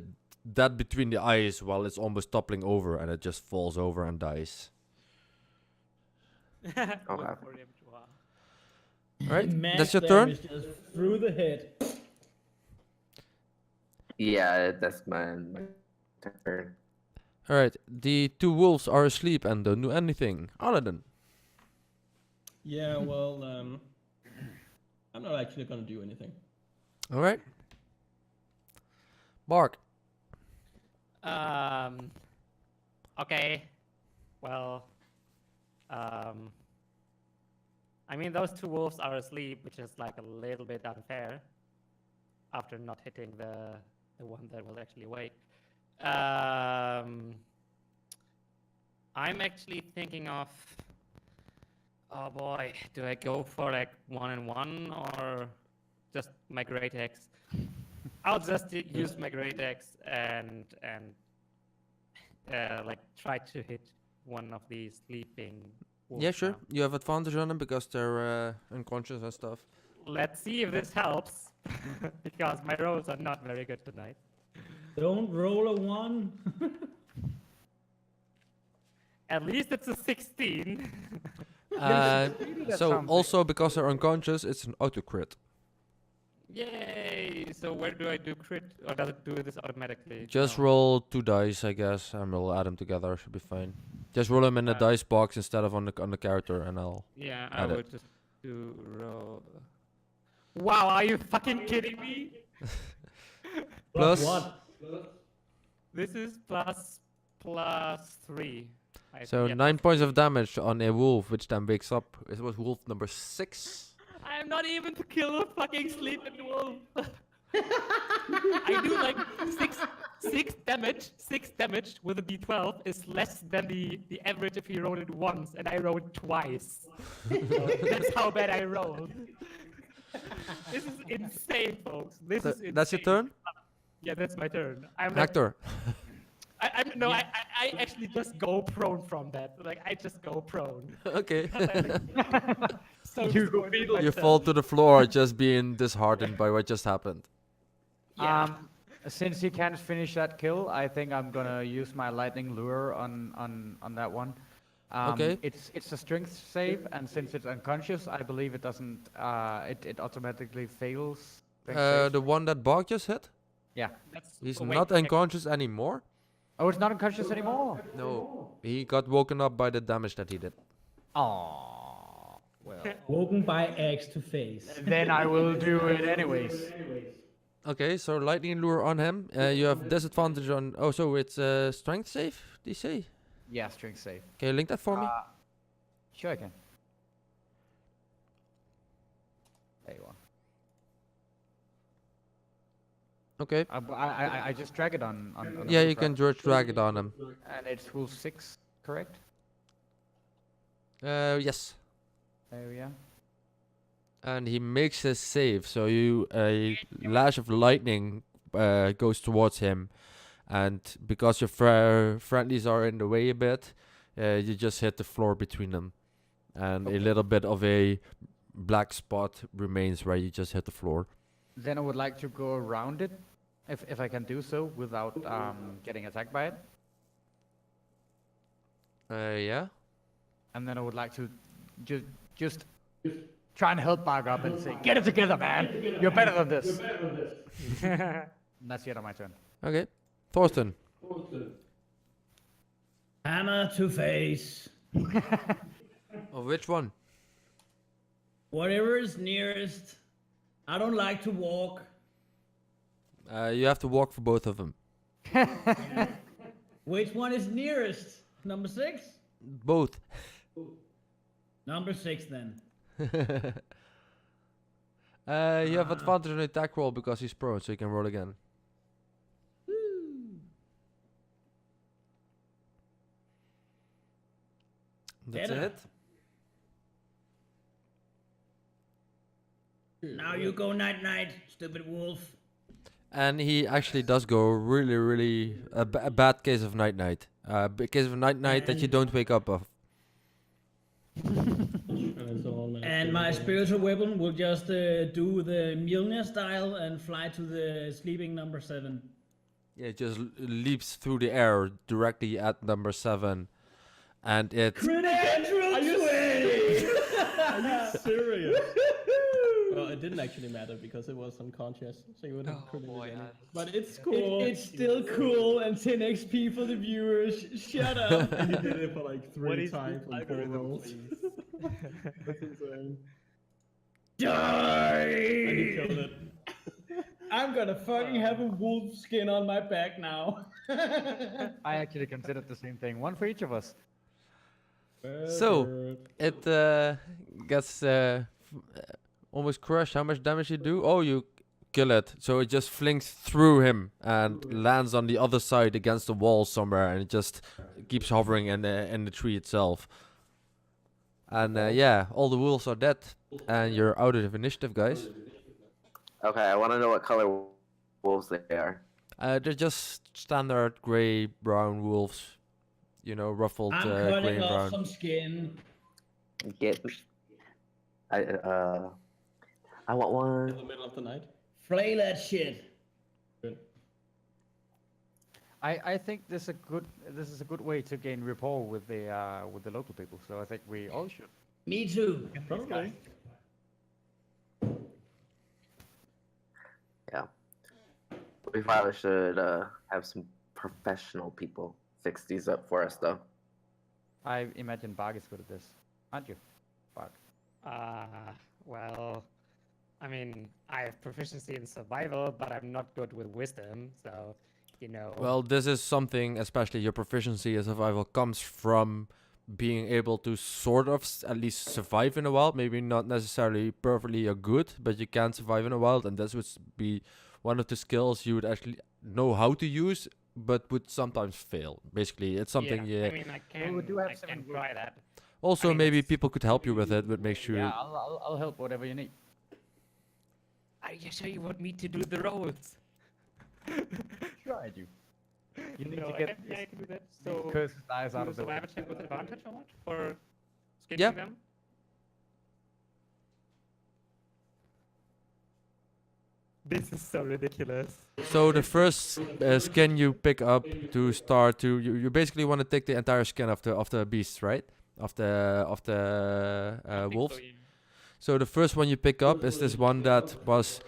dead between the eyes while it's almost toppling over, and it just falls over and dies. Okay. Alright, Max that's your turn. damage just through the head. Yeah, that's my turn. Alright, the 2 wolves are asleep and don't do anything. Aladdin. Yeah, well, I'm not actually gonna do anything. Alright. Bark. Okay. Well, I mean, those 2 wolves are asleep, which is like a little bit unfair after not hitting the one that was actually awake. I'm actually thinking of, oh boy, do I go for like 1-1 or just my great axe? I'll just use my great axe and like try to hit one of these sleeping wolves. Yeah, sure. now. You have advantage on them because they're unconscious and stuff. Let's see if this helps, because my rolls are not very good tonight. Don't roll a 1. At least it's a 16. That's So something. also because they're unconscious, it's an auto crit. Yay! So where do I do crit, or does it do this automatically? Just No. roll 2 dice, I guess, and we'll add them together. Should be fine. Just roll them in the Uh, dice box instead of on the character, and I'll. Yeah, I Add it. would just do roll. Wow, are you fucking kidding me? Plus- What? This is plus 3. So yeah, 9 points of damage on a wolf, which then wakes up. It was wolf number 6. I'm not even to kill a fucking sleeping wolf. I do like 6 damage. 6 damage with a d12 is less than the average if you roll it once, and I rolled twice. So that's how bad I rolled. This is insane, folks. This is insane. That's your turn, Yeah, that's my turn. I'm like, Hector. I actually just go prone from that. Like, I just go prone. Okay. So you You fall to the floor, just being disheartened by what just happened. Yeah. Since he can't finish that kill, I think I'm gonna use my lightning lure on that one. Okay. It's a strength save, and since it's unconscious, I believe it doesn't. It automatically fails. strength saves. The one that Bog just hit, Yeah. That's he's awake not tech- unconscious anymore. Oh, it's not unconscious anymore. No, he got woken up by the damage that he did. Oh. Well. Woken by axe to face. Then I will do it anyways. Okay, so lightning lure on him. You have disadvantage on. Oh, so it's strength save. Did you say? Yeah, strength save. Can you link that for me? Sure I can. There you are. Okay. I just drag it on Yeah, the you can front. drag it on him. And it's wolf 6, correct? Yes. There we are. And he makes his save, so you a lash of lightning goes towards him, and because your friendlies are in the way a bit, you just hit the floor between them, and a little bit of a black spot remains where you just hit the floor. Then I would like to go around it, if I can do so without getting attacked by it. Yeah. And then I would like to just try and help Bark up and say, get it together, man. You're better than this. And that's the end of my turn. Okay. Thorsten. Hammer to face. Of which one? Whatever is nearest. I don't like to walk. You have to walk for both of them. Which one is nearest? Number 6? Both. Number 6 then. You have advantage on the attack roll because he's prone, so you can roll again. That's Better. it. Now you go night night, stupid wolf. And he actually does go really a bad case of night night. Case of night night that you don't wake up of. And my spiritual weapon will just do the Mjolnir style and fly to the sleeping number 7. Yeah, it just leaps through the air directly at number 7, and it. Critical 20! Are you serious? Well, it didn't actually matter because it was unconscious, so you wouldn't have critical damage. But it's cool. It's still cool and 10 XP for the viewers. Shut up. And he did it for like 3 times on 4 rolls. That's insane. Die! And he killed it. I'm gonna fucking have a wolf skin on my back now. I actually considered the same thing. One for each of us. So it gets almost crushed. How much damage you do? Oh, you kill it. So it just flings through him and lands on the other side against the wall somewhere, and it just keeps hovering in the tree itself. And yeah, all the wolves are dead, and you're out of initiative, guys. Okay, I want to know what color wolves they are. They're just standard gray, brown wolves. You know, ruffled I'm gray cutting and off brown. some skin. Get. I want one. In the middle of the night. Flay that shit. Good. I think this is a good way to gain rapport with the local people. So I think we all should. Me too. Probably. Yeah. We probably should have some professional people fix these up for us, though. I imagine Bark is good at this, aren't you, Bark? Well, I mean, I have proficiency in survival, but I'm not good with wisdom, so, you know. Well, this is something, especially your proficiency in survival comes from being able to sort of at least survive in the wild. Maybe not necessarily perfectly a good, but you can survive in the wild, and this would be one of the skills you would actually know how to use, but would sometimes fail. Basically, it's something I mean, I can, we do have I some can good- try that. Also, I mean, maybe it's- people could help you with it, but make sure. Yeah, I'll help whatever you need. Are you sure you want me to do the rolls? Sure, I do. You need No, to get I can do that. these So, cursed eyes out do of the way. survival check with advantage or what? For skinning Yeah. them? This is so ridiculous. So the first skin you pick up to start to you basically want to take the entire skin of the beasts, right? Of the wolves. So the first one you pick up is this one that was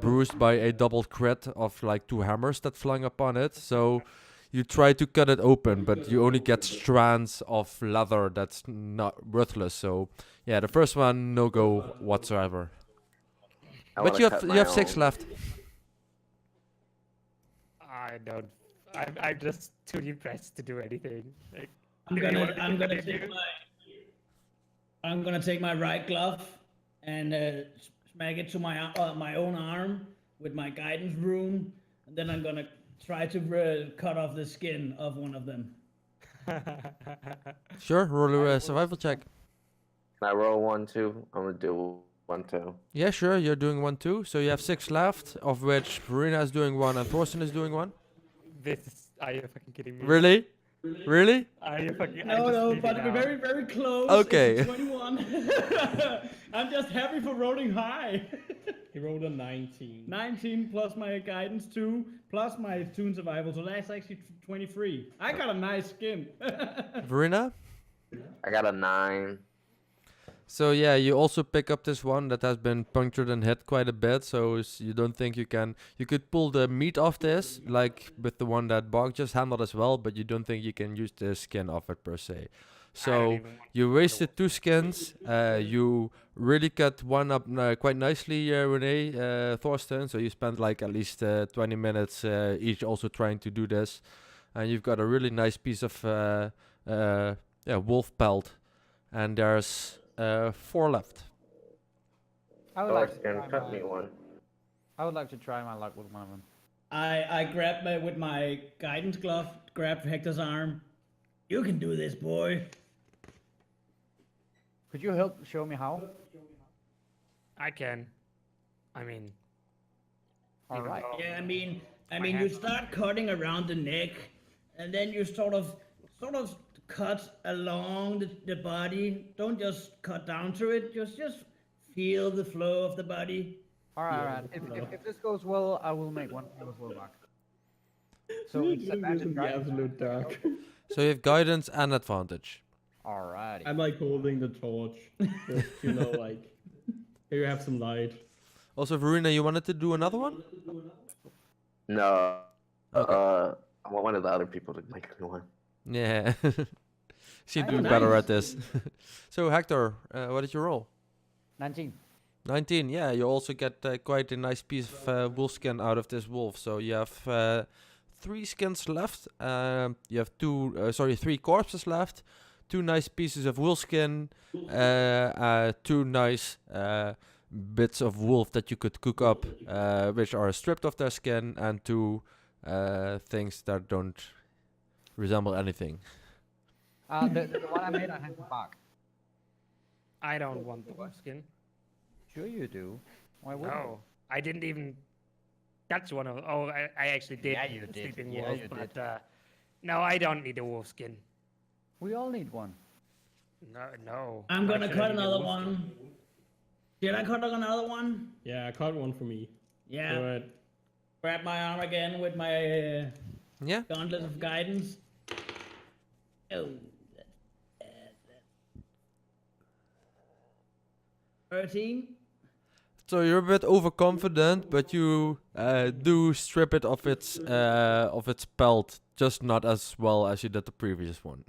bruised by a double crit of like 2 hammers that flung upon it. So you try to cut it open, but you only get strands of leather that's not worthless. So yeah, the first one no go whatsoever. But you have 6 left. I don't. I'm just too depressed to do anything. Like, I'm gonna take my right glove and smack it to my own arm with my guidance rune, and then I'm gonna try to cut off the skin of one of them. Sure, roll a survival check. Can I roll 1 too? I'm gonna do 1 too. Yeah, sure, you're doing 1 too. So you have 6 left, of which Verena is doing 1 and Thorsten is doing 1. Are you fucking kidding me? Really? Really? Are you fucking? No, but we're very, very close. Okay. It's a 21. I'm just happy for rolling high. He rolled a 19. 19 plus my guidance 2, plus my toon survival, so that's actually 23. I got a nice skin. Verena? I got a 9. So yeah, you also pick up this one that has been punctured and hit quite a bit, so you don't think you could pull the meat off this, like with the one that Bog just handled as well, but you don't think you can use the skin off it per se. So you wasted 2 skins, you really cut one up quite nicely, Renee, Thorsten, so you spent like at least 20 minutes each also trying to do this, and you've got a really nice piece of wolf pelt, and there's 4 left. I would like to Thorsten, try cut me one. I would like to try my luck with one of them. I grab with my guidance glove, grab Hector's arm. You can do this, boy. Could you help show me how? I can. I mean. All right. Yeah, I mean, my you hand. start cutting around the neck, and then you sort of cut along the body. Don't just cut down to it. Just feel the flow of the body. All right. All right. If this goes well, I will make one as well back. So it's advantage, the right? absolute dark. So you have guidance and advantage. Alrighty. I'm like holding the torch. Just, like, here you have some light. Also, Verena, you wanted to do another one? No. Okay. I want one of the other people to make me one. Yeah. She'd do Oh, better nice. at this. So Hector, what did you roll? 19. 19. Yeah, you also get quite a nice piece of wolf skin out of this wolf. So you have 3 skins left. You have 3 corpses left. 2 nice pieces of wolf skin. 2 nice bits of wolf that you could cook up, which are stripped of their skin, and 2 things that don't resemble anything. The one I made, I hand back. I don't want the wolf skin. Sure you do. Why wouldn't No, I didn't even touch one of. Oh, I actually did. Yeah, you the did. sleeping Yeah, wolf, you but did. no, I don't need a wolf skin. we all need one? No. I'm Why gonna should I cut need a another wolf skin? one. Did I cut another one? Yeah, I caught one for me. Yeah. Do it. Grab my arm again with my Yeah. gauntlet of guidance. Oh. 13. So you're a bit overconfident, but you do strip it of its pelt, just not as well as you did the previous one.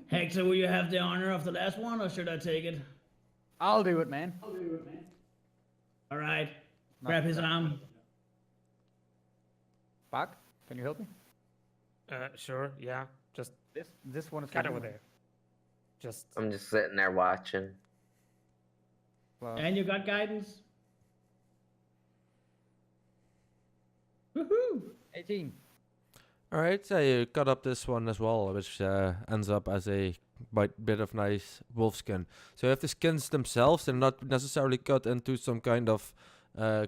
Hector, will you have the honor of the last one, or should I take it? I'll do it, man. All right. Grab his arm. Back? Can you help me? Sure. Yeah. Just This one is cut for over you. there. Just. I'm just sitting there watching. Plus- And you got guidance. Woohoo! 18. All right, so you cut up this one as well, which ends up as a bit of nice wolf skin. So you have the skins themselves; they're not necessarily cut into some kind of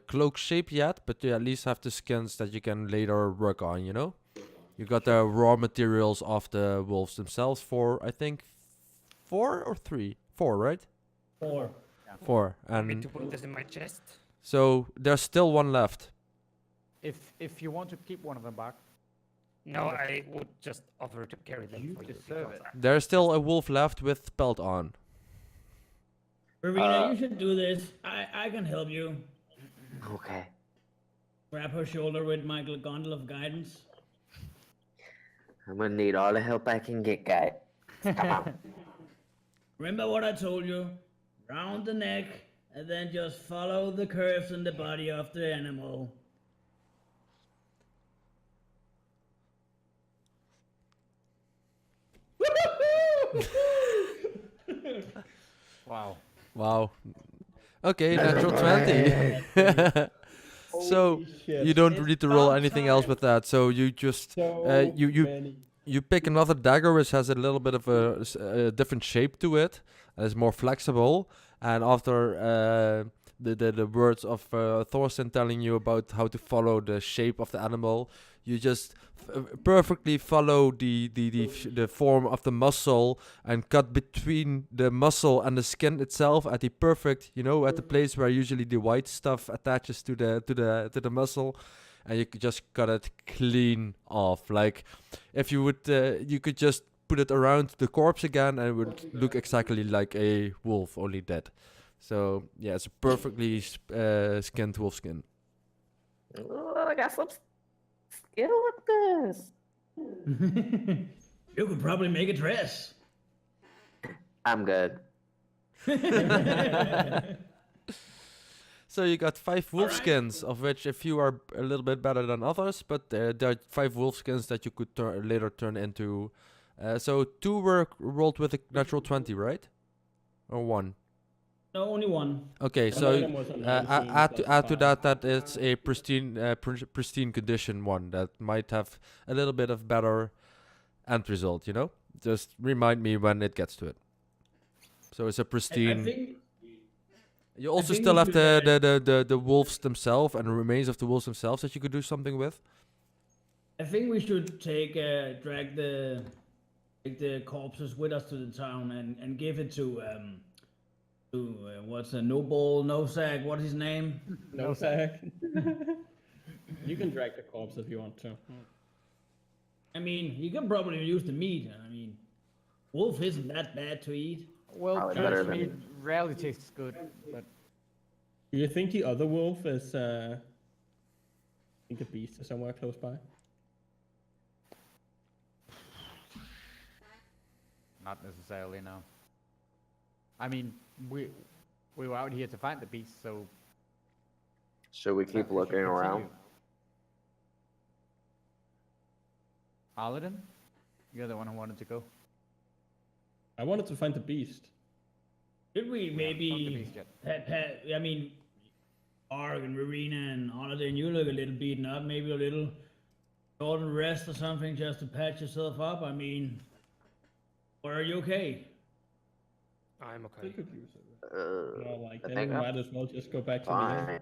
cloak shape yet, but you at least have the skins that you can later work on. You got the raw materials of the wolves themselves for, I think, 4 or 3, 4, right? 4. 4, Want me and to put this in my chest? so there's still one left. If you want to keep one of them back, No, I would just offer to carry them You for you. deserve because it. There's still a wolf left with pelt on. Verena, you should do this. I can help you. Okay. Grab her shoulder with my gauntlet of guidance. I'm gonna need all the help I can get, guys. Come on. Remember what I told you? Round the neck, and then just follow the curves in the body of the animal. Wow. Wow. Okay, natural 20. So Holy shit. you don't It's need to roll about anything else time. with that. So you just So you many. you pick another dagger which has a little bit of a different shape to it, and is more flexible. And after the words of Thorsten telling you about how to follow the shape of the animal, you just perfectly follow the form of the muscle and cut between the muscle and the skin itself at the perfect, at the place where usually the white stuff attaches to the muscle, and you could just cut it clean off. Like if you would, you could just put it around the corpse again, and it would look exactly like a wolf, only dead. So yeah, it's a perfectly skinned wolf skin. Oh, I got some skill with this. You could probably make a dress. I'm good. So you got 5 wolf Alright. skins, of which a few are a little bit better than others, but there are 5 wolf skins that you could later turn into. So 2 were rolled with a natural 20, right? Or 1? No, only one. Okay, One so item was a 19 add plus to 5. that it's a pristine condition one that might have a little bit of better end result. Just remind me when it gets to it. So it's a I pristine. think You also think still we have should, the wolves themselves and the remains of the wolves themselves that you could do something with. I think we should drag the corpses with us to the town and give it to what's a noble Nosag? What is his name? no sack. You can drag the corpse if you want to. I mean, you can probably use the meat. I mean, wolf isn't that bad to eat. Well, Probably better church meat than- rarely tastes good, but Do you think the other wolf is? I think the beast is somewhere close by. not necessarily, no. I mean, we were out here to find the beast, so Should we we keep should looking around? continue. Aladdin, you're the one who wanted to go. I wanted to find the beast. Should we Not the maybe beast yet. I mean, Arg and Marina and Holiday, and you look a little beaten up, maybe a little short rest or something just to patch yourself up. I mean, or are you okay? I'm We okay. could use it. I Then think we I'm might as well just go back to the inn. fine.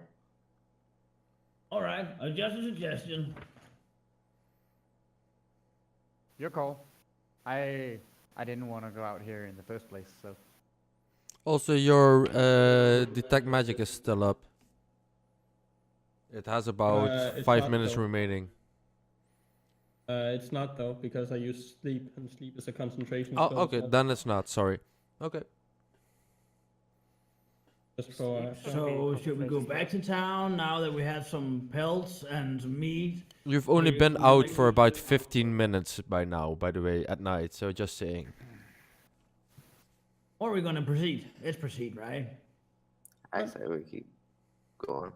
All right, just a suggestion. Your call. I didn't want to go out here in the first place, so Also, your detect magic is still up. It has about it's 5 not minutes though. remaining. It's not though, because I use sleep, and sleep is a concentration Oh, spell. okay, then it's not. Sorry. Okay. Just for. So should we go back to town now that we have some pelts and some meat? You've only you been can out make for it- about 15 minutes by now, by the way, at night. So just saying. Or are we gonna proceed? Let's proceed, right? I say we keep going.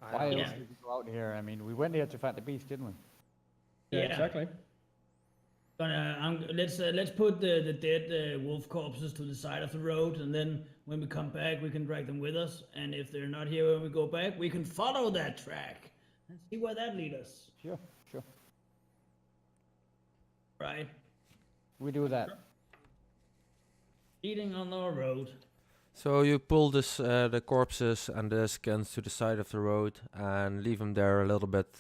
why I'm else Yeah. did we go out here? I mean, we went here to find the beast, didn't we? Yeah, Yeah. exactly. Let's put the dead wolf corpses to the side of the road, and then when we come back, we can drag them with us. And if they're not here when we go back, we can follow that track and see where that leads us. Sure, sure. Right? We do that. Eating on the road. So you pull the corpses and the skins to the side of the road and leave them there a little bit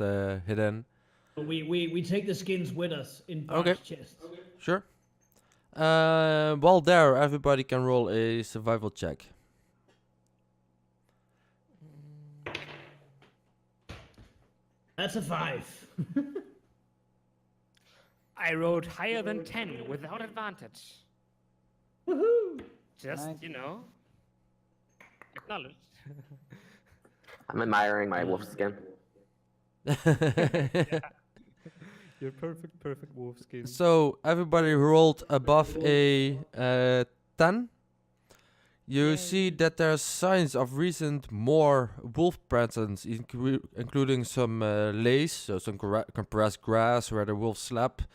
hidden. We take the skins with us in Okay. box chests. Sure. While there, everybody can roll a survival check. That's a 5. I rolled higher than 10 without advantage. Woohoo! Just, Nice. Acknowledge. I'm admiring my wolf skin. Your perfect wolf skin. So everybody rolled above a 10. You see that there's signs of recent more wolf presence, including some lace, so some compressed grass where the wolves slept,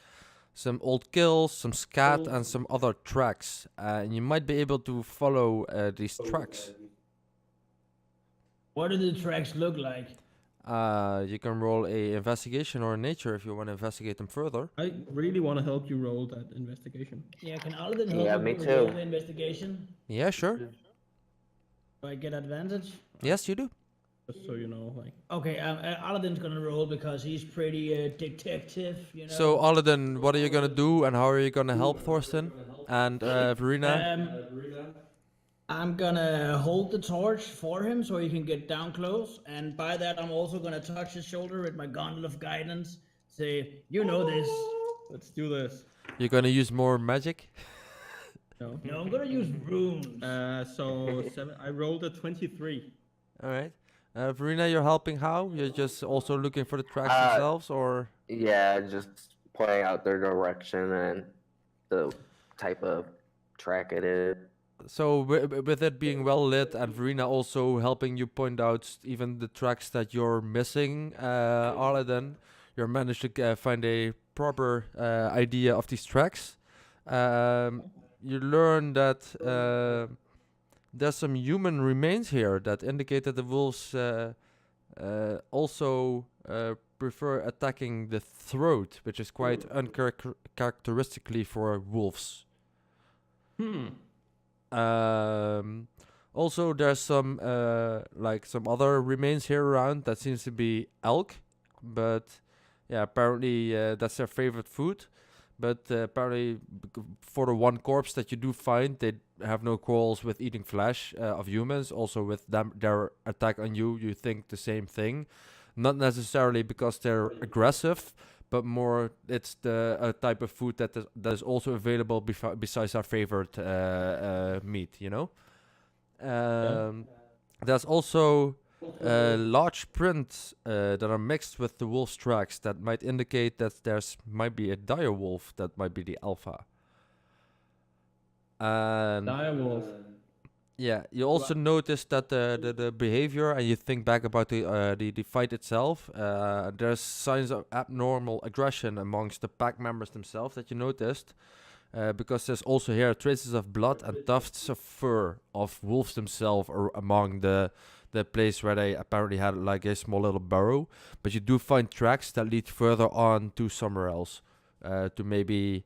some old kills, some scat, and some other tracks. And you might be able to follow these tracks. What do the tracks look like? You can roll a investigation or a nature if you want to investigate them further. I really want to help you roll that investigation. Yeah, can Aladdin help Yeah, me me roll too. the investigation? Yeah, sure. Do I get advantage? Yes, you do. Just so you know, like. Okay, Aladdin's gonna roll because he's pretty detective, you know. So, Aladdin, what are you gonna do, and how are you gonna help Thorsten and Verena? I'm gonna hold the torch for him so he can get down close, and by that I'm also gonna touch his shoulder with my gauntlet of guidance. Say, you know this. Let's do this. You're gonna use more magic. No. No, I'm gonna use runes. So I rolled a 23. All right. Verena, you're helping how? You're just also looking for the tracks Uh, themselves, or? Yeah, just pointing out their direction and the type of track it is. So with it being well lit and Verena also helping you point out even the tracks that you're missing, Aladdin, you managed to find a proper idea of these tracks. You learn that there's some human remains here that indicate that the wolves also prefer attacking the throat, which is quite uncharacteristically for wolves. Also, there's some like some other remains here around that seems to be elk, but yeah, apparently that's their favorite food. But apparently, for the one corpse that you do find, they have no quarrels with eating flesh of humans. Also, with their attack on you, you think the same thing. Not necessarily because they're aggressive, but more it's the type of food that is also available besides our favorite meat, you know. There's also large prints that are mixed with the wolf's tracks that might indicate that might be a dire wolf that might be the alpha. And Direwolf. yeah, you also notice that the behavior, and you think back about the fight itself. There's signs of abnormal aggression amongst the pack members themselves that you noticed, because there's also here traces of blood and tufts of fur of wolves themselves among the place where they apparently had like a small little burrow. But you do find tracks that lead further on to somewhere else, to maybe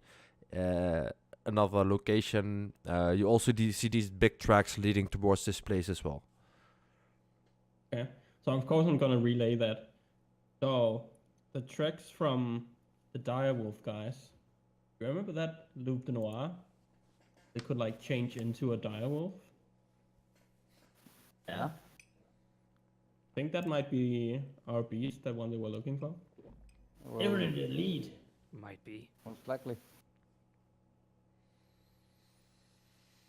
another location. You also see these big tracks leading towards this place as well. Okay. So of course I'm gonna relay that. So the tracks from the direwolf guys. You remember that Loup de Noir? They could like change into a direwolf. Yeah. I think that might be our beast, that one they were looking for. They were in the lead. Might be. Most likely.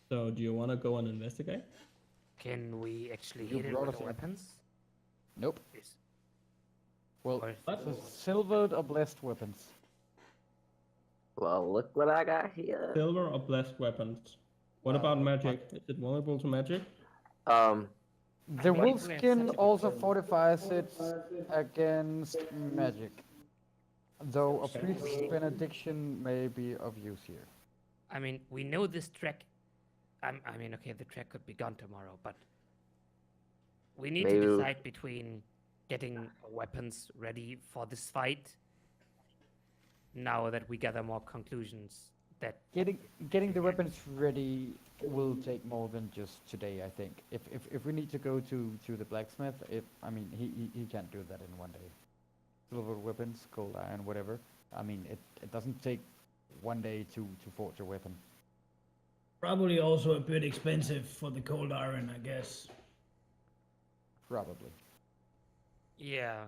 So do you want to go and investigate? Can we actually You hit it brought with us the in. weapons? Nope. Yes. Well, Or- so silvered or blessed weapons. Well, look what I got here. Silver or blessed weapons? What about magic? Is it vulnerable to magic? The mean, wolf we have skin such a also fortifies it against magic. Though a Okay. priest's benediction may be of use here. I mean, we know this track. I mean, okay, the track could be gone tomorrow, but we need Maybe- to decide between getting weapons ready for this fight. Now that we gather more conclusions, that Getting the weapons ready will take more than just today, I think. If we need to go to the blacksmith, I mean he can't do that in one day. Silver weapons, gold iron, whatever. I mean it doesn't take one day to forge a weapon. Probably also a bit expensive for the cold iron, I guess. Probably. yeah,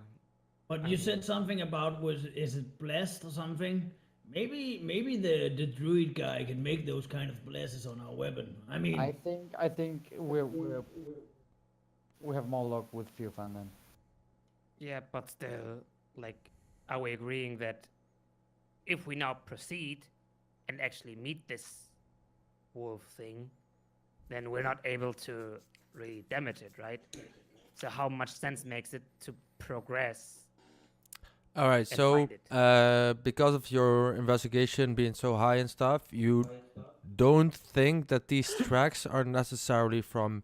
But you said something about is it blessed or something? Maybe the druid guy can make those kind of blesses on our weapon. I mean, I think we have more luck with Fearfan then. yeah, but still, like, are we agreeing that if we now proceed and actually meet this wolf thing, then we're not able to really damage it, right? So how much sense makes it to progress? All right, and so find it. because of your investigation being so high and stuff, you don't think that these tracks are necessarily from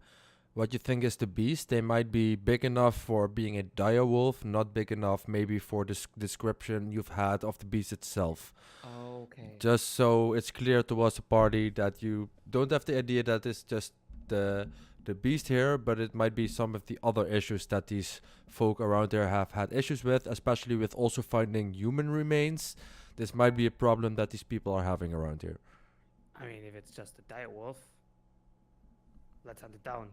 what you think is the beast. They might be big enough for being a dire wolf, not big enough maybe for the description you've had of the beast itself. Okay. Just so it's clear towards the party that you don't have the idea that it's just the beast here, but it might be some of the other issues that these folk around there have had issues with, especially with also finding human remains. This might be a problem that these people are having around here. I mean, if it's just a dire wolf, let's hunt it down.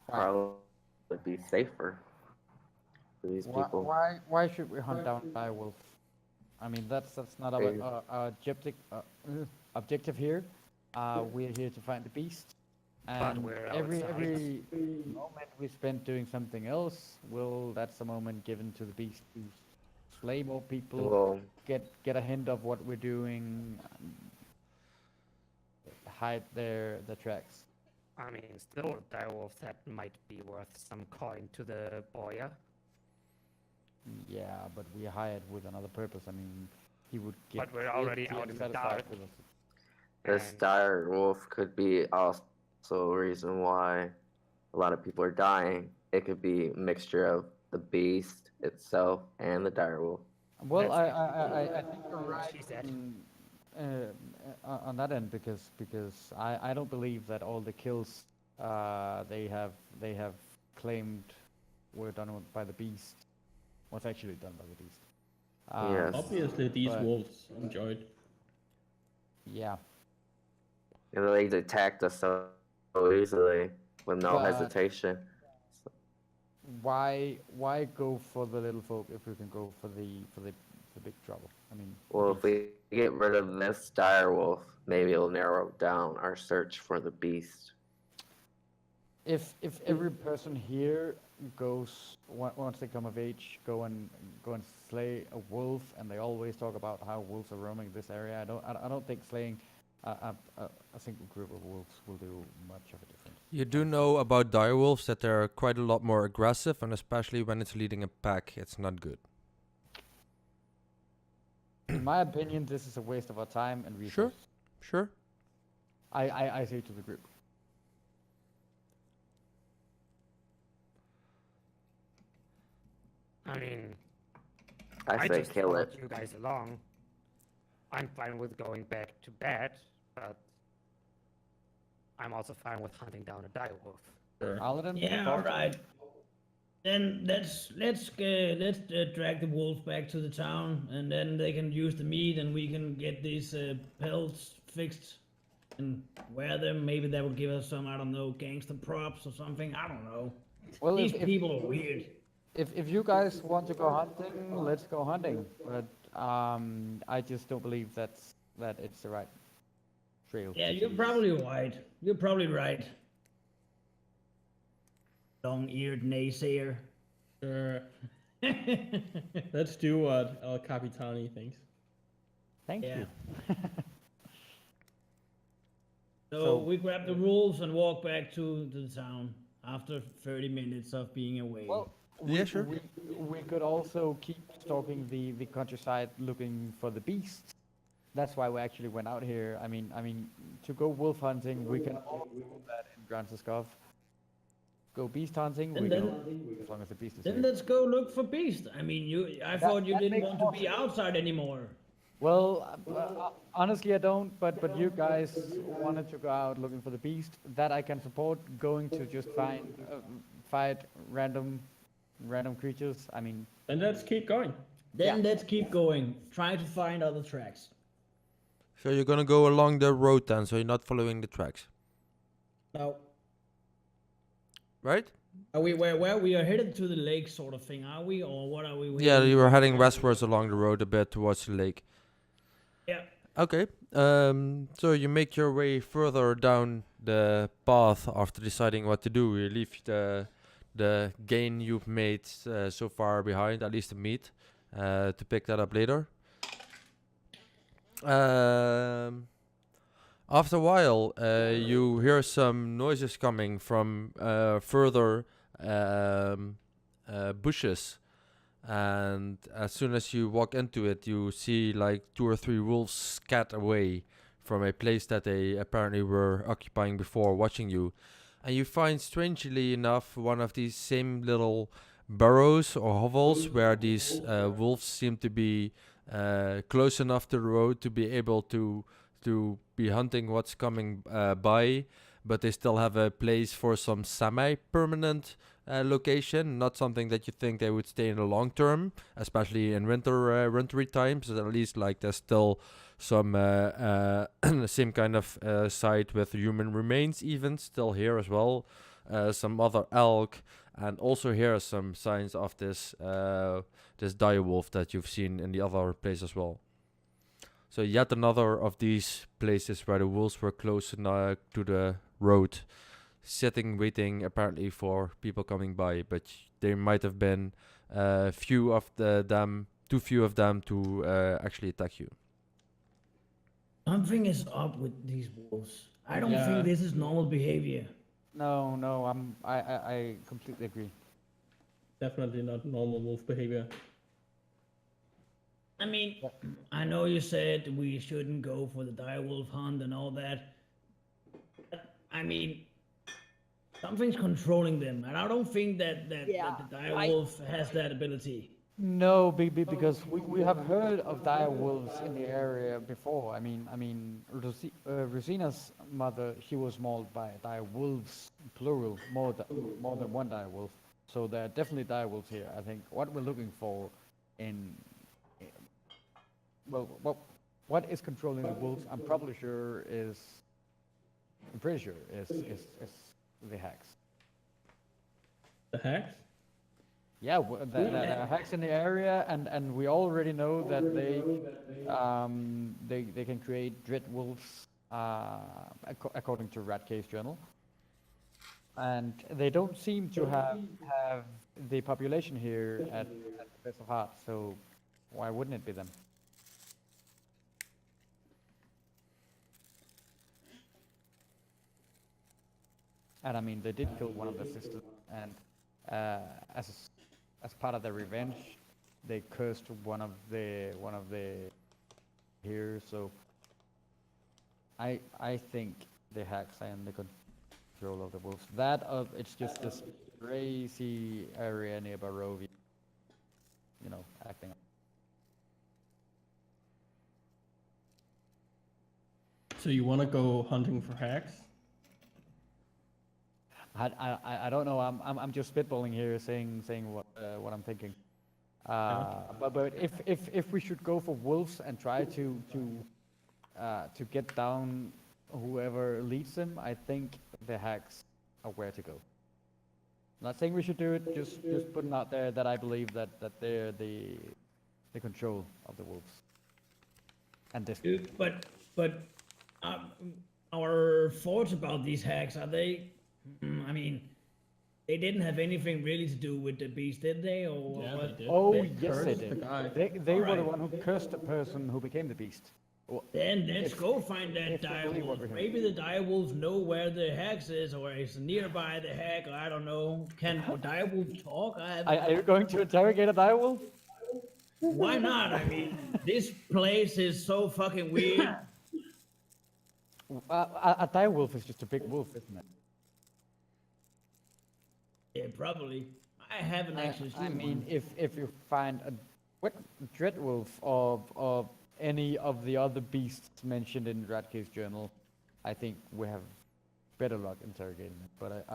Probably be safer for these people. Why should we hunt down dire wolf? I mean, that's not our objective here. We're here to find the beast. And we're every outside. moment we spend doing something else, that's a moment given to the beast to slay more people, Well, get a hint of what we're doing, hide the tracks. I mean, still a dire wolf that might be worth some coin to the boya. Yeah, but we hired with another purpose. I mean, he would get. But we're already be out in the satisfied dark. with us. this And- dire wolf could be also a reason why a lot of people are dying. It could be a mixture of the beast itself and the dire wolf. Well, That's- I think you're right She said. on that end because I don't believe that all the kills they have claimed were done by the beast was actually done by the beast. Yes. Obviously, these but- wolves enjoyed. Yeah. And they attacked us so easily with no But- hesitation. Why go for the little folk if we can go for the big trouble? I mean. Well, if we get rid of this dire wolf, maybe it'll narrow down our search for the beast. If every person here goes once they come of age, go and slay a wolf, and they always talk about how wolves are roaming this area, I don't think slaying a single group of wolves will do much of a difference. You do know about direwolves that they're quite a lot more aggressive, and especially when it's leading a pack, it's not good. In my opinion, this is a waste of our time and resources. Sure. I say to the group. I mean, I say just kill followed it. you guys along. I'm fine with going back to bed, but I'm also fine with hunting down a dire wolf. Paladin? Yeah, all right. Then let's drag the wolf back to the town, and then they can use the meat, and we can get these pelts fixed and wear them. Maybe that will give us some, I don't know, gangster props or something. I don't know. Well, These people are weird. if you guys want to go hunting, let's go hunting. But I just don't believe that it's the right trail. Yeah, to you're choose. probably right. You're probably right. Long-eared naysayer. Sure. Let's do what El Capitani thinks. Thank Yeah. you. So we grab the wolves and walk back to the town after 30 minutes of being away. Well, Yeah, sure. We could also keep stalking the countryside looking for the beasts. That's why we actually went out here. I mean, to go wolf hunting, we can all do that in Granskov. Go beast hunting, And we then- go as long as the beast is Then here. let's go look for beast. I mean, I thought you that didn't makes want more to be sense. outside anymore. Well, honestly, I don't. But you guys wanted to go out looking for the beast. That I can support. Going to just fight random creatures. I mean, Then let's keep going. Then let's keep going. Try to find other tracks. So you're gonna go along the road then, so you're not following the tracks, Now, right? are we where we are headed to the lake sort of thing? Are we, or what are we? Yeah, waiting you were for? heading westwards along the road a bit towards the lake. Yeah. Okay. So you make your way further down the path after deciding what to do. You leave the gain you've made so far behind, at least the meat, to pick that up later. After a while, you hear some noises coming from further bushes and as soon as you walk into it, you see like 2 or 3 wolves scat away from a place that they apparently were occupying before, watching you. And you find, strangely enough, one of these same little burrows or hovels where these wolves seem to be close enough to the road to be able to be hunting what's coming by, but they still have a place for some semi-permanent location, not something that you think they would stay in the long term, especially in wintry times. At least like there's still some same kind of site with human remains even still here as well. Some other elk, and also here are some signs of this this direwolf that you've seen in the other place as well. So yet another of these places where the wolves were close to the road, sitting, waiting apparently for people coming by, but there might have been too few of them to actually attack you. Something is up with these wolves. I don't Yeah. think this is normal behavior. No, I completely agree. Definitely not normal wolf behavior. I mean, I know you said we shouldn't go for the direwolf hunt and all that. But, I mean, something's controlling them, and I don't think that the direwolf has that ability. No, because we have heard of dire wolves in the area before. I mean, Rosina's mother, she was mauled by dire wolves, plural, more than one dire wolf. So there are definitely dire wolves here. I think what we're looking for in what is controlling the wolves? I'm pretty sure is the hacks. The hacks? Yeah, there are hacks in the area, and we already know that they can create dread wolves, according to Ratcase Journal, and they don't seem to have the population here at the Best of Heart. So why wouldn't it be them? And I mean, they did kill one of the sisters, and as part of their revenge, they cursed one of the here. So I think the hacks are in the control of the wolves. That it's just this crazy area near Barovia, acting. So you want to go hunting for hacks? I don't know. I'm just spitballing here, saying what I'm thinking. But if we should go for wolves and try to get down whoever leads them, I think the hacks are where to go. Not saying we should do it. Just putting out there that I believe that they're the control of the wolves. And this. But our thoughts about these hacks, are they? I mean, they didn't have anything really to do with the beast, did they? Or Yeah, what? they did. Oh, They yes, they cursed the did. guy. They were the Alright. one who cursed the person who became the beast. Then let's If- go find that if we believe what direwolf. we heard. Maybe the direwolves know where the hacks is, or is nearby the hack. Or I don't know. Can direwolf talk? Are you going to interrogate a direwolf? Why not? I mean, this place is so fucking weird. A direwolf is just a big wolf, isn't it? Yeah, probably. I haven't actually seen I mean, one. if you find a dread wolf of any of the other beasts mentioned in Ratcase Journal, I think we have better luck interrogating it. But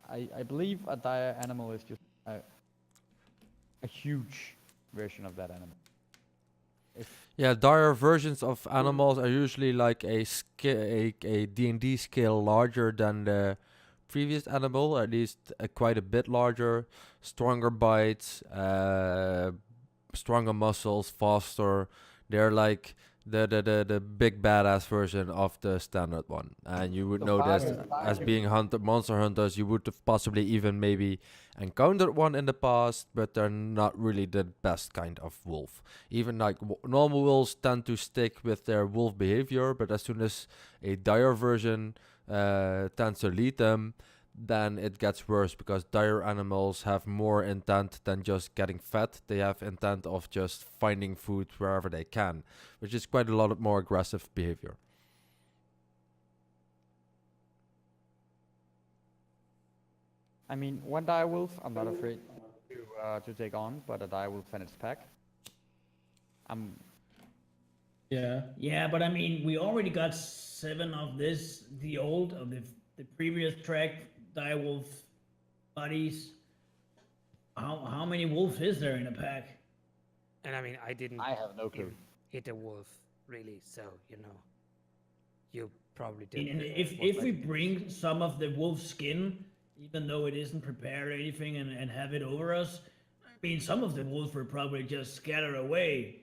I believe a dire animal is just a huge version of that animal. Yeah, dire versions of animals are usually like a D&D scale larger than the previous animal, at least quite a bit larger, stronger bites, stronger muscles, faster. They're like the big badass version of the standard one, and you would So know this fire- as fire- being monster hunters. You would have possibly even maybe encountered one in the past, but they're not really the best kind of wolf. Even like normal wolves tend to stick with their wolf behavior, but as soon as a dire version tends to lead them, then it gets worse because dire animals have more intent than just getting fed. They have intent of just finding food wherever they can, which is quite a lot more aggressive behavior. I mean, one dire wolf, I'm not afraid to take on, but a dire wolf and its pack. Yeah, but I mean, we already got 7 of this, the previous track, direwolf buddies. How many wolves is there in a pack? And I mean, I didn't I have no clue. hit a wolf, really, so, you know, you probably did. And if we bring some of the wolf skin, even though it isn't prepared or anything, and have it over us, I mean, some of the wolves will probably just scatter away.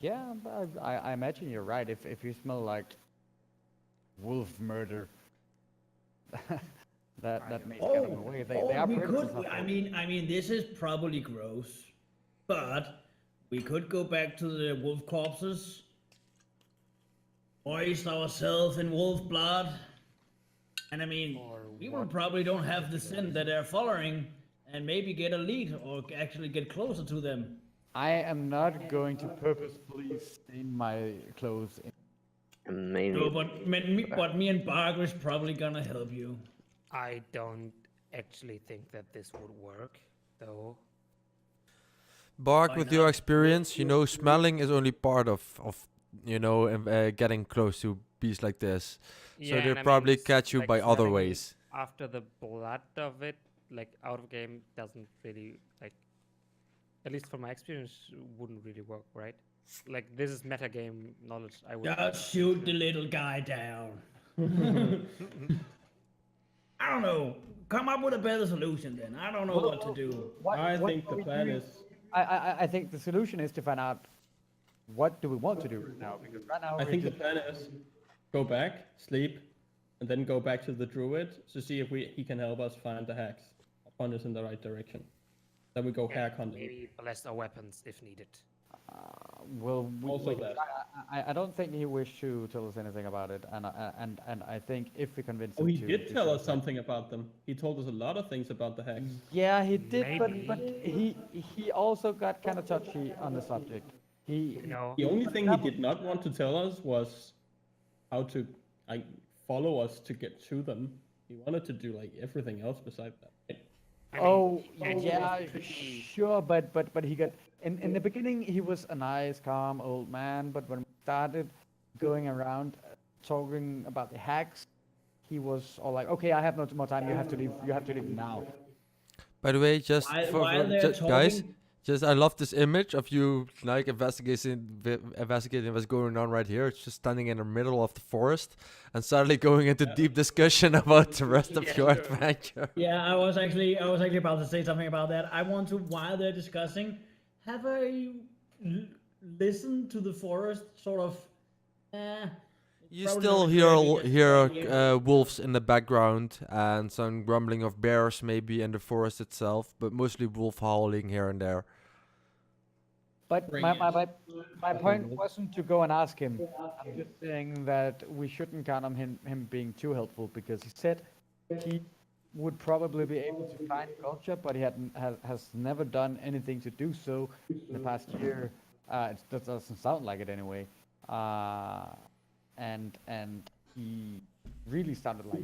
Yeah, but I imagine you're right. If you smell like wolf murder, that may scare them away. They are we predators, could. after I all. mean, this is probably gross, but we could go back to the wolf corpses, hoist ourselves in wolf blood, and I mean, we will probably don't have the scent that they're following, and maybe get a lead or actually get closer to them. I am not going to purposefully stain my clothes. Maybe. No, but me and Barker is probably gonna help you. I don't actually think that this would work, though. Bark, Why with your not? experience, you know, smelling is only part of you know, getting close to beasts like this. So and they'll I mean, probably s- catch you like, by other smelling ways. After the blood of it, like out of game, doesn't really like. At least from my experience, wouldn't really work, right? Like this is metagame knowledge. I would. Just shoot the little guy down. I don't know. Come up with a better solution then. I don't know what to do. I what think are the we plan doing? is I think the solution is to find out what do we want to do right now, because right now I we're think the just- plan is go back, sleep, and then go back to the druid to see if he can help us find the hacks, point us in the right direction. Then we go hack hunting. Maybe bless our weapons if needed. well, Also that. I don't think he wished to tell us anything about it, and I think if we convince Oh, him he to did do tell us something- something about them. He told us a lot of things about the hacks. Yeah, he did, but Maybe. he also got kind of touchy on the subject. He You know, The only thing he did not want to tell us was how to follow us to get to them. He wanted to do like everything else besides that. I mean, Oh, he yeah, actually- sure, but he got in the beginning he was a nice, calm old man, but when we started going around talking about the hacks, he was all like, "Okay, I have no more time. You have to leave. You have to leave now." By the way, just While they're guys, talking- just I love this image of you like investigating what's going on right here. It's just standing in the middle of the forest and suddenly going into deep discussion about the rest of your adventure. Yeah, I was actually about to say something about that. I want to, while they're discussing, have I listen to the forest sort of. You Probably still not hear encouraging us. wolves in the background and some grumbling of bears maybe in the forest itself, but mostly wolf howling here and there. But Bring my point wasn't to go and ask him. I'm just saying that we shouldn't count on him being too helpful, because he said he would probably be able to find culture, but he has never done anything to do so in the past year. That doesn't sound like it anyway. And he really sounded like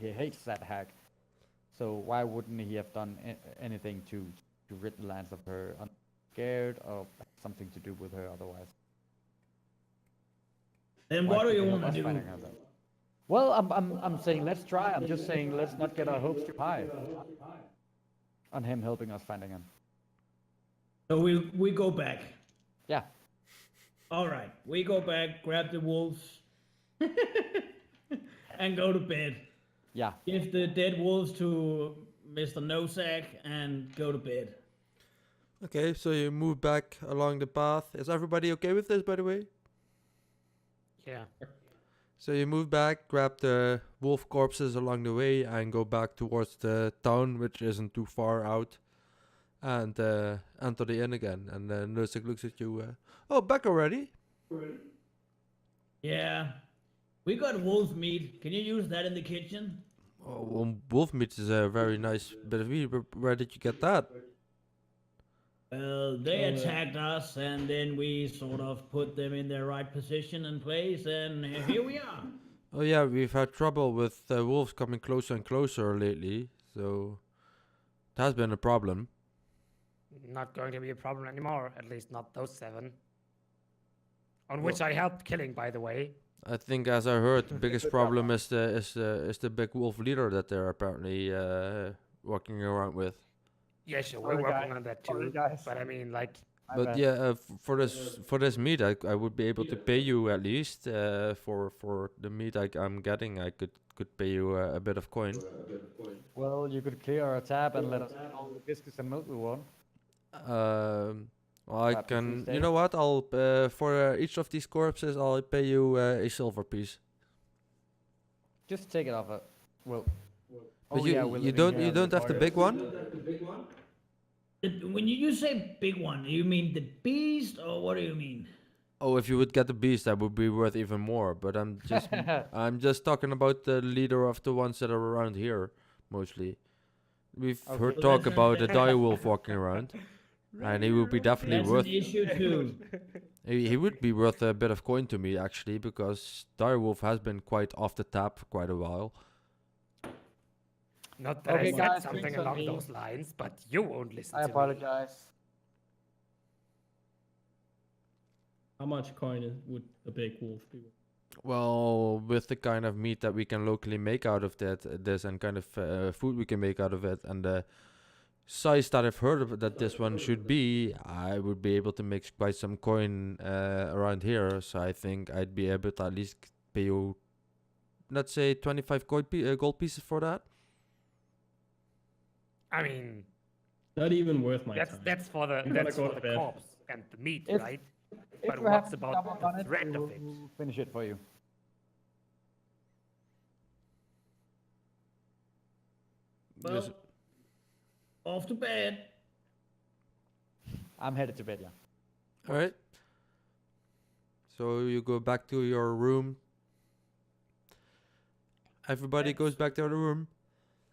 he hates that hack. So why wouldn't he have done anything to rid the lands of her scared or something to do with her otherwise? Then Why what do should you he help want to us do? finding her then? Well, I'm saying let's try. I'm just saying let's not get our hopes too high on him helping us finding him. So we go back. Yeah. All right, we go back, grab the wolves, and go to bed. Yeah. Give the dead wolves to Mr. Nosack and go to bed. Okay, so you move back along the path. Is everybody okay with this, by the way? yeah. So you move back, grab the wolf corpses along the way, and go back towards the town, which isn't too far out, and enter the inn again. And then Nursic looks at you. Oh, back already? Yeah, we got wolf meat. Can you use that in the kitchen? Oh, wolf meat is a very nice bit of meat. Where did you get that? Well, they attacked us, and then we sort of put them in their right position and place, and here we are. Oh yeah, we've had trouble with wolves coming closer and closer lately, so it has been a problem. Not going to be a problem anymore. At least not those 7. On which I helped killing, by the way. I think, as I heard, the biggest problem is the big wolf leader that they're apparently walking around with. Yeah, sure, we're Sorry, working guys. on that Sorry, too. guys. But I mean, like, My But bad. yeah, for this meat, I would be able to pay you at least for the meat I'm getting. I could pay you a bit of coin. Well, you could clear our tab and let us know all the biscuits and milk we want. Well, I Perhaps a can. Tuesday? You know what? I'll for each of these corpses, I'll pay you a silver piece. Just take it off it. Well. But Oh, you yeah, we're you living don't here you in don't have the big one. When you say big one, you mean the beast, or what do you mean? Oh, if you would get the beast, that would be worth even more. But I'm just talking about the leader of the ones that are around here, mostly. We've heard Okay. talk about a direwolf walking around, and he would be definitely That's worth. an issue too. He would be worth a bit of coin to me actually, because direwolf has been quite off the tap for quite a while. not that Okay, I said guys, something drinks on along me. those lines, but you won't listen I to me. apologize. How much coin would a big wolf be? Well, with the kind of meat that we can locally make out of this and kind of food we can make out of it, and the size that I've heard of that this one should be, I would be able to make quite some coin around here. So I think I'd be able to at least pay you, let's say, 25 gold pieces for that. I mean, Not even worth my that's time. that's for the I'm gonna that's go for to the bed. corpse and the meat, If- right? If But you what's have about double the on it, threat we of will it? finish it for you. Well, Yes. off to bed. I'm headed to bed, yeah. All right. So you go back to your room. Everybody goes back to the room.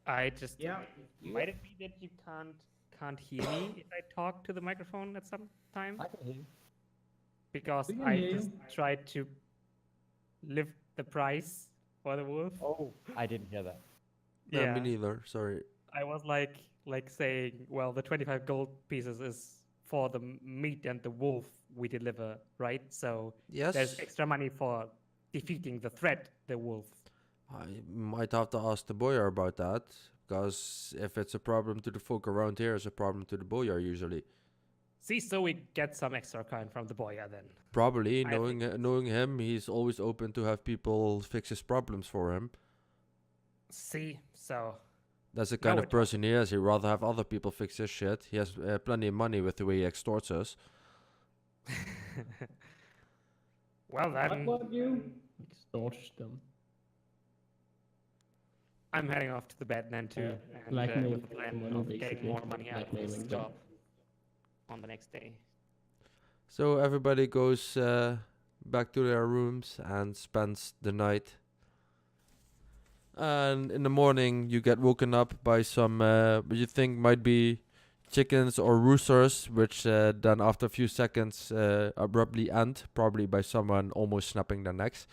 I just Yeah. might it be that you can't hear me if I talk to the microphone at some time? I can hear you. Because We can I hear just tried to lift the price for the wolf. Oh, I didn't hear that. Yeah, me neither. Sorry. I was like saying, well, the 25 gold pieces is for the meat and the wolf we deliver, right? So Yes. there's extra money for defeating the threat, the wolf. I might have to ask the boyar about that, because if it's a problem to the folk around here, it's a problem to the boyar usually. See, so we get some extra coin from the boyar then. Probably, I knowing him, he's always open to have people fix his problems for him. See, so That's the kind No, of person he is. He'd rather have other people fix his shit. He has plenty of money with the way he extorts us. well then, What you? Extorts them. I'm heading off to the bed then too, and blackmail with the plan money, of getting basically. more money out of this Blackmailing them. job on the next day. So everybody goes back to their rooms and spends the night. And in the morning, you get woken up by some what you think might be chickens or roosters, which then after a few seconds abruptly end, probably by someone almost snapping their necks.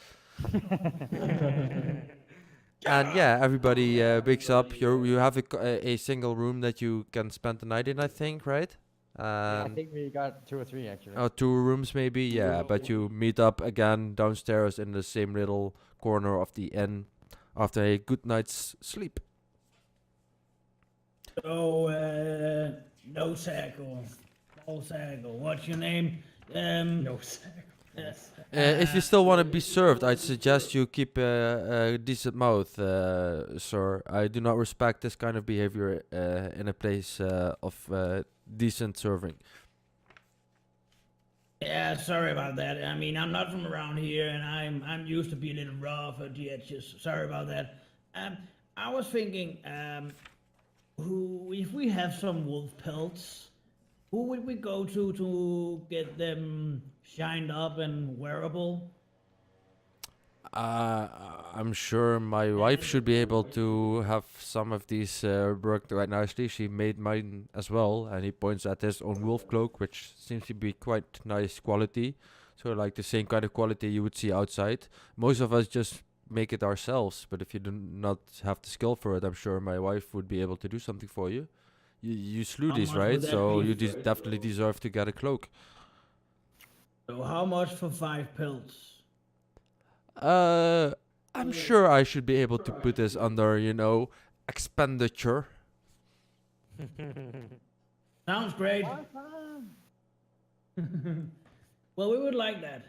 And yeah, everybody wakes up. You have a single room that you can spend the night in, I think, right? I think we got 2 or 3 actually. Oh, 2 rooms maybe, yeah. But you meet up again downstairs in the same little corner of the inn after a good night's sleep. So, no sack or what's your name? No sack. If you still want to be served, I'd suggest you keep a decent mouth, sir. I do not respect this kind of behavior in a place of decent serving. Yeah, sorry about that. I mean, I'm not from around here, and I'm used to be a little rough at the edges. Sorry about that. I was thinking, if we have some wolf pelts, who would we go to get them shined up and wearable? I'm sure my wife should be able to have some of these work quite nicely. She made mine as well, and he points at his own wolf cloak, which seems to be quite nice quality. So like the same kind of quality you would see outside. Most of us just make it ourselves, but if you do not have the skill for it, I'm sure my wife would be able to do something for you. You slew How these, much would right? that So be? you definitely deserve to get a cloak. So how much for 5 pelts? I'm sure I should be able to put this under, expenditure. Sounds great. Well, we would like that.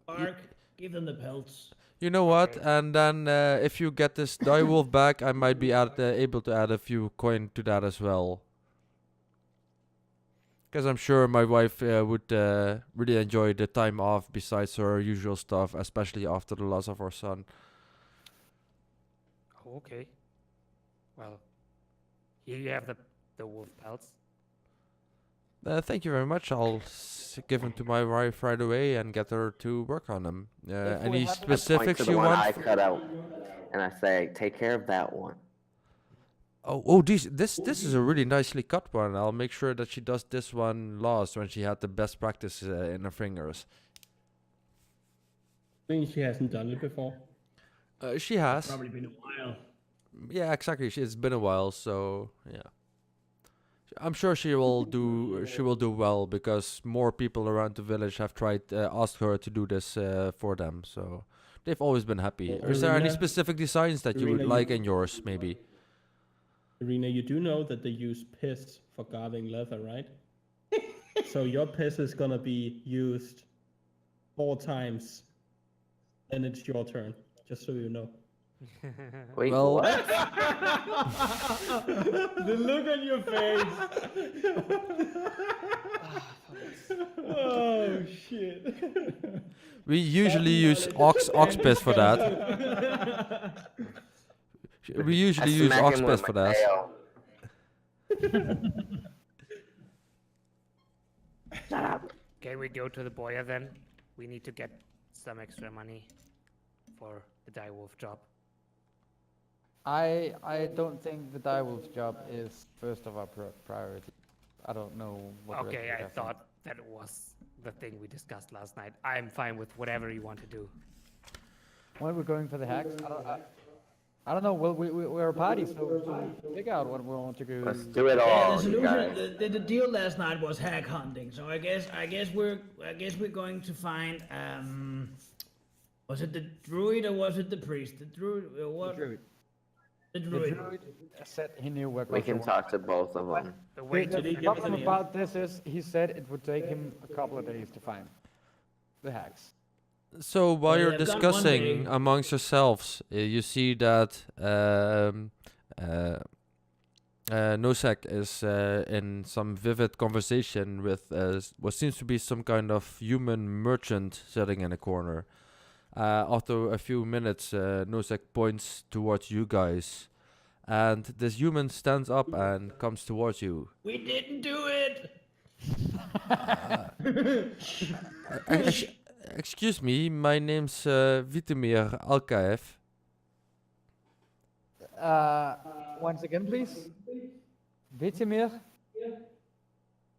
Mark, give them the pelts. You know what? Okay. And then if you get this direwolf back, I might be able to add a few coin to that as well. Because I'm sure my wife would really enjoy the time off besides her usual stuff, especially after the loss of her son. Okay. Well, here you have the wolf pelts. Thank you very much. I'll give them to my wife right away and get her to work on them. If we Any have- I point I point specifics to the you one want? I cut out, and I say, take care of that one. This is a really nicely cut one. I'll make sure that she does this one last when she had the best practice in her fingers. I think she hasn't done it before. She has. Probably been a while. Yeah, exactly. It's been a while, so yeah. I'm sure she will do. She will do well because more people around the village have tried asked her to do this for them. So they've always been happy. Is there any Irina- specific designs that you would Irina, like in yours, maybe? Irina, you do know that they use piss for guarding leather, right? So your piss is gonna be used 4 times, and it's your turn. Just so you know. Wait, Well- what? The look on your face. Oh shit. We usually use ox piss for that. We I usually use smack ox him piss with for my that. tail. Shut up. Can we go to the boya then? We need to get some extra money for the direwolf job. I don't think the direwolf's job is first of our priority. I don't know what the rest Okay, of I you guys think. thought that was the thing we discussed last night. I'm fine with whatever you want to do. When we're going for the hacks, I don't know. Well, we're a party, so figure out what we want to do. Let's do it Yeah, all, the you guys. solution, the deal last night was hag hunting. So I guess we're going to find was it the druid or was it the priest? The druid, what? Druid. The The druid. druid said he knew where. We can talk to both of them. The way The to problem about this is he said it would take him a couple of days to find the hacks. So while Well, you're they've got one discussing day. amongst yourselves, you see that Nosek is in some vivid conversation with what seems to be some kind of human merchant sitting in a corner. After a few minutes, Nosek points towards you guys, and this human stands up and comes towards you. We didn't do it. Excuse me, my name's Vitamir Alkaev. Once again, please. Vitimir.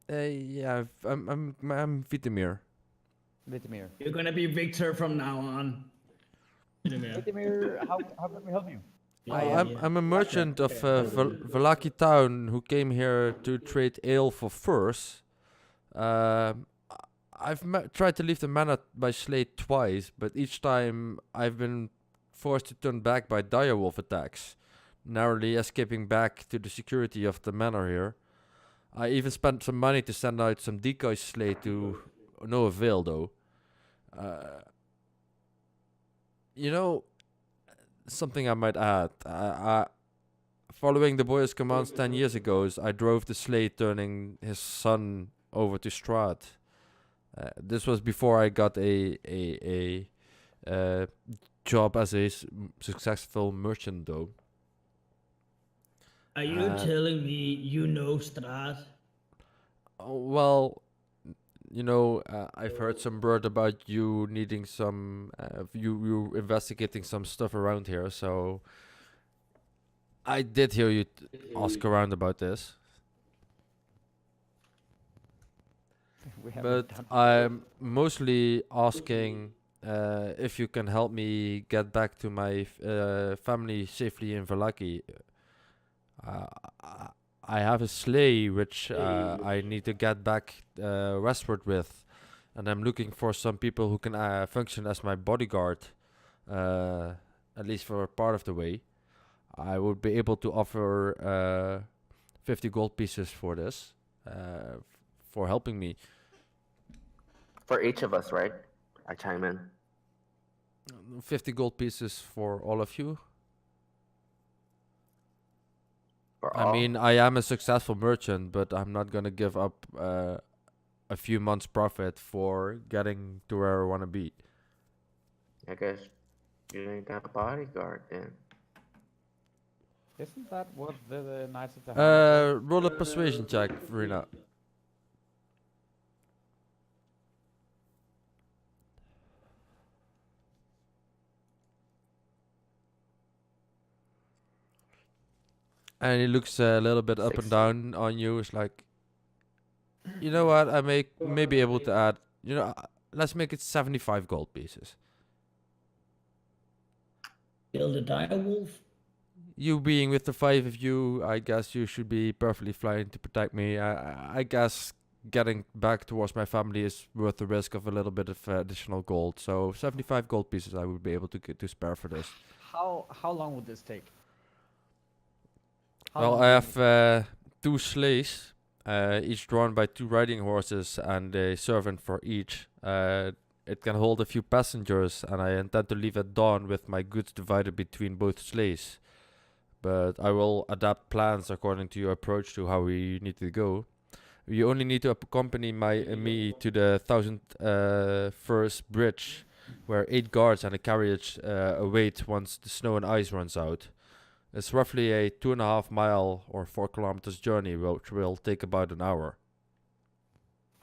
Yeah, I'm Vitamir. Vitimir. You're gonna be Victor from now on. Vitimir, how can we help you? I'm a merchant of Velaki town who came here to trade ale for furs. I've tried to leave the manor by Slade twice, but each time I've been forced to turn back by direwolf attacks, narrowly escaping back to the security of the manor here. I even spent some money to send out some decoy Slade to no avail, though. Something I might add. Following the boy's commands 10 years ago, I drove the Slade turning his son over to Strahd. This was before I got a job as a successful merchant, though. Are you telling me you know Strahd? Well, I've heard some word about you needing some, you investigating some stuff around here. So I did hear you ask around about this, We haven't but done. I'm mostly asking if you can help me get back to my family safely in Vallaki. Uh, I I have a sleigh which I need to get back westward with, and I'm looking for some people who can function as my bodyguard, at least for a part of the way. I would be able to offer 50 gold pieces for this, for helping me. For each of us, right? I chime in. 50 gold pieces for all of you. For I all. mean, I am a successful merchant, but I'm not gonna give up a few months' profit for getting to where I wanna be. I guess you ain't got a bodyguard then. Isn't that what the Knights of the Helmet are? Roll a persuasion check, Verena. And he looks a little bit up and 60. down on you. It's like, you know what? I may be able to add. Let's make it 75 gold pieces. Build a dire wolf. You being with the five of you, I guess you should be perfectly fine to protect me. I guess getting back towards my family is worth the risk of a little bit of additional gold. So 75 gold pieces I would be able to get to spare for this. How long would this take? How Well, long I do you have need? two sleighs, each drawn by two riding horses and a servant for each. It can hold a few passengers, and I intend to leave at dawn with my goods divided between both sleighs. But I will adapt plans according to your approach to how we need to go. You only need to accompany me to the 1001st bridge, where 8 guards and a carriage await once the snow and ice runs out. It's roughly a 2.5 mile or 4 kilometers journey, which will take about an hour.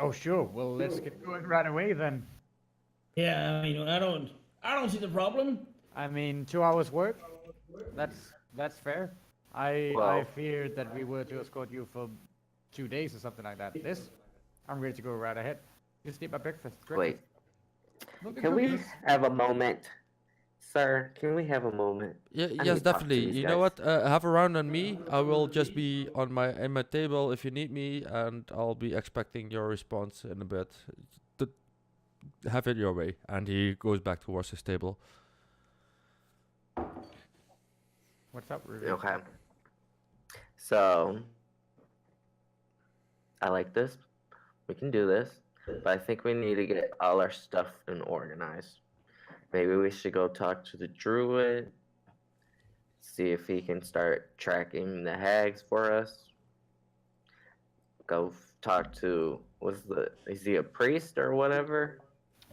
Oh sure. Well, let's get going right away then. Yeah, I mean, I don't see the problem. I mean, 2 hours work. That's fair. I Well- feared that we were to escort you for 2 days or something like that. I'm ready to go right ahead. Just eat my breakfast. Wait, Look at can we cookies. have a moment? Sir, can we have a moment? Yeah, I yes, need to talk to definitely. these You know guys. what? Have a round on me. I will just be on my table if you need me, and I'll be expecting your response in a bit. Th- Have it your way. And he goes back towards his table. What's up, Ruby? Okay. So, I like this. We can do this. But I think we need to get all our stuff and organized. Maybe we should go talk to the druid. See if he can start tracking the hags for us. Go talk to, is he a priest or whatever?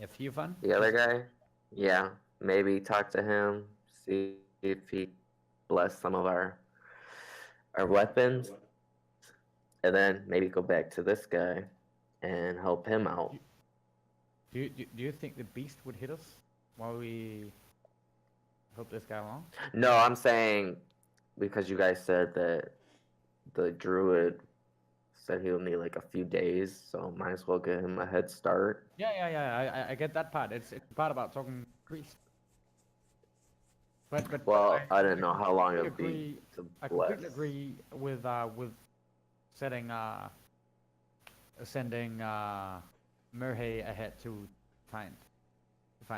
A few fun. The other guy? Yeah, maybe talk to him, see if he bless some of our weapons, and then maybe go back to this guy and help him out. Do you think the beast would hit us while we help this guy along? No, I'm saying because you guys said that the druid said he'll need like a few days, so might as well get him a head start. Yeah. I get that part. It's the part about talking priest. But Well, I didn't know how long completely it'd be to I bless. completely agree with setting sending Merhe ahead to find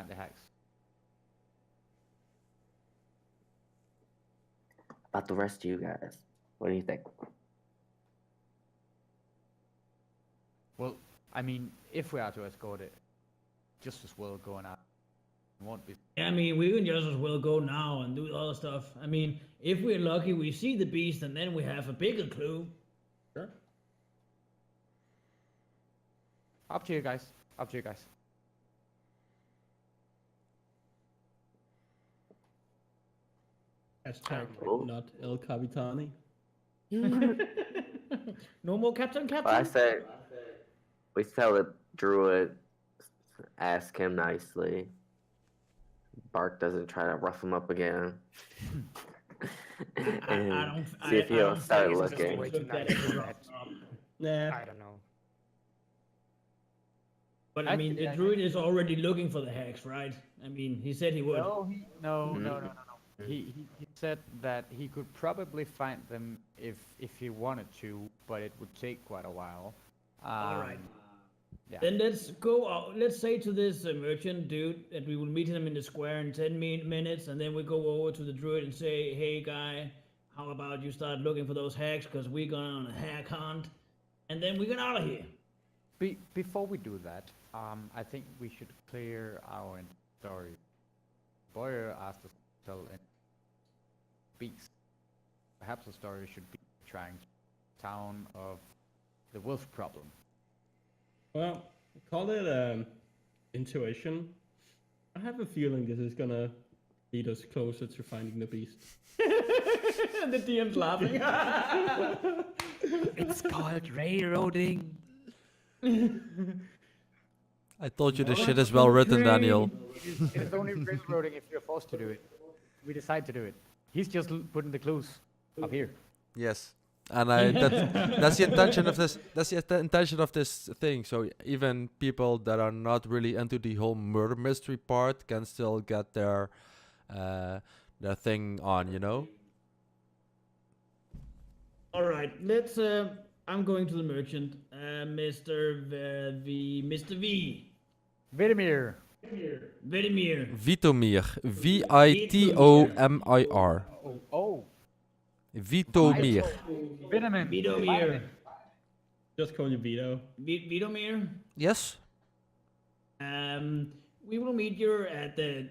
the hags. About the rest of you guys, what do you think? Well, I mean, if we are to escort it, just as well going out. Won't be. I mean, we can just as well go now and do other stuff. I mean, if we're lucky, we see the beast and then we have a bigger clue. Sure. Up to you guys. Up to you guys. Hashtag Cool. not El Capitani. No more Captain Well, I Captain. say we tell druid, ask him nicely. Bark doesn't try to rough him up again. And I don't. see if I he'll don't start think it's just looking. way look too that nice for rough that. up. Nah. I don't know. But I mean, the druid is already looking for the hacks, right? I mean, he said he would. No. He said that he could probably find them if he wanted to, but it would take quite a while. All right. Yeah. Then let's go out. Let's say to this merchant dude that we will meet him in the square in 10 minutes, and then we go over to the druid and say, "Hey, guy, how about you start looking for those hacks? Because we're going on a hack hunt, and then we get out of here." Before we do that, I think we should clear our story. Boyer asked us to tell a beast. Perhaps the story should be trying to town of the wolf problem. Well, call it intuition. I have a feeling this is gonna lead us closer to finding the beast. The DM's laughing. It's called railroading. I told you this shit is well written, Daniel. It is only railroading if you're forced to do it. We decide to do it. He's just putting the clues up here. Yes. And that's the intention of this. That's the intention of this thing. So even people that are not really into the whole murder mystery part can still get their thing on, you know. All right, let's. I'm going to the merchant, Mr. Mr. V. Vidimir. Vedimir. Vitomir. Vitomir. Oh. Vitomir. Vitamin. Vidomir. Just call you Vito. Vidomir. Yes. We will meet you at the.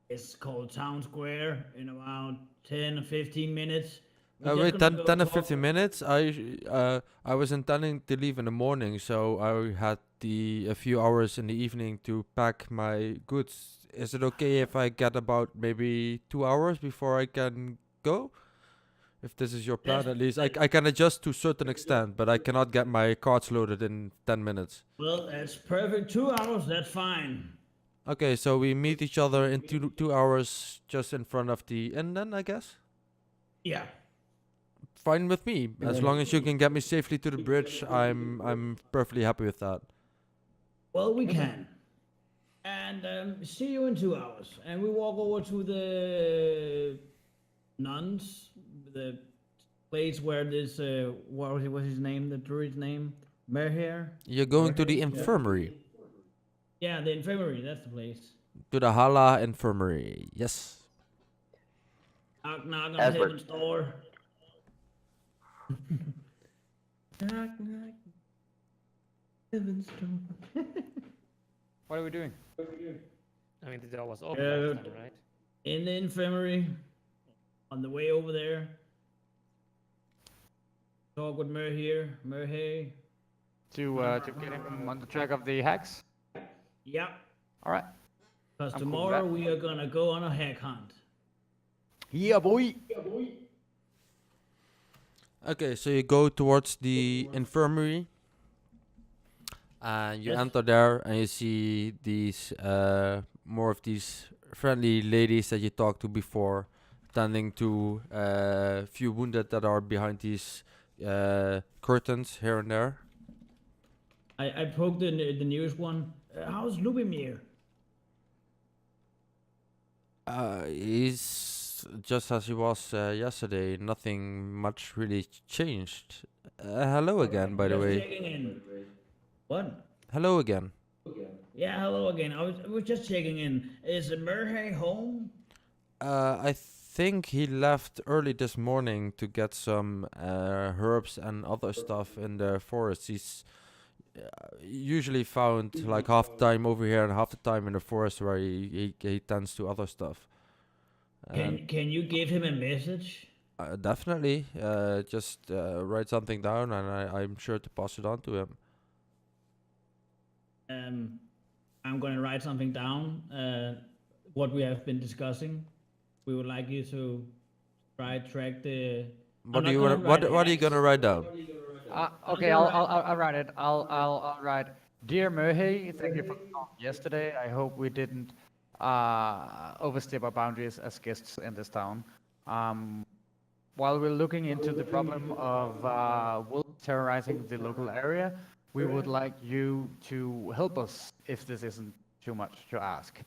It's called Town Square in about 10 or 15 minutes. Wait, 10 or 15 minutes? I was intending to leave in the morning, so I had a few hours in the evening to pack my goods. Is it okay if I get about maybe 2 hours before I can go? If this is your plan, at least. I can adjust to a certain extent, but I cannot get my carts loaded in 10 minutes. Well, that's perfect. 2 hours, that's fine. Okay, so we meet each other in 2 hours just in front of the inn then, I guess? Yeah. Fine with me. As long as you can get me safely to the bridge, I'm perfectly happy with that. Well, we can. And see you in 2 hours. And we walk over to the nuns, the place where this, what was his name, the druid's name? Merhair? You're going to the infirmary. Yeah, the infirmary, that's the place. To the Hala infirmary. Yes. Knock, knock on Edward. heaven's door. Knock, knock. Heaven's door. What are we doing? I mean, the door was open last time, right? In the infirmary, on the way over there. Talk with Merhay. To get him on the track of the hacks? Yep. All right. Because I'm cool with tomorrow that. we are gonna go on a hack hunt. Yeah, boy. Okay, so you go towards the infirmary. And you Yes. enter there and you see these more of these friendly ladies that you talked to before, tending to a few wounded that are behind these curtains here and there. I poked the nearest one. How's Lubimir? He's just as he was yesterday. Nothing much really changed. Hello again, by the Just way. checking in. What? Hello again. Yeah, hello again. I was just checking in. Is Merhay home? I think he left early this morning to get some herbs and other stuff in the forest. He's usually found like half the time over here and half the time in the forest where he tends to other stuff. Can you give him a message? Definitely. Just write something down and I'm sure to pass it on to him. I'm gonna write something down. What we have been discussing. We would like you to try track the. What I'm are not you gonna what write are you X. gonna write down? Okay, I'll write it. I'll write Dear Merhey, thank you for the talk yesterday. I hope we didn't overstep our boundaries as guests in this town. While we're looking into the problem of wolves terrorizing the local area, we would like you to help us if this isn't too much to ask.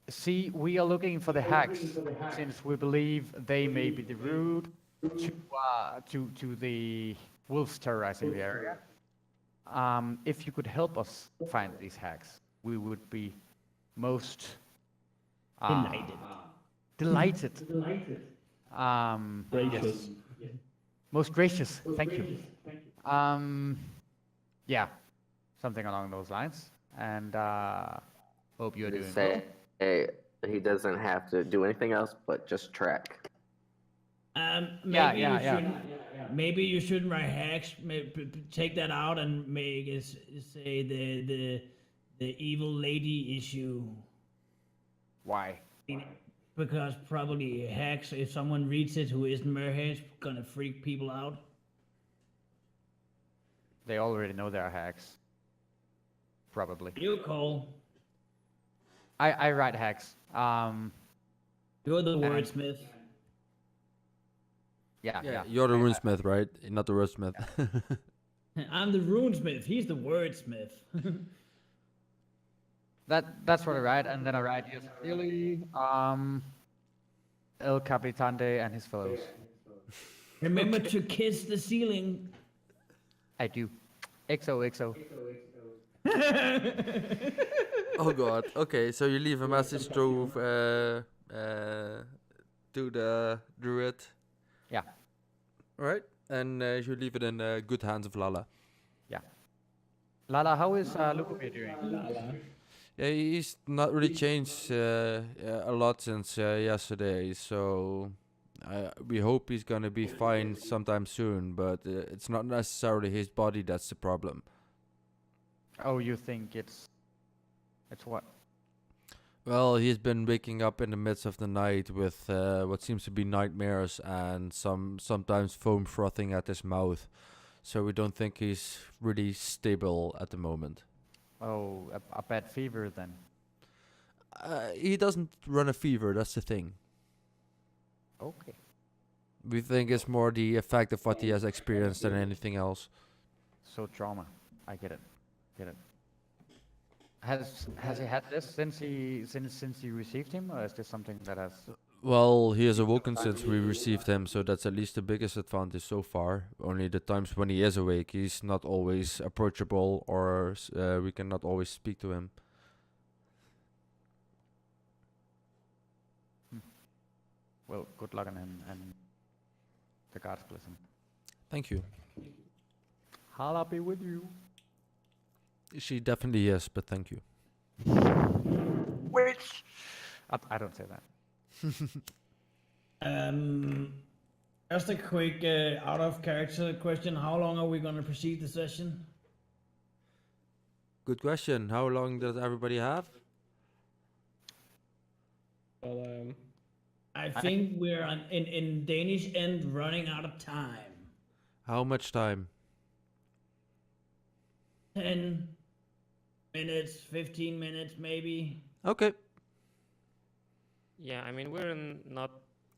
See, we are looking for the hacks since we believe they may be the root to the wolves terrorizing the area. If you could help us find these hacks, we would be most delighted. Gracious. Yes, most gracious. Thank you. Yeah, something along those lines. And hope you're doing well. Say he doesn't have to do anything else but just track. Maybe you shouldn't write hacks. Take that out and make it say the evil lady issue. Why? Because probably hacks. If someone reads it who isn't Merhead, it's gonna freak people out. They already know there are hacks. Probably. You Cole. I write hacks. You're the wordsmith. Yeah. You're the runesmith, right? Not the wordsmith. I'm the runesmith. He's the wordsmith. That's what I write, and then I write yes, really, El Capitante and his fellows. Remember to kiss the ceiling. I do. XOXO. Oh god. Okay, so you leave a message to the druid. Yeah. Right? And you leave it in good hands of Lala. Yeah. Lala, how is Lukabir doing? Yeah, he's not really changed a lot since yesterday, so we hope he's gonna be fine sometime soon, but it's not necessarily his body that's the problem. Oh, you think it's what? Well, he's been waking up in the midst of the night with what seems to be nightmares and sometimes foam frothing at his mouth, so we don't think he's really stable at the moment. Oh, a bad fever then. He doesn't run a fever, that's the thing. Okay. We think it's more the effect of what he has experienced than anything else. So trauma. I get it. Has he had this since you received him, or is this something that has? Well, he has awoken since we received him, so that's at least the biggest advantage so far. Only the times when he is awake, he's not always approachable, or we cannot always speak to him. Well, good luck on him, and the gods bless him. Thank you. I'll be with you. She definitely is, but thank you. Which? I don't say that. Just a quick out of character question. How long are we gonna proceed the session? Good question. How long does everybody have? Well, I think we're in Danish end running out of time. How much time? 10 minutes, 15 minutes maybe. Okay, yeah, I mean we're in not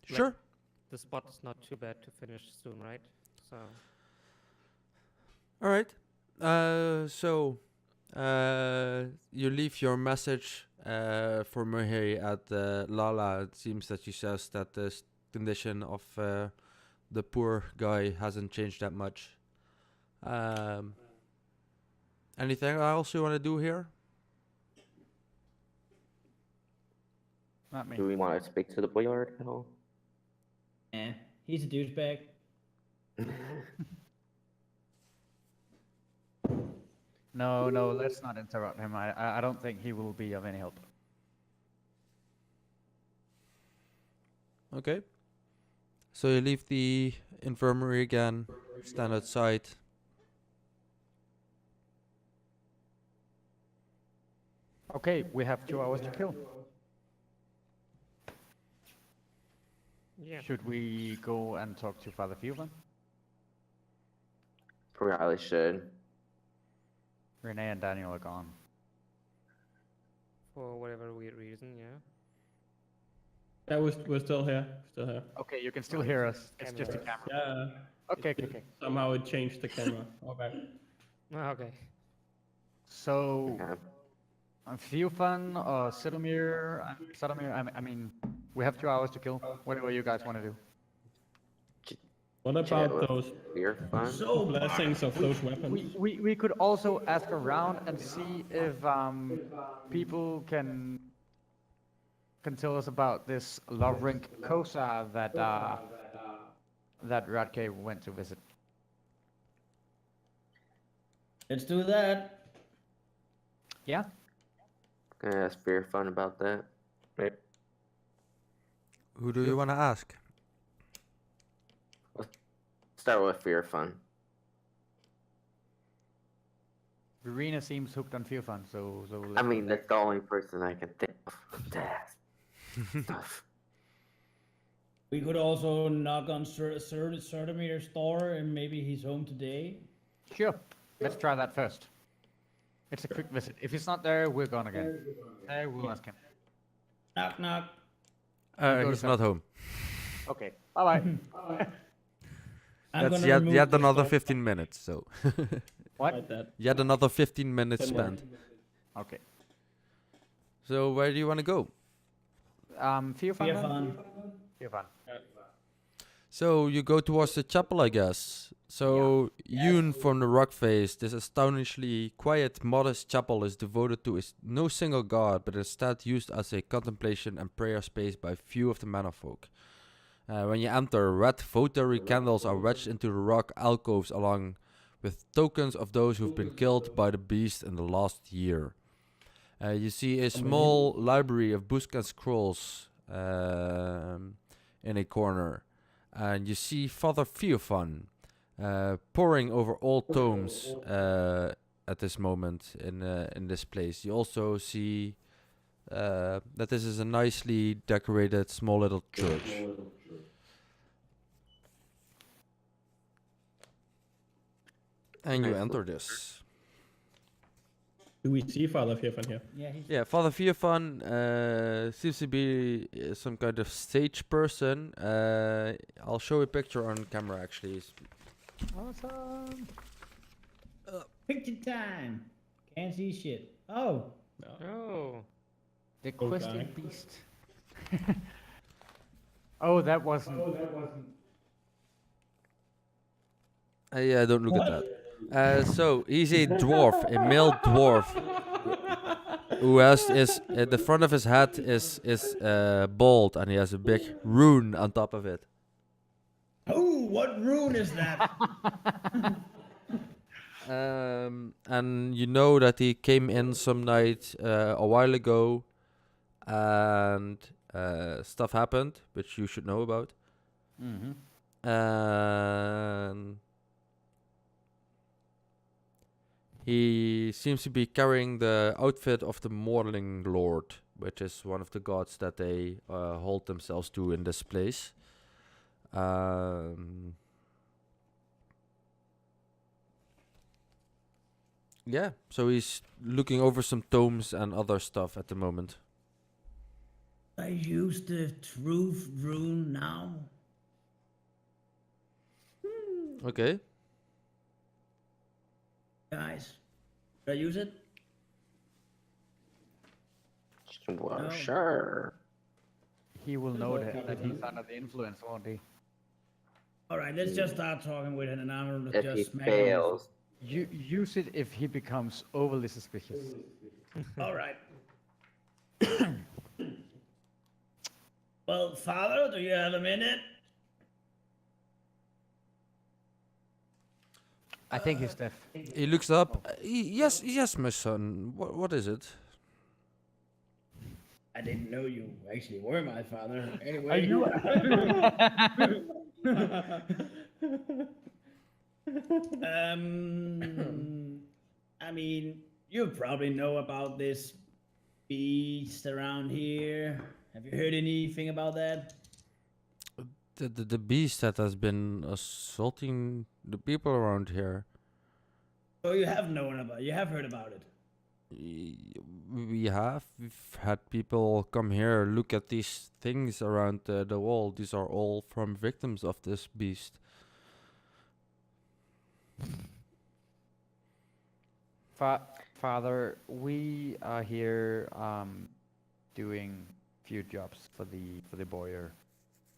like, sure. the spot is not too bad to finish soon, right? So All right. So you leave your message for Murhay at Lala. It seems that she says that the condition of the poor guy hasn't changed that much. Anything else you want to do here? Not me. Do we want to speak to the boyard at all? He's a douchebag. No, let's not interrupt him. I don't think he will be of any help. Okay. So you leave the infirmary again, stand outside. Okay, we have 2 hours to kill. yeah, Should we go and talk to Father Fuvan? Probably should. Renee and Daniel are gone. For whatever weird reason, yeah. Yeah, we're still here. Still here. Okay, you can still hear us. It's just the camera. Yeah. Okay, okay, okay. Somehow it changed the camera. Okay. Okay. So, Okay. Theophan or Sadomir, I mean, we have 2 hours to kill. Whatever you guys want to do. What Chat about with those Fear Fun. So, blessings of those weapons? We could also ask around and see if people can tell us about this Lovrink Kosa that Radke went to visit. let's do that. Yeah? Can I ask Fear Fun about that? Maybe. Who do you want to ask? Start with Fear Fun. Verena seems hooked on Theophan, so I mean, that's the only person I can think of to ask stuff. We could also knock on Certimeter's door and maybe he's home today. Sure. Let's try that first. It's a quick visit. If he's not there, we're gone again. We'll ask him. Knock, knock. Go He's to not home. Okay. Bye-bye. I'm That's gonna remove yet this another door. 15 minutes, so. What? Like that. Yet another 15 minutes 10 more. spent. Okay. So where do you want to go? Theophan? Fear then? fun. Theophan. So you go towards the chapel, I guess. So Yoon from the rock face, this astonishingly quiet, modest chapel is devoted to no single god, but instead used as a contemplation and prayer space by few of the mannerfolk. When you enter, red votary candles are wedged into the rock alcoves along with tokens of those who've been killed by the beast in the last year. You see a small library of books and scrolls in a corner. And you see Father Theophan poring over old tomes at this moment in this place. You also see that this is a nicely decorated small little church. And you enter this. Do we see Father Firfan here? Yeah, he's Yeah, Father Firfan seems to be some kind of stage person. I'll show a picture on camera actually. Awesome. picture time. Can't see shit. Oh, Oh. The Okay. questing beast. Oh, that wasn't. Yeah, don't look at that. So he's a dwarf, a male dwarf, who has the front of his head is bald, and he has a big rune on top of it. oh, what rune is that? And you know that he came in some night a while ago, and stuff happened, which you should know about. Mm-hmm. And he seems to be carrying the outfit of the Morning Lord, which is one of the gods that they hold themselves to in this place. Yeah, so he's looking over some tomes and other stuff at the moment. I use the truth rune now. Okay. Guys, should I use it? Well, No. sure. He will know that he's under the influence, won't he? All right, let's just start talking with it, and I'm gonna If he just smack him. fails, You use it if he becomes overly suspicious. All right. Well, Father, do you have a minute? I think he's deaf. He looks up. Yes, my son. What is it? I didn't know you actually were my father. Anyway. Are you? I mean, you probably know about this beast around here. Have you heard anything about that? The beast that has been assaulting the people around here. Oh, you have known about. You have heard about it. We've had people come here, look at these things around the wall. These are all from victims of this beast. Father, we are here doing few jobs for the boyar.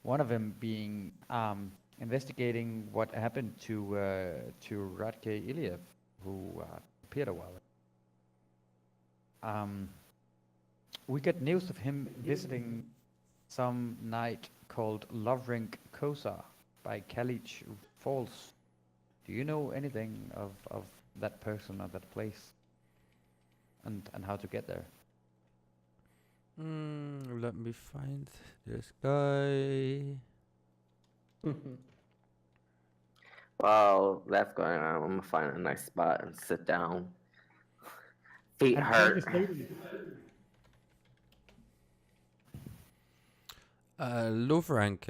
One of them being investigating what happened to Radke Iliev, who appeared a while ago. We got news of him visiting some night called Lovrink Kosa by Kalich Falls. Do you know anything of that person or that place? And how to get there? Let me find this guy. While that's going on, I'm gonna find a nice spot and sit down. Feet And hurt. Lovrank,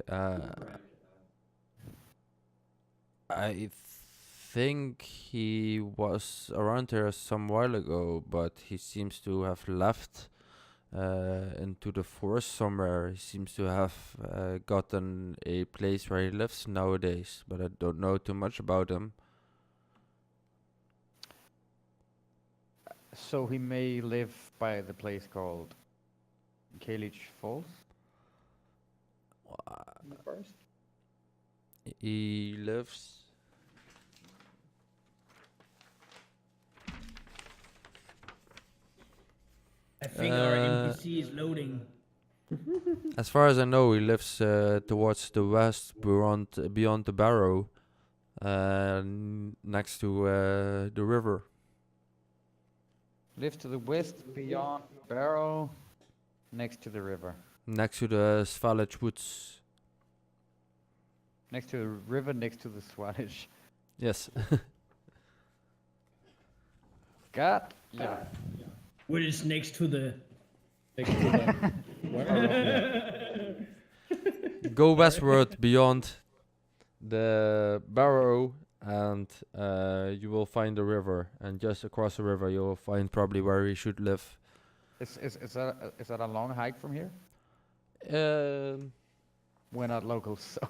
I think he was around here some while ago, but he seems to have left into the forest somewhere. He seems to have gotten a place where he lives nowadays, but I don't know too much about him. So he may live by the place called Kalich Falls in the forest? He lives. I think our NPC is loading. As far as I know, he lives towards the west, beyond the barrow, next to the river. Live to the west beyond Barrow, next to the river. Next to the Svalage Woods. Next to the river, next to the Swadish. Yes. God, yeah. Which is next to the. Go westward beyond the barrow, and you will find the river. And just across the river, you will find probably where he should live. Is that a long hike from here? We're not locals, so.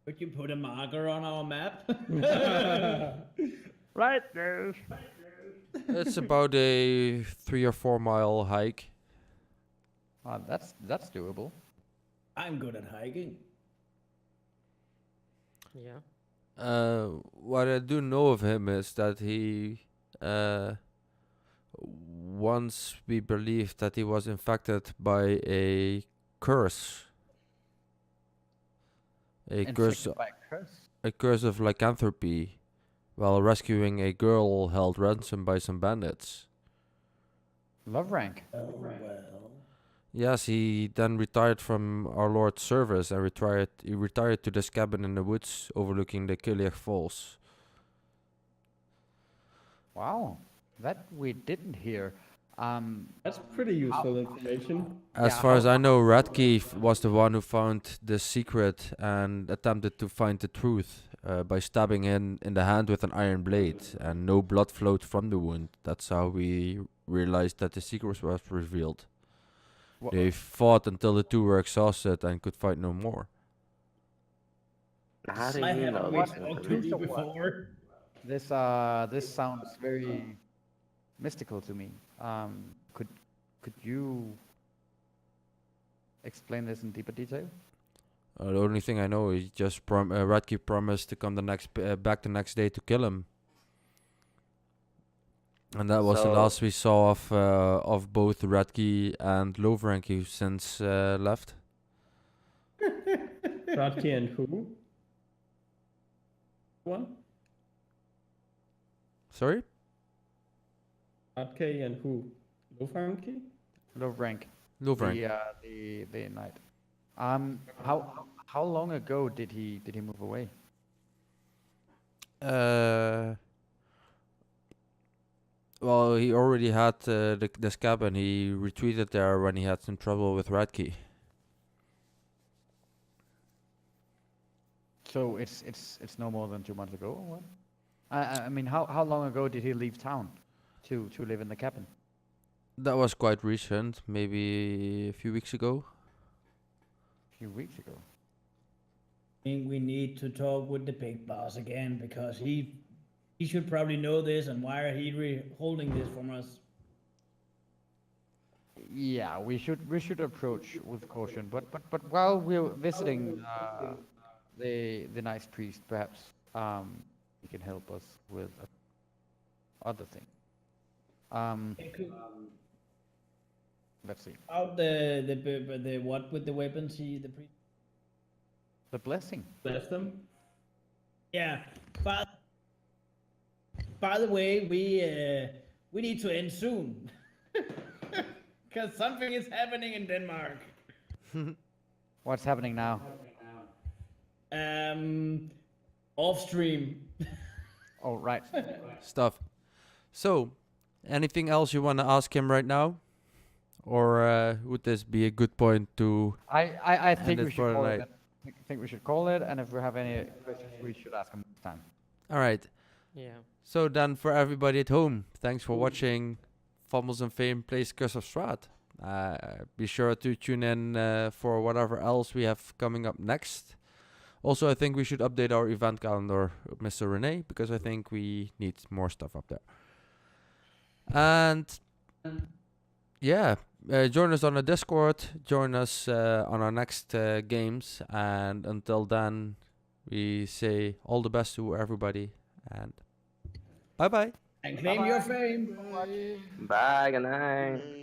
Could you put a marker on our map? Right there. It's about a 3 or 4 mile hike. That's doable. I'm good at hiking. Yeah. What I do know of him is that he once we believed that he was infected by a curse. Infected by a curse? A curse of lycanthropy, while rescuing a girl held ransom by some bandits. Love rank. Oh, well. Yes, he then retired from our Lord's service and retired to this cabin in the woods overlooking the Kiliach Falls. Wow, that we didn't hear. That's pretty useful information. As far as I know, Radke was the one who found the secret and attempted to find the truth by stabbing him in the hand with an iron blade, and no blood flowed from the wound. That's how we realized that the secret was revealed. They fought until the two were exhausted and could fight no more. How do I you haven't know we this talked to you before. This sounds very mystical to me. Could you explain this in deeper detail? The only thing I know is just Radke promised to come back the next day to kill him, and that was the last we saw of both Radke and Lovrank, who since left. Radke and who? One? Sorry? Radke and who? Lovranke? Love rank. Lovrank. The knight. How long ago did he move away? Well, he already had this cabin. He retreated there when he had some trouble with Radke. So it's no more than 2 months ago, or what? I mean, how long ago did he leave town to live in the cabin? That was quite recent, maybe a few weeks ago. A few weeks ago. I think we need to talk with the big boss again because he should probably know this, and why are he holding this from us? Yeah, we should approach with caution. But while we're visiting the nice priest, perhaps he can help us with other things. It could Let's see. out the what with the weapons the priest The blessing. Bless them. Yeah, but by the way, we need to end soon because something is happening in Denmark. What's happening now? Off stream. Oh, right. Stuff. So, anything else you want to ask him right now? Or would this be a good point to... I think it we should for call tonight. it. I think we should call it, and if we have any questions, we should ask him next time. All right. Yeah. So then for everybody at home, thanks for watching Fumbles and Fame Plays Curse of Strahd. Be sure to tune in for whatever else we have coming up next. Also, I think we should update our event calendar, Mr. Renee, because I think we need more stuff up there. And yeah, join us on the Discord, join us on our next games, and until then, we say all the best to everybody, and bye-bye. And claim your fame. Bye, good night.